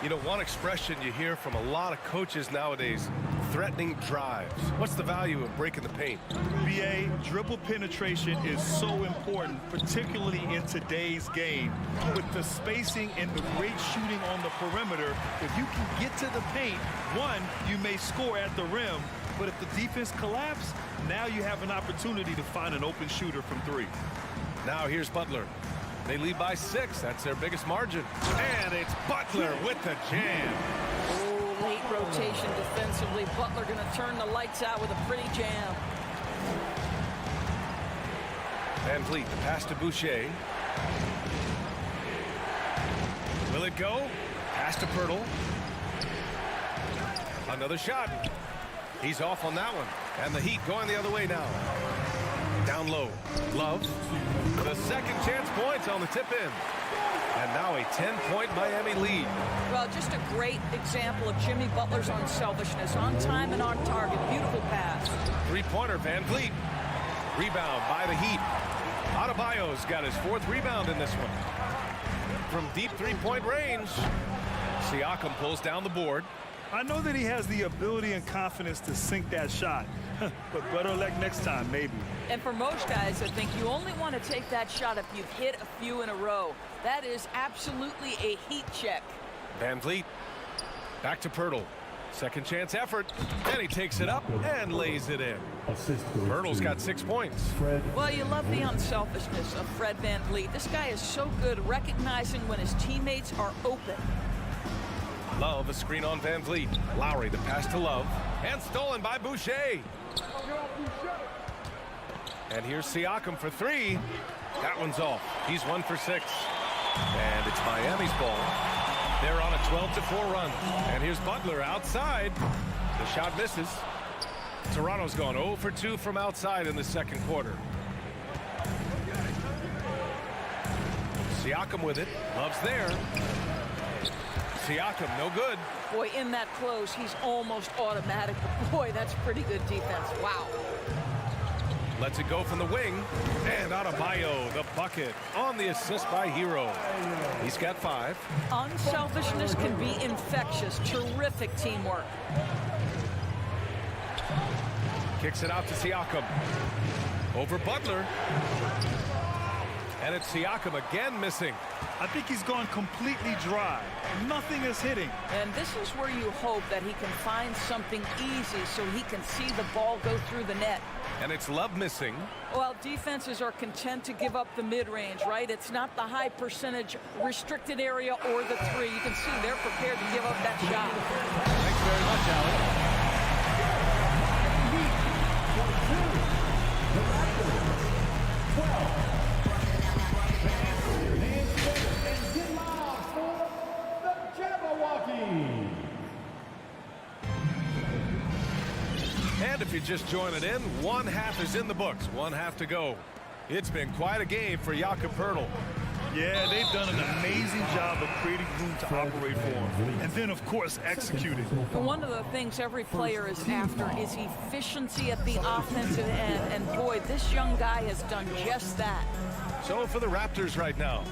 You know, one expression you hear from a lot of coaches nowadays, threatening drives. What's the value of breaking the paint? BA, dribble penetration is so important, particularly in today's game. With the spacing and the great shooting on the perimeter, if you can get to the paint, one, you may score at the rim, but if the defense collapses, now you have an opportunity to find an open shooter from three. Now here's Butler. They lead by 6. That's their biggest margin. And it's Butler with the jam. Oh, late rotation defensively. Butler going to turn the lights out with a pretty jam. Van Vliet, the pass to Boucher. Will it go? Pass to Pirtle. Another shot. He's off on that one. And the Heat going the other way now. Down low. Love. The second chance points on the tip in. And now a 10-point Miami lead. Well, just a great example of Jimmy Butler's unselfishness. On time and on target. Beautiful pass. Three-pointer, Van Vliet. Rebound by the Heat. Adebayo's got his 4th rebound in this one. From deep three-point range, Siakam pulls down the board. I know that he has the ability and confidence to sink that shot, but better luck next time, maybe. And for most guys, I think you only want to take that shot if you've hit a few in a row. That is absolutely a heat check. Van Vliet, back to Pirtle. Second chance effort, and he takes it up and lays it in. Pirtle's got 6 points. Well, you love the unselfishness of Fred VanVleet. This guy is so good recognizing when his teammates are open. Love, a screen on VanVleet. Lowry, the pass to Love, and stolen by Boucher. And here's Siakam for 3. That one's off. He's 1 for 6. And it's Miami's ball. They're on a 12-4 run. And here's Butler outside. The shot misses. Toronto's gone 0 for 2 from outside in the second quarter. Siakam with it. Love's there. Siakam, no good. Boy, in that close, he's almost automatic. But boy, that's pretty good defense. Wow. Lets it go from the wing. And Adebayo, the bucket on the assist by Hero. He's got 5. Unselfishness can be infectious. Terrific teamwork. Kicks it out to Siakam. Over Butler. And it's Siakam again missing. I think he's gone completely dry. Nothing is hitting. And this is where you hope that he can find something easy so he can see the ball go through the net. And it's Love missing. Well, defenses are content to give up the mid-range, right? It's not the high percentage restricted area or the 3. You can see they're prepared to give up that shot. Thanks very much, Alec. And if you're just joining in, 1/2 is in the books. 1/2 to go. It's been quite a game for Jakob Poeltl. Yeah, they've done an amazing job of creating room to operate for him. And then, of course, executing. One of the things every player is after is efficiency at the offensive end. And boy, this young guy has done just that. So for the Raptors right now,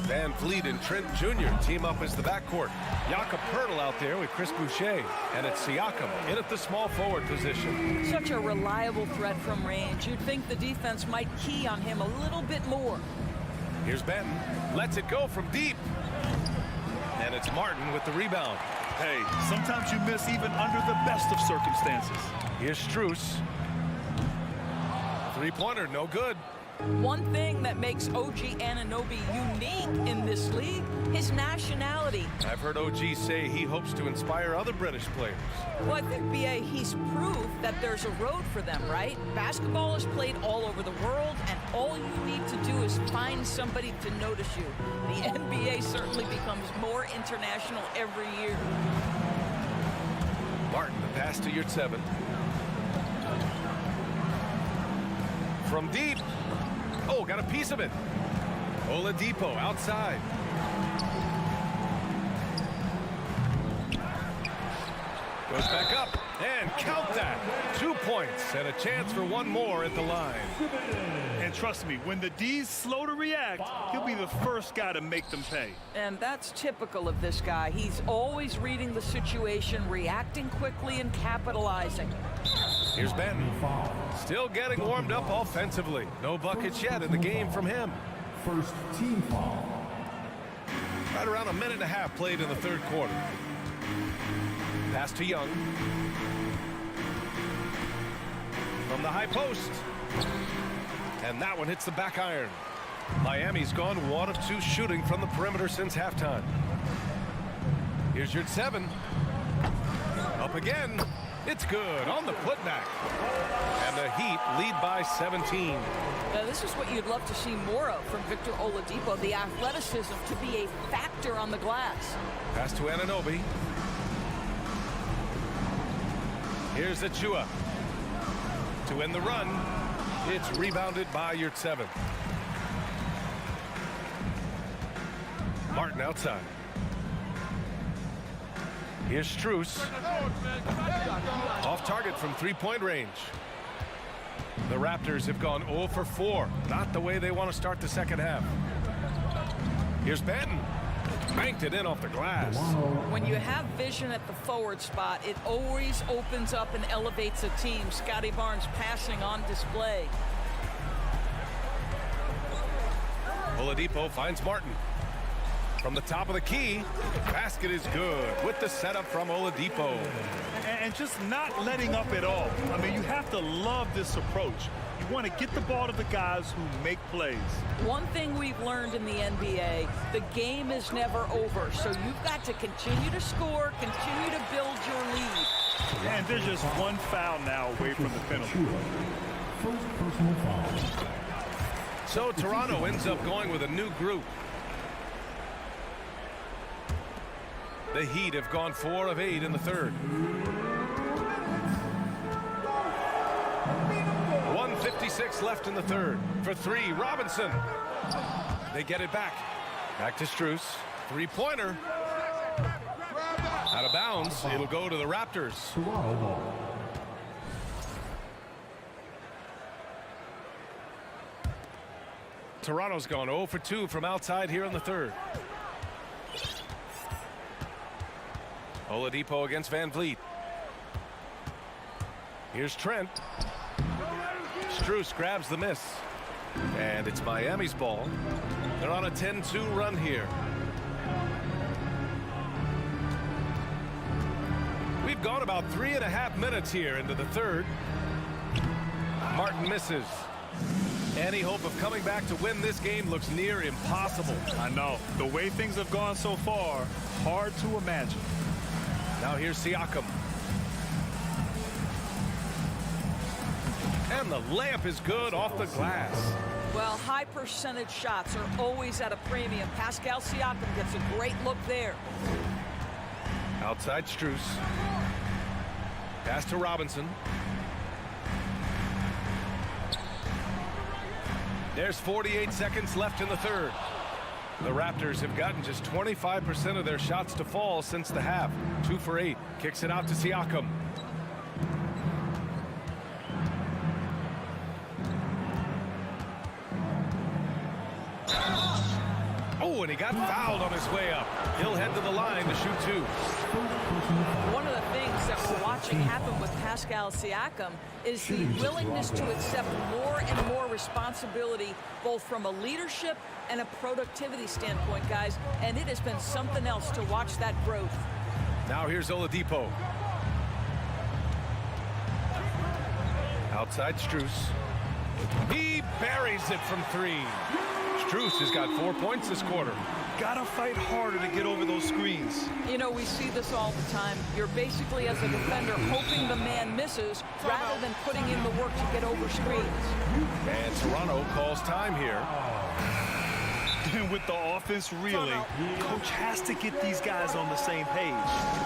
VanVleet and Trent Jr. team up as the backcourt. Jakob Poeltl out there with Chris Boucher. And it's Siakam in at the small forward position. Such a reliable threat from range. You'd think the defense might key on him a little bit more. Here's Benton. Lets it go from deep. And it's Martin with the rebound. Hey, sometimes you miss even under the best of circumstances. Here's Strus. Three-pointer, no good. One thing that makes OG Anunoby unique in this league, his nationality. I've heard OG say he hopes to inspire other British players. Well, I think, B.A., he's proved that there's a road for them, right? Basketball is played all over the world, and all you need to do is find somebody to notice you. The NBA certainly becomes more international every year. Martin, the pass to Yurtseven. From deep. Oh, got a piece of it. Oladipo outside. Goes back up and count that. 2 points and a chance for one more at the line. And trust me, when the D's slow to react, he'll be the first guy to make them pay. And that's typical of this guy. He's always reading the situation, reacting quickly and capitalizing. Here's Benton. Still getting warmed up offensively. No buckets yet in the game from him. First team foul. Right around a minute and a half played in the third quarter. Pass to Young. From the high post. And that one hits the back iron. Miami's gone 1 of 2 shooting from the perimeter since halftime. Here's Yurtseven. Up again. It's good on the putback. And the Heat lead by 17. This is what you'd love to see more of from Victor Oladipo, the athleticism to be a factor on the glass. Pass to Anunoby. Here's Achua. To end the run, it's rebounded by Yurtseven. Martin outside. Here's Strus. Off target from three-point range. The Raptors have gone 0 for 4. Not the way they want to start the second half. Here's Benton. Banked it in off the glass. When you have vision at the forward spot, it always opens up and elevates a team. Scotty Barnes passing on display. Oladipo finds Martin. From the top of the key, basket is good with the setup from Oladipo. And just not letting up at all. I mean, you have to love this approach. You want to get the ball to the guys who make plays. One thing we've learned in the NBA, the game is never over. So you've got to continue to score, continue to build your lead. And there's just one foul now away from the penalty. First personal foul. So Toronto ends up going with a new group. The Heat have gone 4 of 8 in the third. 1:56 left in the third. For three, Robinson. They get it back. Back to Strus. Three-pointer. Out of bounds. It'll go to the Raptors. Toronto's gone 0 for 2 from outside here in the third. Oladipo against Van Vliet. Here's Trent. Strus grabs the miss. And it's Miami's ball. They're on a 10-2 run here. We've gone about 3.5 minutes here into the third. Martin misses. Any hope of coming back to win this game looks near impossible. I know. The way things have gone so far, hard to imagine. Now here's Siakam. And the layup is good off the glass. Well, high percentage shots are always at a premium. Pascal Siakam gets a great look there. Outside Strus. Pass to Robinson. There's 48 seconds left in the third. The Raptors have gotten just 25% of their shots to fall since the half. 2 for 8. Kicks it out to Siakam. Oh, and he got fouled on his way up. He'll head to the line to shoot 2. One of the things that we're watching happen with Pascal Siakam is the willingness to accept more and more responsibility, both from a leadership and a productivity standpoint, guys. And it has been something else to watch that growth. Now here's Oladipo. Outside Strus. He buries it from 3. Strus has got 4 points this quarter. Gotta fight harder to get over those screens. You know, we see this all the time. You're basically, as a defender, hoping the man misses rather than putting in the work to get over screens. And Toronto calls time here. And with the offense reeling, coach has to get these guys on the same page.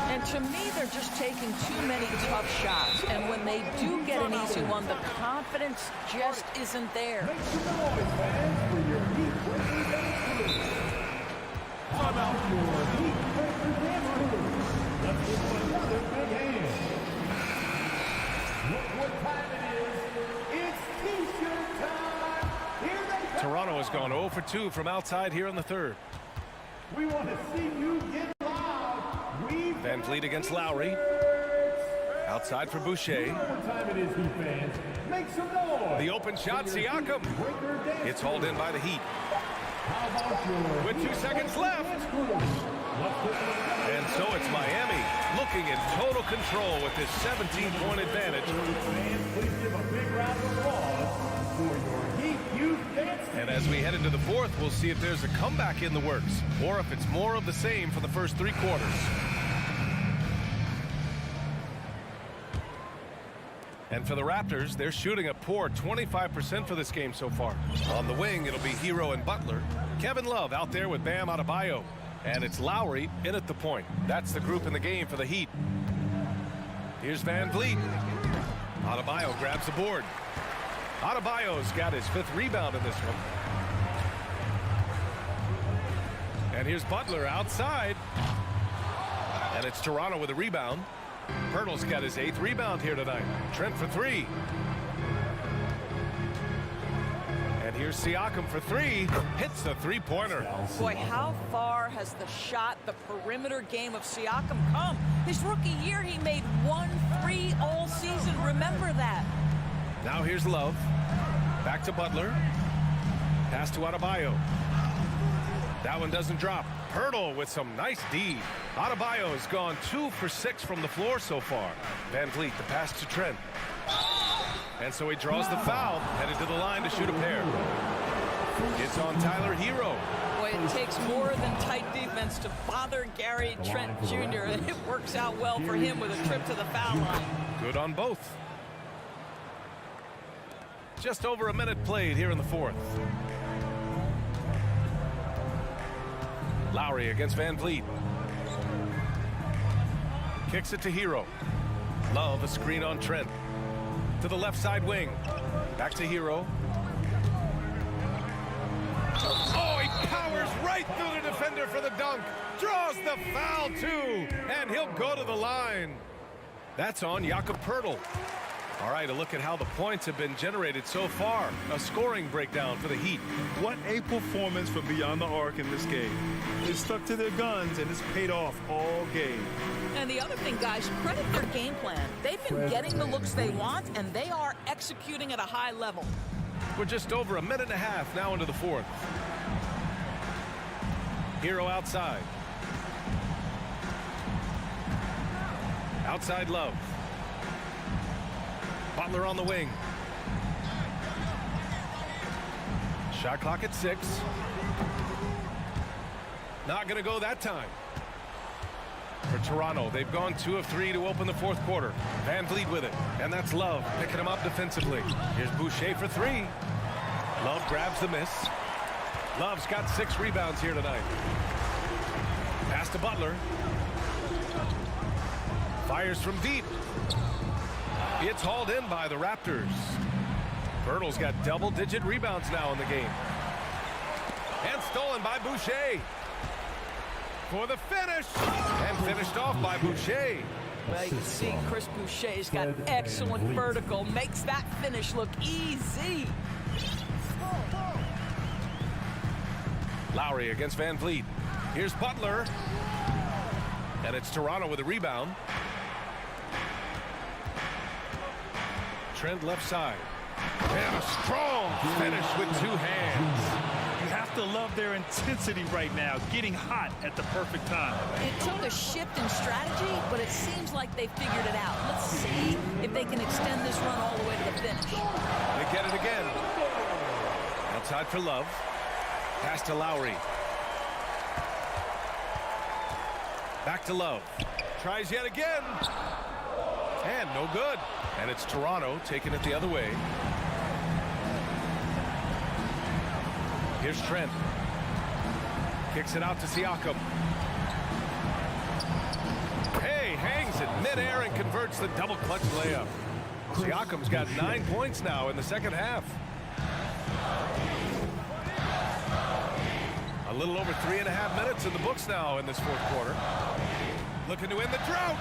And to me, they're just taking too many tough shots. And when they do get an easy one, the confidence just isn't there. Make some noise, fans, for your Heat breakers and How about your Heat breakers and scores? Let's give them another big hand. Look what time it is. It's T-shirt time. Here they come. Toronto has gone 0 for 2 from outside here in the third. We want to see you get loud. Van Vliet against Lowry. Outside for Boucher. What time it is, Heat fans? Make some noise. The open shot, Siakam. It's hauled in by the Heat. How about your With 2 seconds left. And so it's Miami looking in total control with this 17-point advantage. fans, please give a big round of applause for your Heat Youth Dance Team. And as we head into the fourth, we'll see if there's a comeback in the works or if it's more of the same for the first 3 quarters. And for the Raptors, they're shooting a poor 25% for this game so far. On the wing, it'll be Hero and Butler. Kevin Love out there with Bam Adebayo. And it's Lowry in at the point. That's the group in the game for the Heat. Here's Van Vliet. Adebayo grabs the board. Adebayo's got his 5th rebound in this one. And here's Butler outside. And it's Toronto with a rebound. Pirtle's got his 8th rebound here tonight. Trent for 3. And here's Siakam for 3. Hits the 3-pointer. Boy, how far has the shot, the perimeter game of Siakam come? His rookie year, he made 1 3 all season. Remember that. Now here's Love. Back to Butler. Pass to Adebayo. That one doesn't drop. Pirtle with some nice D. Adebayo's gone 2 for 6 from the floor so far. Van Vliet, the pass to Trent. And so he draws the foul, headed to the line to shoot a pair. It's on Tyler Hero. Boy, it takes more than tight defense to bother Gary Trent Jr. It works out well for him with a trip to the foul line. Good on both. Just over a minute played here in the fourth. Lowry against Van Vliet. Kicks it to Hero. Love a screen on Trent. To the left side wing. Back to Hero. Oh, he powers right through the defender for the dunk. Draws the foul too. And he'll go to the line. That's on Jakob Pirtle. All right, a look at how the points have been generated so far. A scoring breakdown for the Heat. What a performance from beyond the arc in this game. They stuck to their guns, and it's paid off all game. And the other thing, guys, credit their game plan. They've been getting the looks they want, and they are executing at a high level. We're just over a minute and a half now into the fourth. Hero outside. Outside Love. Butler on the wing. Shot clock at 6. Not going to go that time. For Toronto, they've gone 2 of 3 to open the fourth quarter. Van Vliet with it, and that's Love picking him up defensively. Here's Boucher for 3. Love grabs the miss. Love's got 6 rebounds here tonight. Pass to Butler. Fires from deep. It's hauled in by the Raptors. Pirtle's got double-digit rebounds now in the game. And stolen by Boucher. For the finish. And finished off by Boucher. Well, you can see Chris Boucher's got excellent vertical. Makes that finish look easy. Lowry against Van Vliet. Here's Butler. And it's Toronto with a rebound. Trent left side. And a strong finish with 2 hands. You have to love their intensity right now, getting hot at the perfect time. It took a shift in strategy, but it seems like they figured it out. Let's see if they can extend this run all the way to the finish. They get it again. Outside for Love. Pass to Lowry. Back to Love. Tries yet again. And no good. And it's Toronto taking it the other way. Here's Trent. Kicks it out to Siakam. Hey, hangs it midair and converts the double clutch layup. Siakam's got 9 points now in the second half. A little over 3.5 minutes in the books now in this fourth quarter. Looking to end the drought.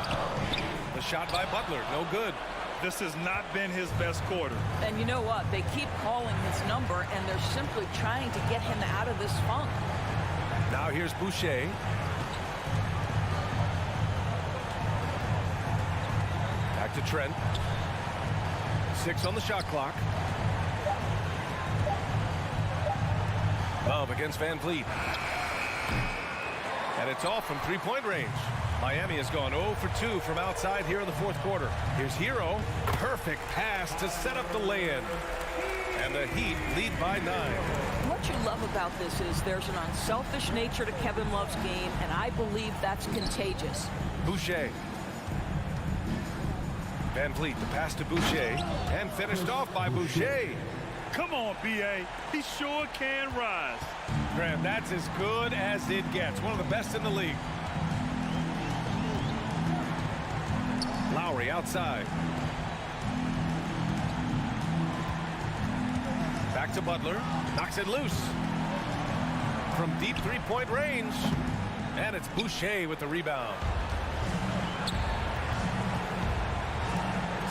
The shot by Butler, no good. This has not been his best quarter. And you know what? They keep calling his number, and they're simply trying to get him out of this funk. Now here's Boucher. Back to Trent. 6 on the shot clock. Love against Van Vliet. And it's off from 3-point range. Miami has gone 0 for 2 from outside here in the fourth quarter. Here's Hero. Perfect pass to set up the lay-in. And the Heat lead by 9. What you love about this is there's an unselfish nature to Kevin Love's game, and I believe that's contagious. Boucher. Van Vliet, the pass to Boucher. And finished off by Boucher. Come on, B.A. He sure can rise. Graham, that's as good as it gets. One of the best in the league. Lowry outside. Back to Butler. Knocks it loose. From deep 3-point range. And it's Boucher with the rebound.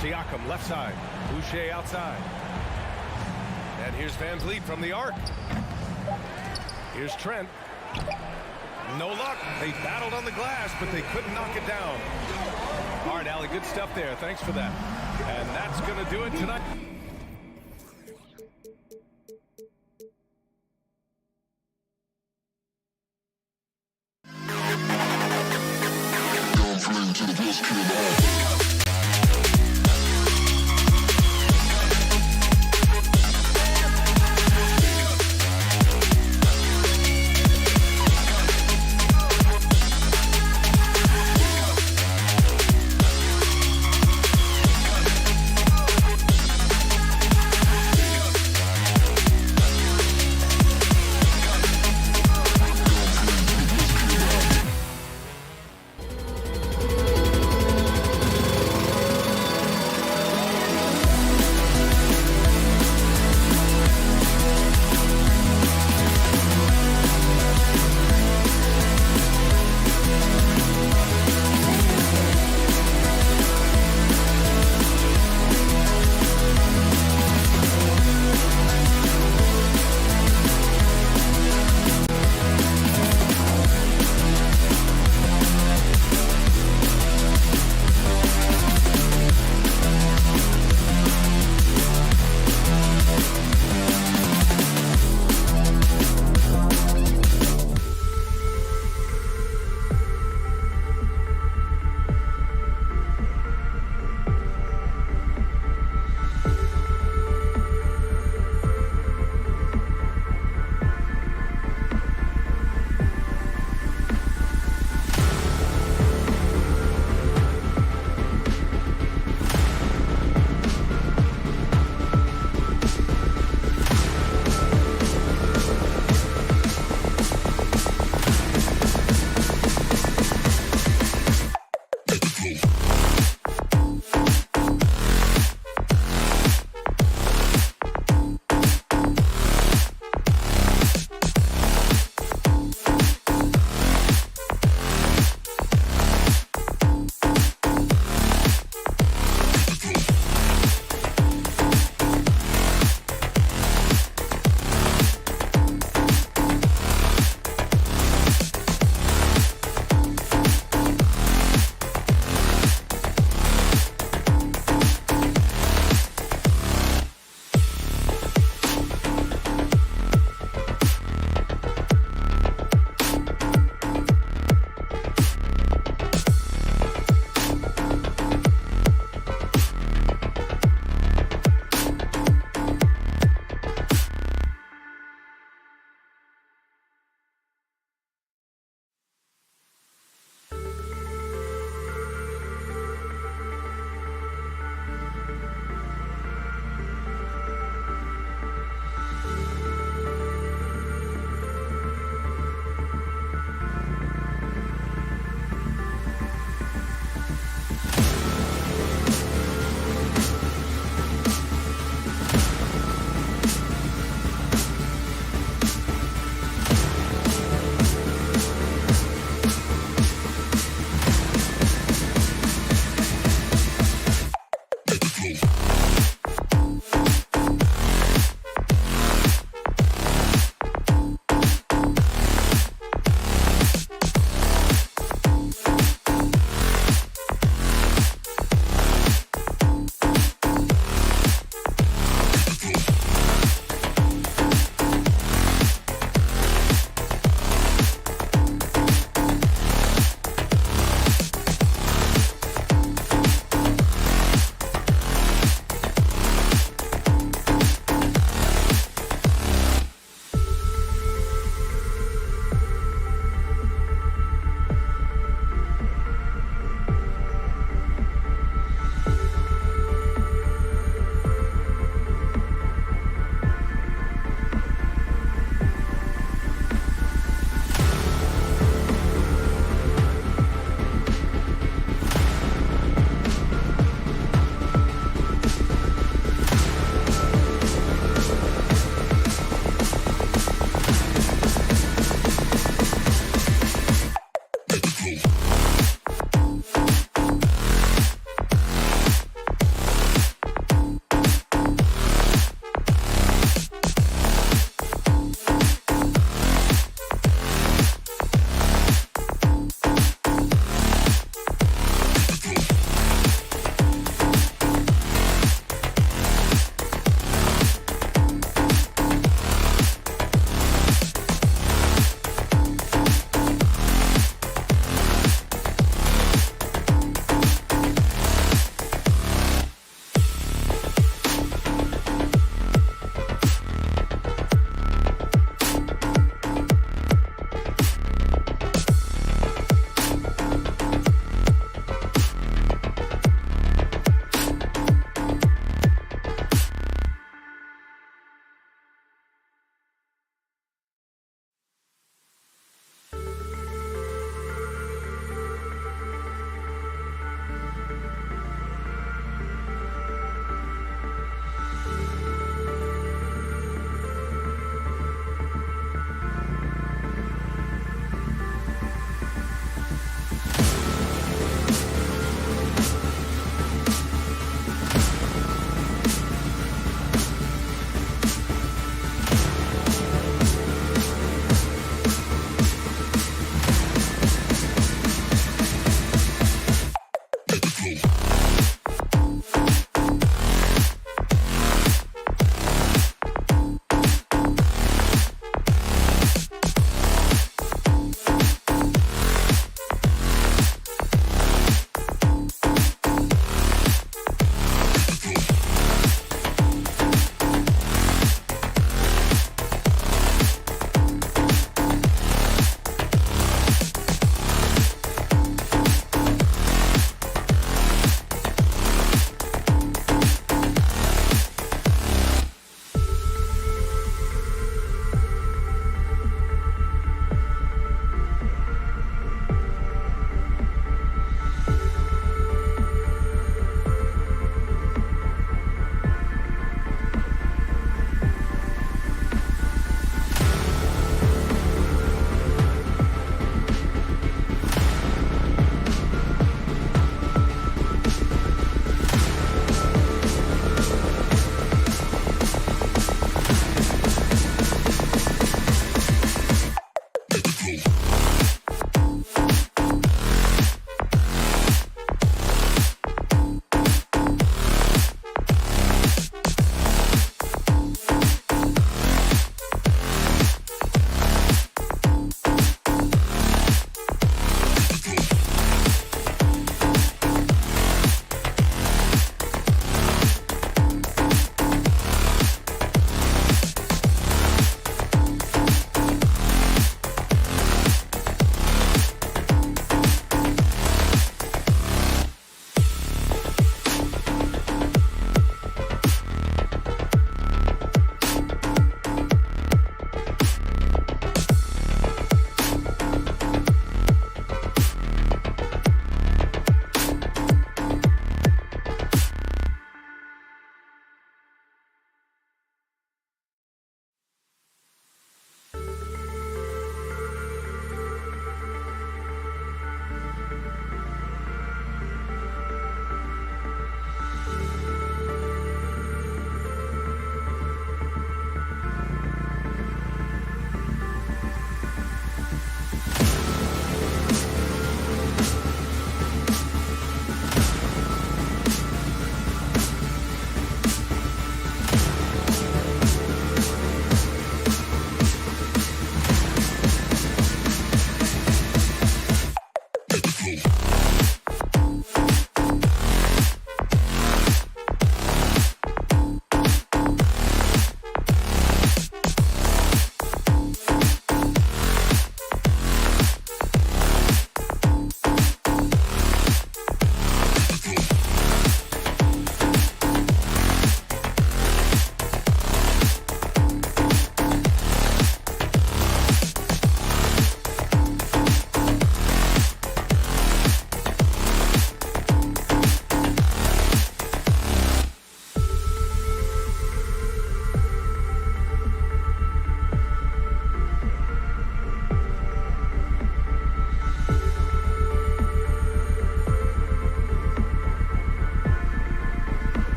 Siakam left side. Boucher outside. And here's Van Vliet from the arc. Here's Trent. No luck. They battled on the glass, but they couldn't knock it down. All right, Allie, good stuff there. Thanks for that. And that's going to do it tonight.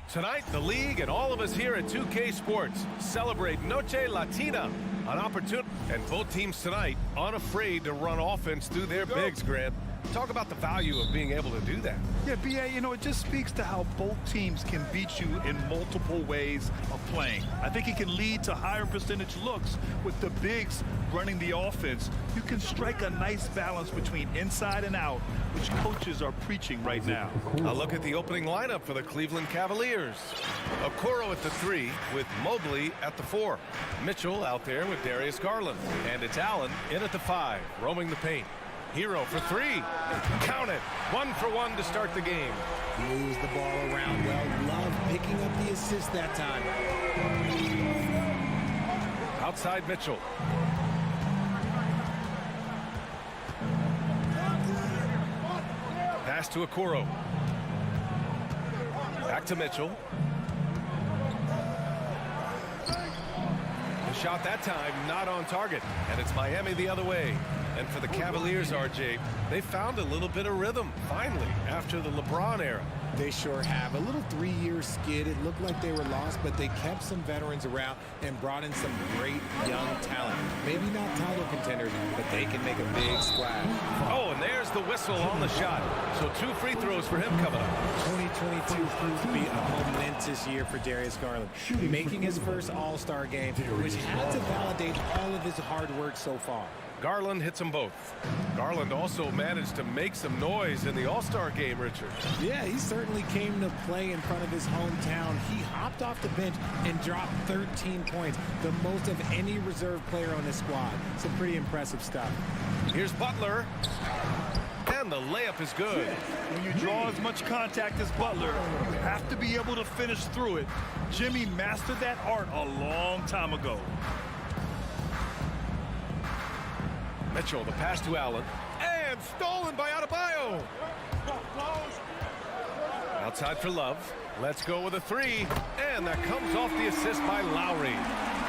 Tonight, the league and all of us here at 2K Sports celebrate Noche Latina, an opportunity, and both teams tonight unafraid to run offense through their bigs, Grant. Talk about the value of being able to do that. Yeah, BA, you know, it just speaks to how both teams can beat you in multiple ways of playing. I think it can lead to higher percentage looks with the bigs running the offense. You can strike a nice balance between inside and out, which coaches are preaching right now. A look at the opening lineup for the Cleveland Cavaliers. Okoro at the 3 with Mobley at the 4. Mitchell out there with Darius Garland. And it's Allen in at the 5, roaming the paint. Hero for 3. Count it. 1 for 1 to start the game. Moves the ball around well. Love picking up the assist that time. Outside Mitchell. Pass to Okoro. Back to Mitchell. The shot that time not on target. And it's Miami the other way. And for the Cavaliers, RJ, they found a little bit of rhythm, finally, after the LeBron era. They sure have. A little 3-year skid. It looked like they were lost, but they kept some veterans around and brought in some great young talent. Maybe not title contenders, but they can make a big splash. Oh, and there's the whistle on the shot. So 2 free throws for him coming up. 2022 proved to be a momentous year for Darius Garland, making his first All-Star game, which had to validate all of his hard work so far. Garland hits them both. Garland also managed to make some noise in the All-Star game, Richard. Yeah, he certainly came to play in front of his hometown. He hopped off the bench and dropped 13 points, the most of any reserve player on this squad. Some pretty impressive stuff. Here's Butler. And the layup is good. When you draw as much contact as Butler, you have to be able to finish through it. Jimmy mastered that art a long time ago. Mitchell, the pass to Allen. And stolen by Adebayo. Outside for Love. Let's go with a 3. And that comes off the assist by Lowry.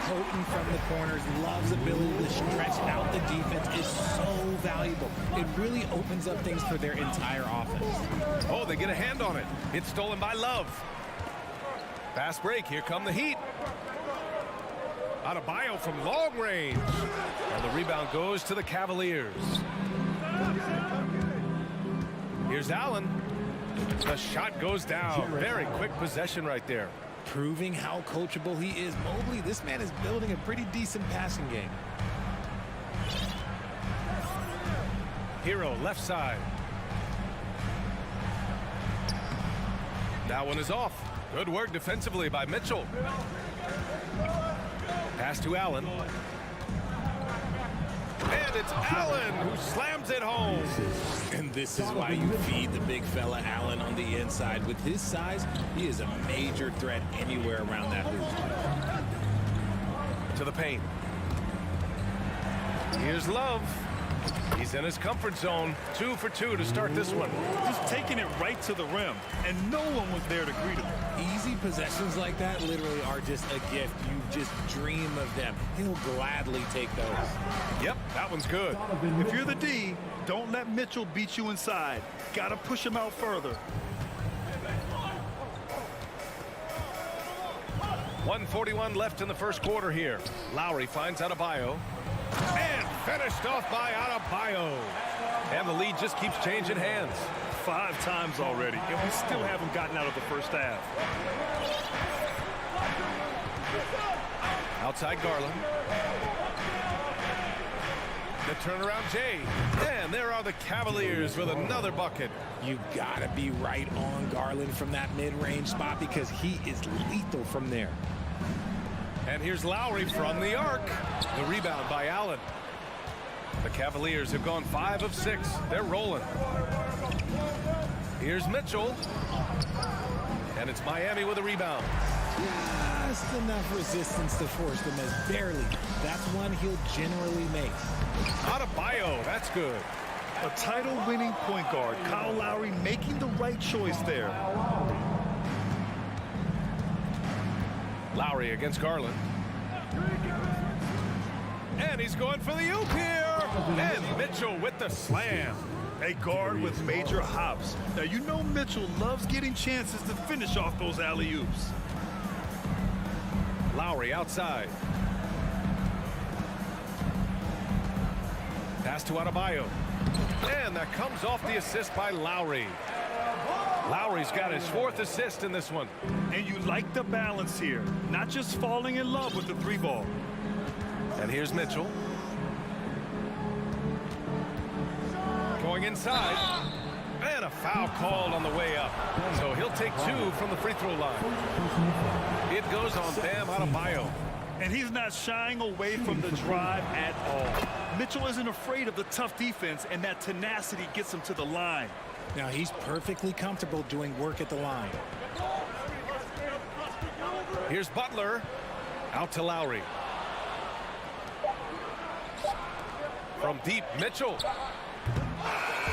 Potent from the corners. Love's ability to stretch out the defense is so valuable. It really opens up things for their entire offense. Oh, they get a hand on it. It's stolen by Love. Fast break. Here come the Heat. Adebayo from long range. And the rebound goes to the Cavaliers. Here's Allen. The shot goes down. Very quick possession right there. Proving how coachable he is. Mobley, this man is building a pretty decent passing game. Hero left side. That one is off. Good work defensively by Mitchell. Pass to Allen. And it's Allen who slams it home. And this is why you feed the big fella Allen on the inside. With his size, he is a major threat anywhere around that hoop. To the paint. Here's Love. He's in his comfort zone. 2 for 2 to start this one. Just taking it right to the rim, and no one was there to greet him. Easy possessions like that literally are just a gift. You just dream of them. He'll gladly take those. Yep, that one's good. If you're the D, don't let Mitchell beat you inside. Got to push him out further. 1:41 left in the first quarter here. Lowry finds Adebayo. And finished off by Adebayo. And the lead just keeps changing hands. 5 times already, and we still haven't gotten out of the first half. Outside Garland. The turnaround Jay. And there are the Cavaliers with another bucket. You gotta be right on Garland from that mid-range spot because he is lethal from there. And here's Lowry from the arc. The rebound by Allen. The Cavaliers have gone 5 of 6. They're rolling. Here's Mitchell. And it's Miami with a rebound. Just enough resistance to force them as barely. That's one he'll generally make. Adebayo, that's good. A title-winning point guard, Kyle Lowry making the right choice there. Lowry against Garland. And he's going for the oop here. And Mitchell with the slam. A guard with major hops. Now, you know Mitchell loves getting chances to finish off those alley-oops. Lowry outside. Pass to Adebayo. And that comes off the assist by Lowry. Lowry's got his 4th assist in this one. And you like the balance here. Not just falling in love with the 3-ball. And here's Mitchell. Going inside. And a foul called on the way up. So he'll take 2 from the free throw line. It goes on Bam Adebayo. And he's not shying away from the drive at all. Mitchell isn't afraid of the tough defense, and that tenacity gets him to the line. Now he's perfectly comfortable doing work at the line. Here's Butler. Out to Lowry. From deep, Mitchell.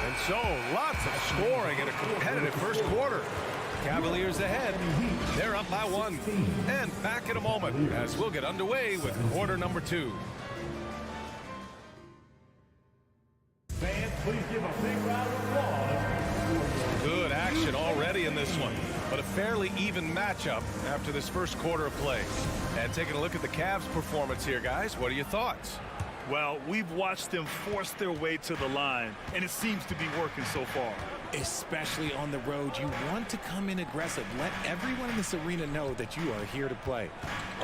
And so, lots of scoring in a competitive first quarter. Cavaliers ahead. They're up by 1. And back in a moment as we'll get underway with quarter number 2. Fans, please give a big round of applause. Good action already in this one, but a fairly even matchup after this first quarter of play. And taking a look at the Cavs' performance here, guys, what are your thoughts? Well, we've watched them force their way to the line, and it seems to be working so far. Especially on the road, you want to come in aggressive. Let everyone in this arena know that you are here to play.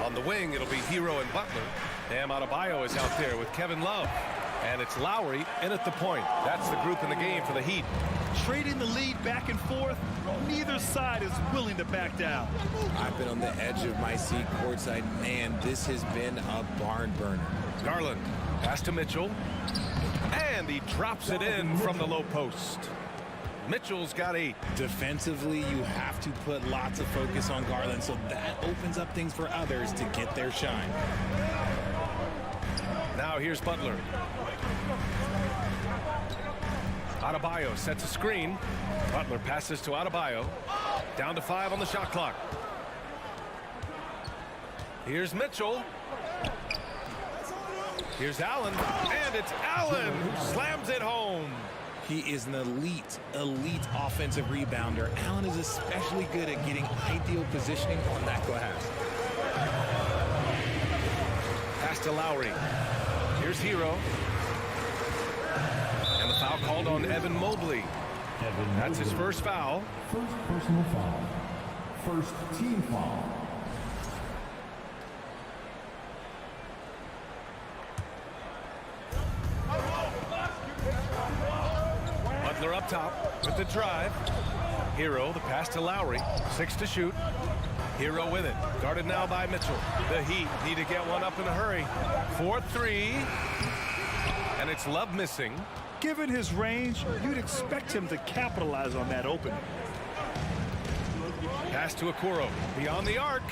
On the wing, it'll be Hero and Butler. Bam Adebayo is out there with Kevin Love. And it's Lowry in at the point. That's the group in the game for the Heat. Trading the lead back and forth, neither side is willing to back down. I've been on the edge of my seat courtside. Man, this has been a barn burner. Garland, pass to Mitchell. And he drops it in from the low post. Mitchell's got 8. Defensively, you have to put lots of focus on Garland, so that opens up things for others to get their shine. Now here's Butler. Adebayo sets a screen. Butler passes to Adebayo. Down to 5 on the shot clock. Here's Mitchell. Here's Allen. And it's Allen who slams it home. He is an elite offensive rebounder. Allen is especially good at getting ideal positioning on that glass. Pass to Lowry. Here's Hero. And the foul called on Evan Mobley. That's his first foul. First personal foul. First team foul. Butler up top with the drive. Hero, the pass to Lowry. 6 to shoot. Hero with it. Guarded now by Mitchell. The Heat need to get one up in a hurry. 4-3. And it's Love missing. Given his range, you'd expect him to capitalize on that opening. Pass to Okoro. Beyond the arc.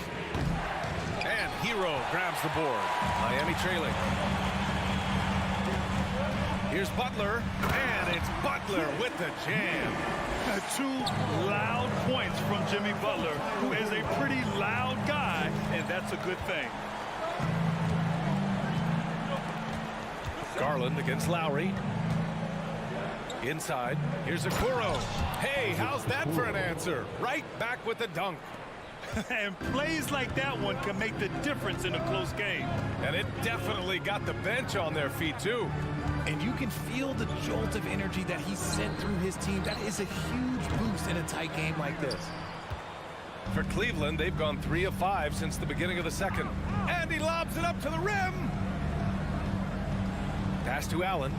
And Hero grabs the board. Miami trailing. Here's Butler. And it's Butler with the jam. 2 loud points from Jimmy Butler, who is a pretty loud guy, and that's a good thing. Garland against Lowry. Inside. Here's Okoro. Hey, how's that for an answer? Right back with the dunk. And plays like that one can make the difference in a close game. And it definitely got the bench on their feet, too. And you can feel the jolt of energy that he sent through his team. That is a huge boost in a tight game like this. For Cleveland, they've gone 3 of 5 since the beginning of the second. And he lobs it up to the rim. Pass to Allen.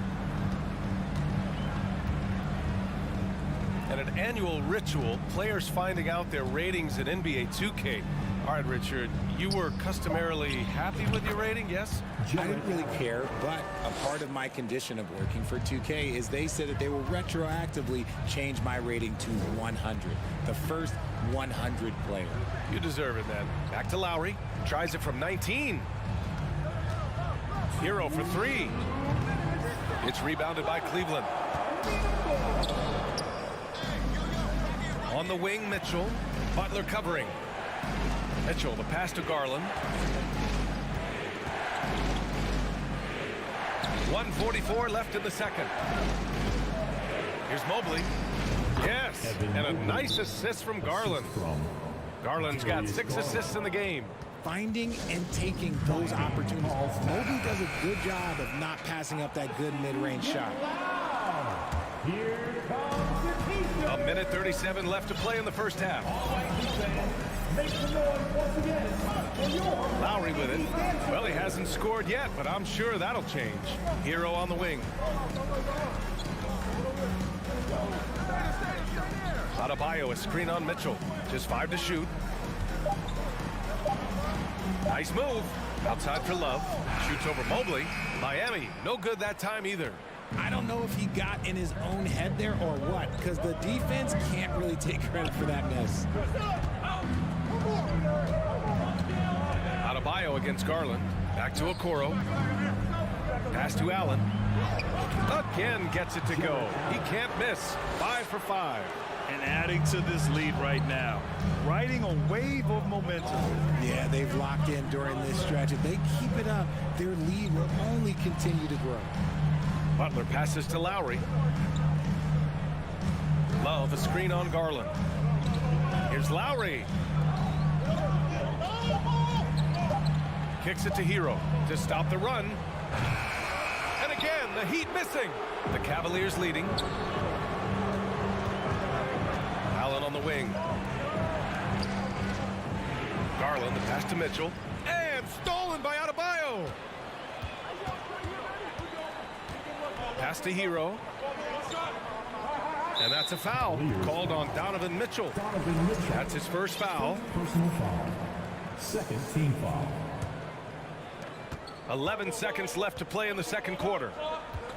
And an annual ritual, players finding out their ratings in NBA 2K. All right, Richard, you were customarily happy with your rating, yes? I didn't really care, but a part of my condition of working for 2K is they said that they will retroactively change my rating to 100. The first 100 player. You deserve it, then. Back to Lowry. Tries it from 19. Hero for 3. It's rebounded by Cleveland. On the wing, Mitchell. Butler covering. Mitchell, the pass to Garland. 1:44 left in the second. Here's Mobley. Yes, and a nice assist from Garland. Garland's got 6 assists in the game. Finding and taking those opportunities. Mobley does a good job of not passing up that good mid-range shot. Here comes your team. A minute 37 left to play in the first half. Make some noise once again for your Lowry with it. Well, he hasn't scored yet, but I'm sure that'll change. Hero on the wing. Adebayo, a screen on Mitchell. Just 5 to shoot. Nice move. Outside for Love. Shoots over Mobley. Miami, no good that time either. I don't know if he got in his own head there or what, because the defense can't really take credit for that miss. Adebayo against Garland. Back to Okoro. Pass to Allen. Again gets it to go. He can't miss. 5 for 5. And adding to this lead right now, riding a wave of momentum. Yeah, they've locked in during this stretch. If they keep it up, their lead will only continue to grow. Butler passes to Lowry. Love, a screen on Garland. Here's Lowry. Kicks it to Hero to stop the run. And again, the Heat missing. The Cavaliers leading. Allen on the wing. Garland, the pass to Mitchell. And stolen by Adebayo. Pass to Hero. And that's a foul called on Donovan Mitchell. That's his first foul. Personal foul. Second team foul. 11 seconds left to play in the second quarter.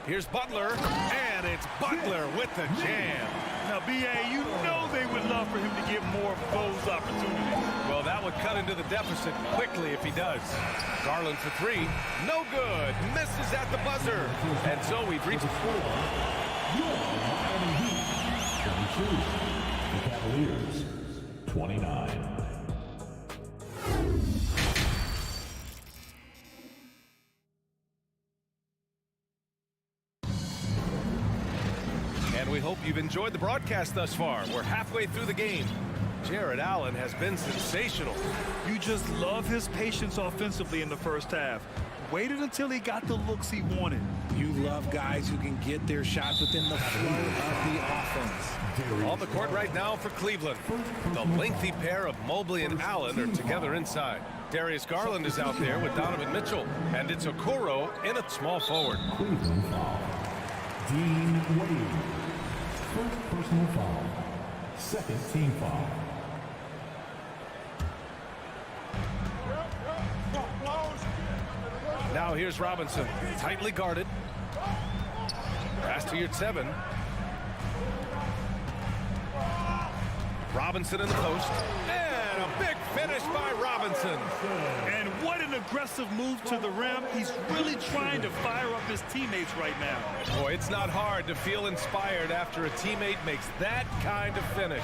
Here's Butler, and it's Butler with the jam. Now, B.A., you know they would love for him to get more of those opportunities. Well, that would cut into the deficit quickly if he does. Garland for 3. No good. Misses at the buzzer. And so we've reached... The Cavaliers, 29. And we hope you've enjoyed the broadcast thus far. We're halfway through the game. Jared Allen has been sensational. You just love his patience offensively in the first half. Waited until he got the looks he wanted. You love guys who can get their shots within the flow of the offense. On the court right now for Cleveland. The lengthy pair of Mobley and Allen are together inside. Darius Garland is out there with Donovan Mitchell. And it's Okoro in a small forward. Cleveland foul. Dean Wade. First personal foul. Second team foul. Now here's Robinson, tightly guarded. Pass to Yurtseven. Robinson in the post. And a big finish by Robinson. And what an aggressive move to the rim. He's really trying to fire up his teammates right now. Boy, it's not hard to feel inspired after a teammate makes that kind of finish.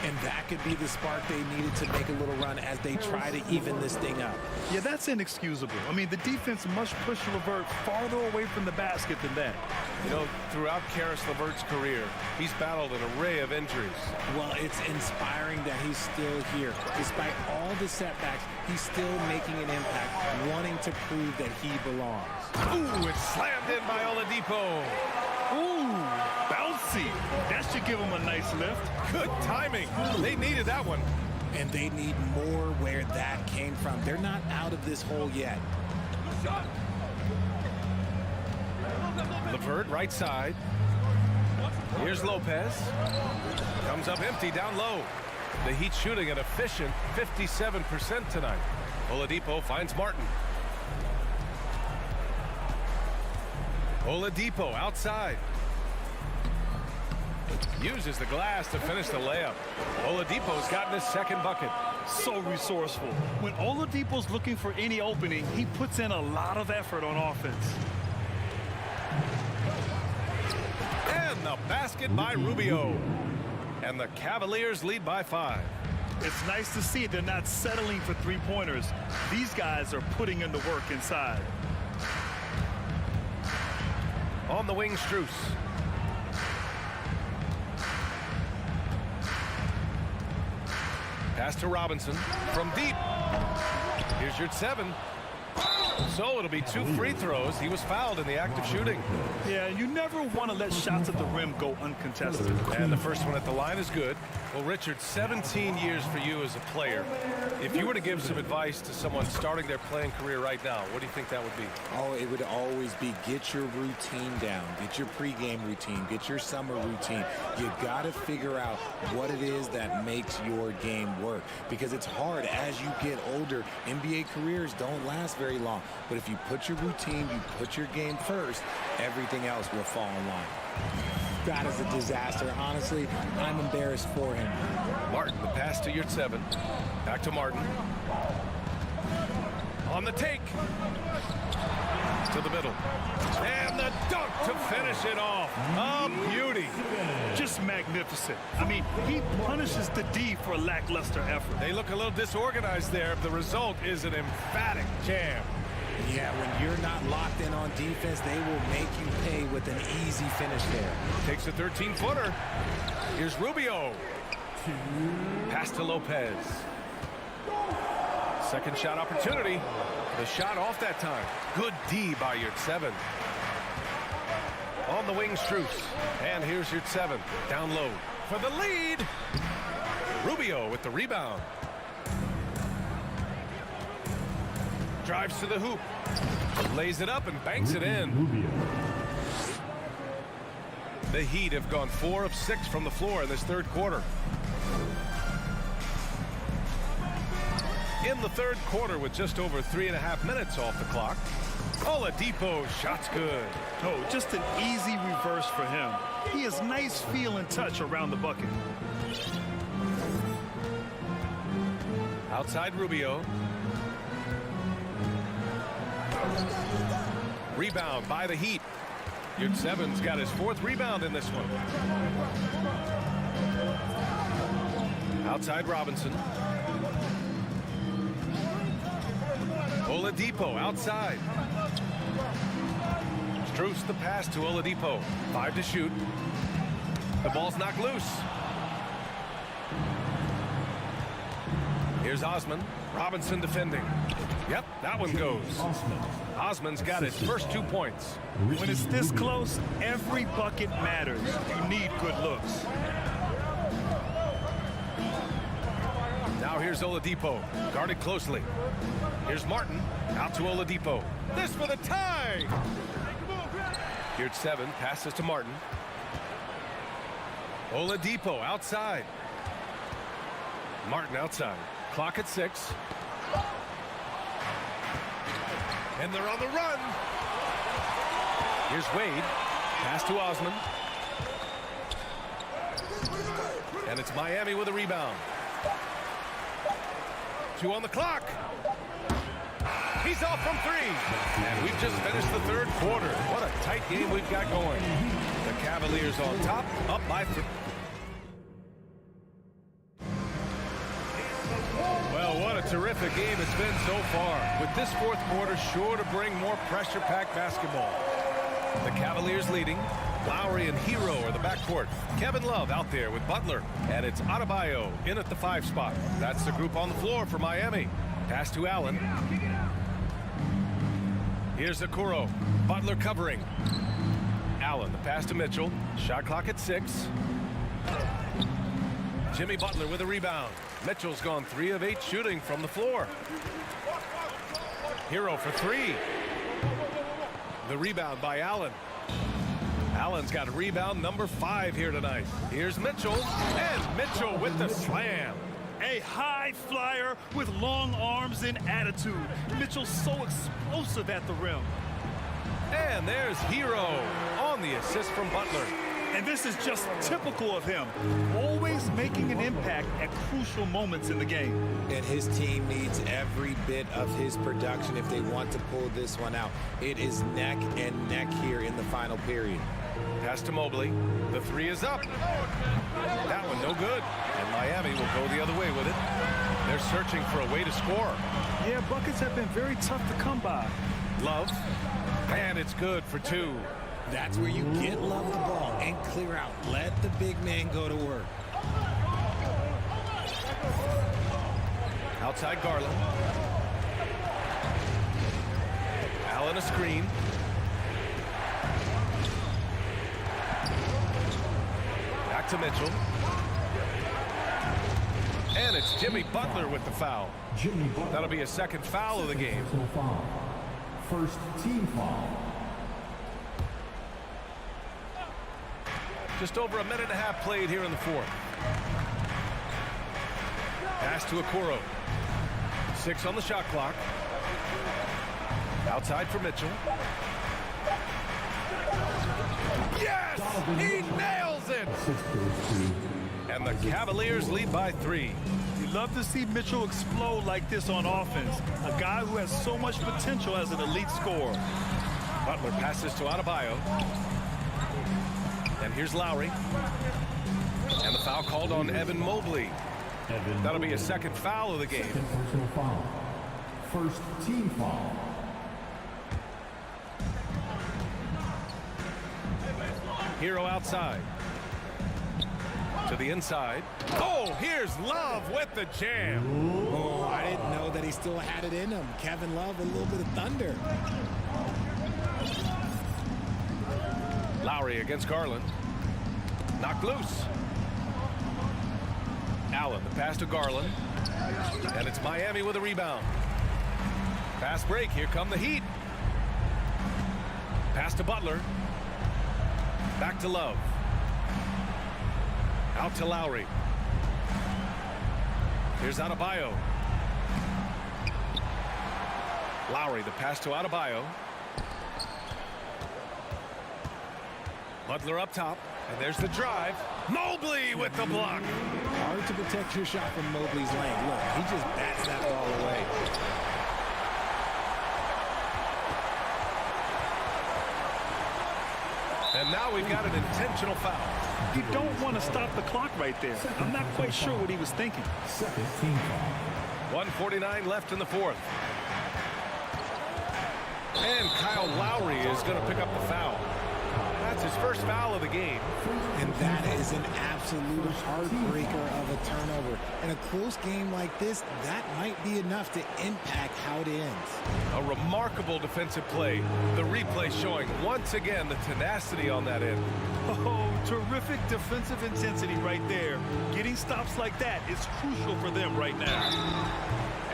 And that could be the spark they needed to make a little run as they try to even this thing up. Yeah, that's inexcusable. I mean, the defense must push LeVert farther away from the basket than that. You know, throughout Karis LeVert's career, he's battled an array of injuries. Well, it's inspiring that he's still here. Despite all the setbacks, he's still making an impact, wanting to prove that he belongs. Ooh, it's slammed in by Oladipo. Ooh, bouncy. That should give him a nice lift. Good timing. They needed that one. And they need more where that came from. They're not out of this hole yet. LeVert, right side. Here's Lopez. Comes up empty down low. The Heat shooting an efficient 57% tonight. Oladipo finds Martin. Oladipo outside. Uses the glass to finish the layup. Oladipo's gotten his second bucket. So resourceful. When Oladipo's looking for any opening, he puts in a lot of effort on offense. And the basket by Rubio. And the Cavaliers lead by 5. It's nice to see they're not settling for three-pointers. These guys are putting in the work inside. On the wing, Strus. Pass to Robinson from deep. Here's your 7. So it'll be 2 free throws. He was fouled in the act of shooting. Yeah, you never want to let shots at the rim go uncontested. And the first one at the line is good. Well, Richard, 17 years for you as a player. If you were to give some advice to someone starting their playing career right now, what do you think that would be? Oh, it would always be get your routine down. Get your pregame routine. Get your summer routine. You got to figure out what it is that makes your game work. Because it's hard as you get older. NBA careers don't last very long. But if you put your routine, you put your game first, everything else will fall in line. That is a disaster. Honestly, I'm embarrassed for him. Martin, the pass to your 7. Back to Martin. On the take. To the middle. And the dunk to finish it off. A beauty. Just magnificent. I mean, he punishes the D for a lackluster effort. They look a little disorganized there. The result is an emphatic jam. Yeah, when you're not locked in on defense, they will make you pay with an easy finish there. Takes a 13-footer. Here's Rubio. Pass to Lopez. Second shot opportunity. The shot off that time. Good D by your 7. On the wing, Strus. And here's your 7. Down low for the lead. Rubio with the rebound. Drives to the hoop. Lays it up and banks it in. The Heat have gone 4 of 6 from the floor in this third quarter. In the third quarter with just over 3.5 minutes off the clock. Oladipo, shot's good. Oh, just an easy reverse for him. He has nice feel and touch around the bucket. Outside Rubio. Rebound by the Heat. Your 7's got his 4th rebound in this one. Outside Robinson. Oladipo outside. Strus the pass to Oladipo. 5 to shoot. The ball's knocked loose. Here's Osman. Robinson defending. Yep, that one goes. Osman's got his first 2 points. When it's this close, every bucket matters. You need good looks. Now here's Oladipo, guarded closely. Here's Martin, out to Oladipo. This for the tie! Here's 7, passes to Martin. Oladipo outside. Martin outside. Clock at 6. And they're on the run. Here's Wade. Pass to Osman. And it's Miami with a rebound. 2 on the clock. He's off from 3. And we've just finished the third quarter. What a tight game we've got going. The Cavaliers on top, up by 3. Well, what a terrific game it's been so far. With this fourth quarter sure to bring more pressure-packed basketball. The Cavaliers leading. Lowry and Hero are the backcourt. Kevin Love out there with Butler. And it's Adebayo in at the 5 spot. That's the group on the floor for Miami. Pass to Allen. Here's Okoro. Butler covering. Allen, the pass to Mitchell. Shot clock at 6. Jimmy Butler with a rebound. Mitchell's gone 3 of 8 shooting from the floor. Hero for 3. The rebound by Allen. Allen's got rebound number 5 here tonight. Here's Mitchell, and Mitchell with the slam. A high flyer with long arms and attitude. Mitchell's so explosive at the rim. And there's Hero on the assist from Butler. And this is just typical of him, always making an impact at crucial moments in the game. And his team needs every bit of his production if they want to pull this one out. It is neck and neck here in the final period. Pass to Mobley. The three is up. That one no good. And Miami will go the other way with it. They're searching for a way to score. Yeah, buckets have been very tough to come by. Love. And it's good for two. That's where you get Love the ball and clear out. Let the big man go to work. Outside Garland. Allen a screen. Back to Mitchell. And it's Jimmy Butler with the foul. That'll be a second foul of the game. First team foul. Just over a minute and a half played here in the fourth. Pass to Okoro. 6 on the shot clock. Outside for Mitchell. Yes! He nails it! And the Cavaliers lead by 3. You love to see Mitchell explode like this on offense. A guy who has so much potential as an elite scorer. Butler passes to Adebayo. And here's Lowry. And the foul called on Evan Mobley. That'll be a second foul of the game. Second personal foul. First team foul. Hero outside. To the inside. Oh, here's Love with the jam. Oh, I didn't know that he still had it in him. Kevin Love, a little bit of thunder. Lowry against Garland. Knocked loose. Allen, the pass to Garland. And it's Miami with a rebound. Fast break. Here come the Heat. Pass to Butler. Back to Love. Out to Lowry. Here's Adebayo. Lowry, the pass to Adebayo. Butler up top. And there's the drive. Mobley with the block. Hard to protect your shot from Mobley's lane. Look, he just bats that ball away. And now we've got an intentional foul. You don't want to stop the clock right there. I'm not quite sure what he was thinking. Second team foul. 1:49 left in the fourth. And Kyle Lowry is going to pick up the foul. That's his first foul of the game. And that is an absolute heartbreaker of a turnover. In a close game like this, that might be enough to impact how it ends. A remarkable defensive play. The replay showing once again the tenacity on that end. Oh, terrific defensive intensity right there. Getting stops like that is crucial for them right now.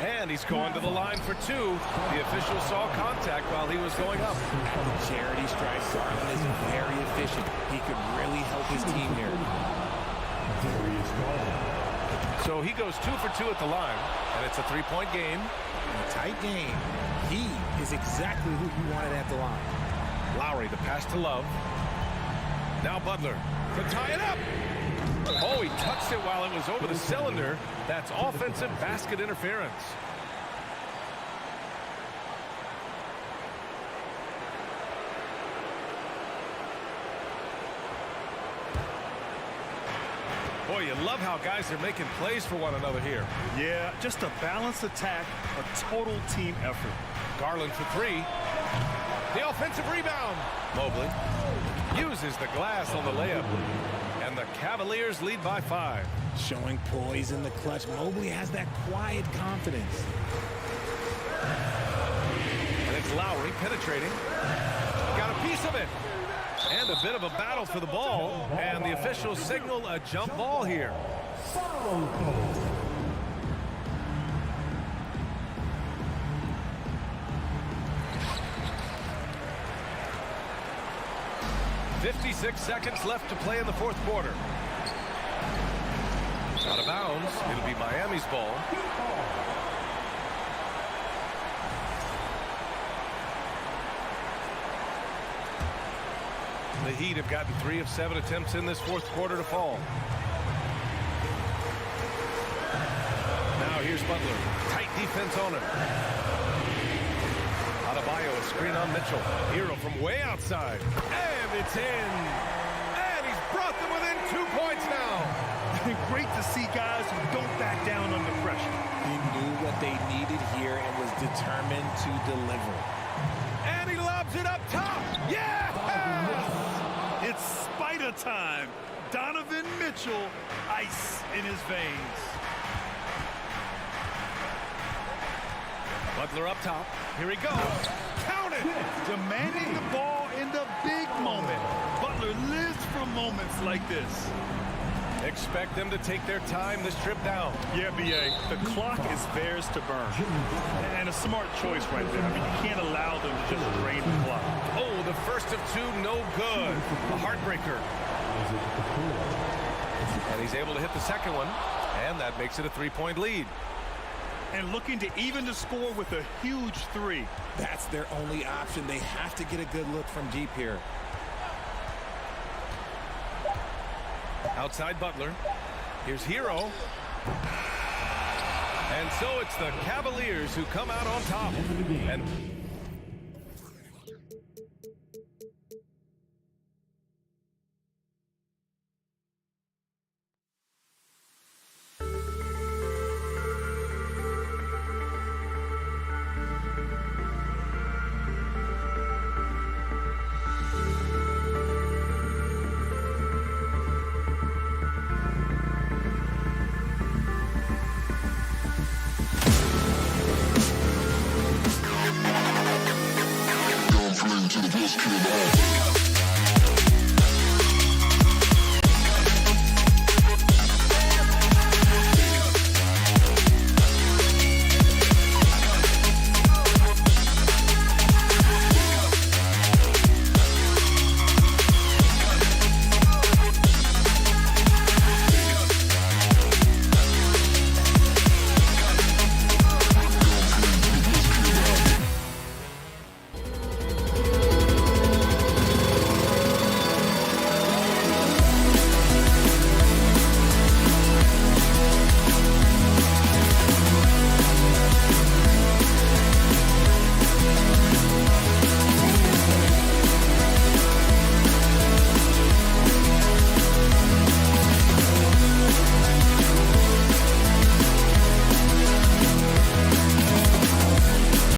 And he's going to the line for two. The official saw contact while he was going up. At the charity stripe, Garland is very efficient. He could really help his team here. So he goes 2 for 2 at the line, and it's a 3-point game. A tight game. He is exactly who you wanted at the line. Lowry, the pass to Love. Now Butler to tie it up. Oh, he touched it while it was over the cylinder. That's offensive basket interference. Boy, you love how guys are making plays for one another here. Yeah, just a balanced attack, a total team effort. Garland for 3. The offensive rebound. Mobley uses the glass on the layup. And the Cavaliers lead by 5. Showing poise in the clutch. Mobley has that quiet confidence. And it's Lowry penetrating. Got a piece of it. And a bit of a battle for the ball. And the officials signal a jump ball here. 56 seconds left to play in the fourth quarter. Out of bounds. It'll be Miami's ball. The Heat have gotten 3 of 7 attempts in this fourth quarter to fall. Now here's Butler. Tight defense on it. Adebayo, a screen on Mitchell. Hero from way outside. And it's in. And he's brought them within 2 points now. Great to see guys who don't back down under pressure. He knew what they needed here and was determined to deliver. And he lobs it up top. Yeah! It's spider time. Donovan Mitchell, ice in his veins. Butler up top. Here he goes. Count it! Demanding the ball in the big moment. Butler lives for moments like this. Expect them to take their time this trip down. Yeah, B.A., the clock is theirs to burn. And a smart choice right there. I mean, you can't allow them to just drain the clock. Oh, the first of two, no good. A heartbreaker. And he's able to hit the second one, and that makes it a 3-point lead. And looking to even the score with a huge three. That's their only option. They have to get a good look from deep here. Outside Butler. Here's Hero. And so it's the Cavaliers who come out on top. And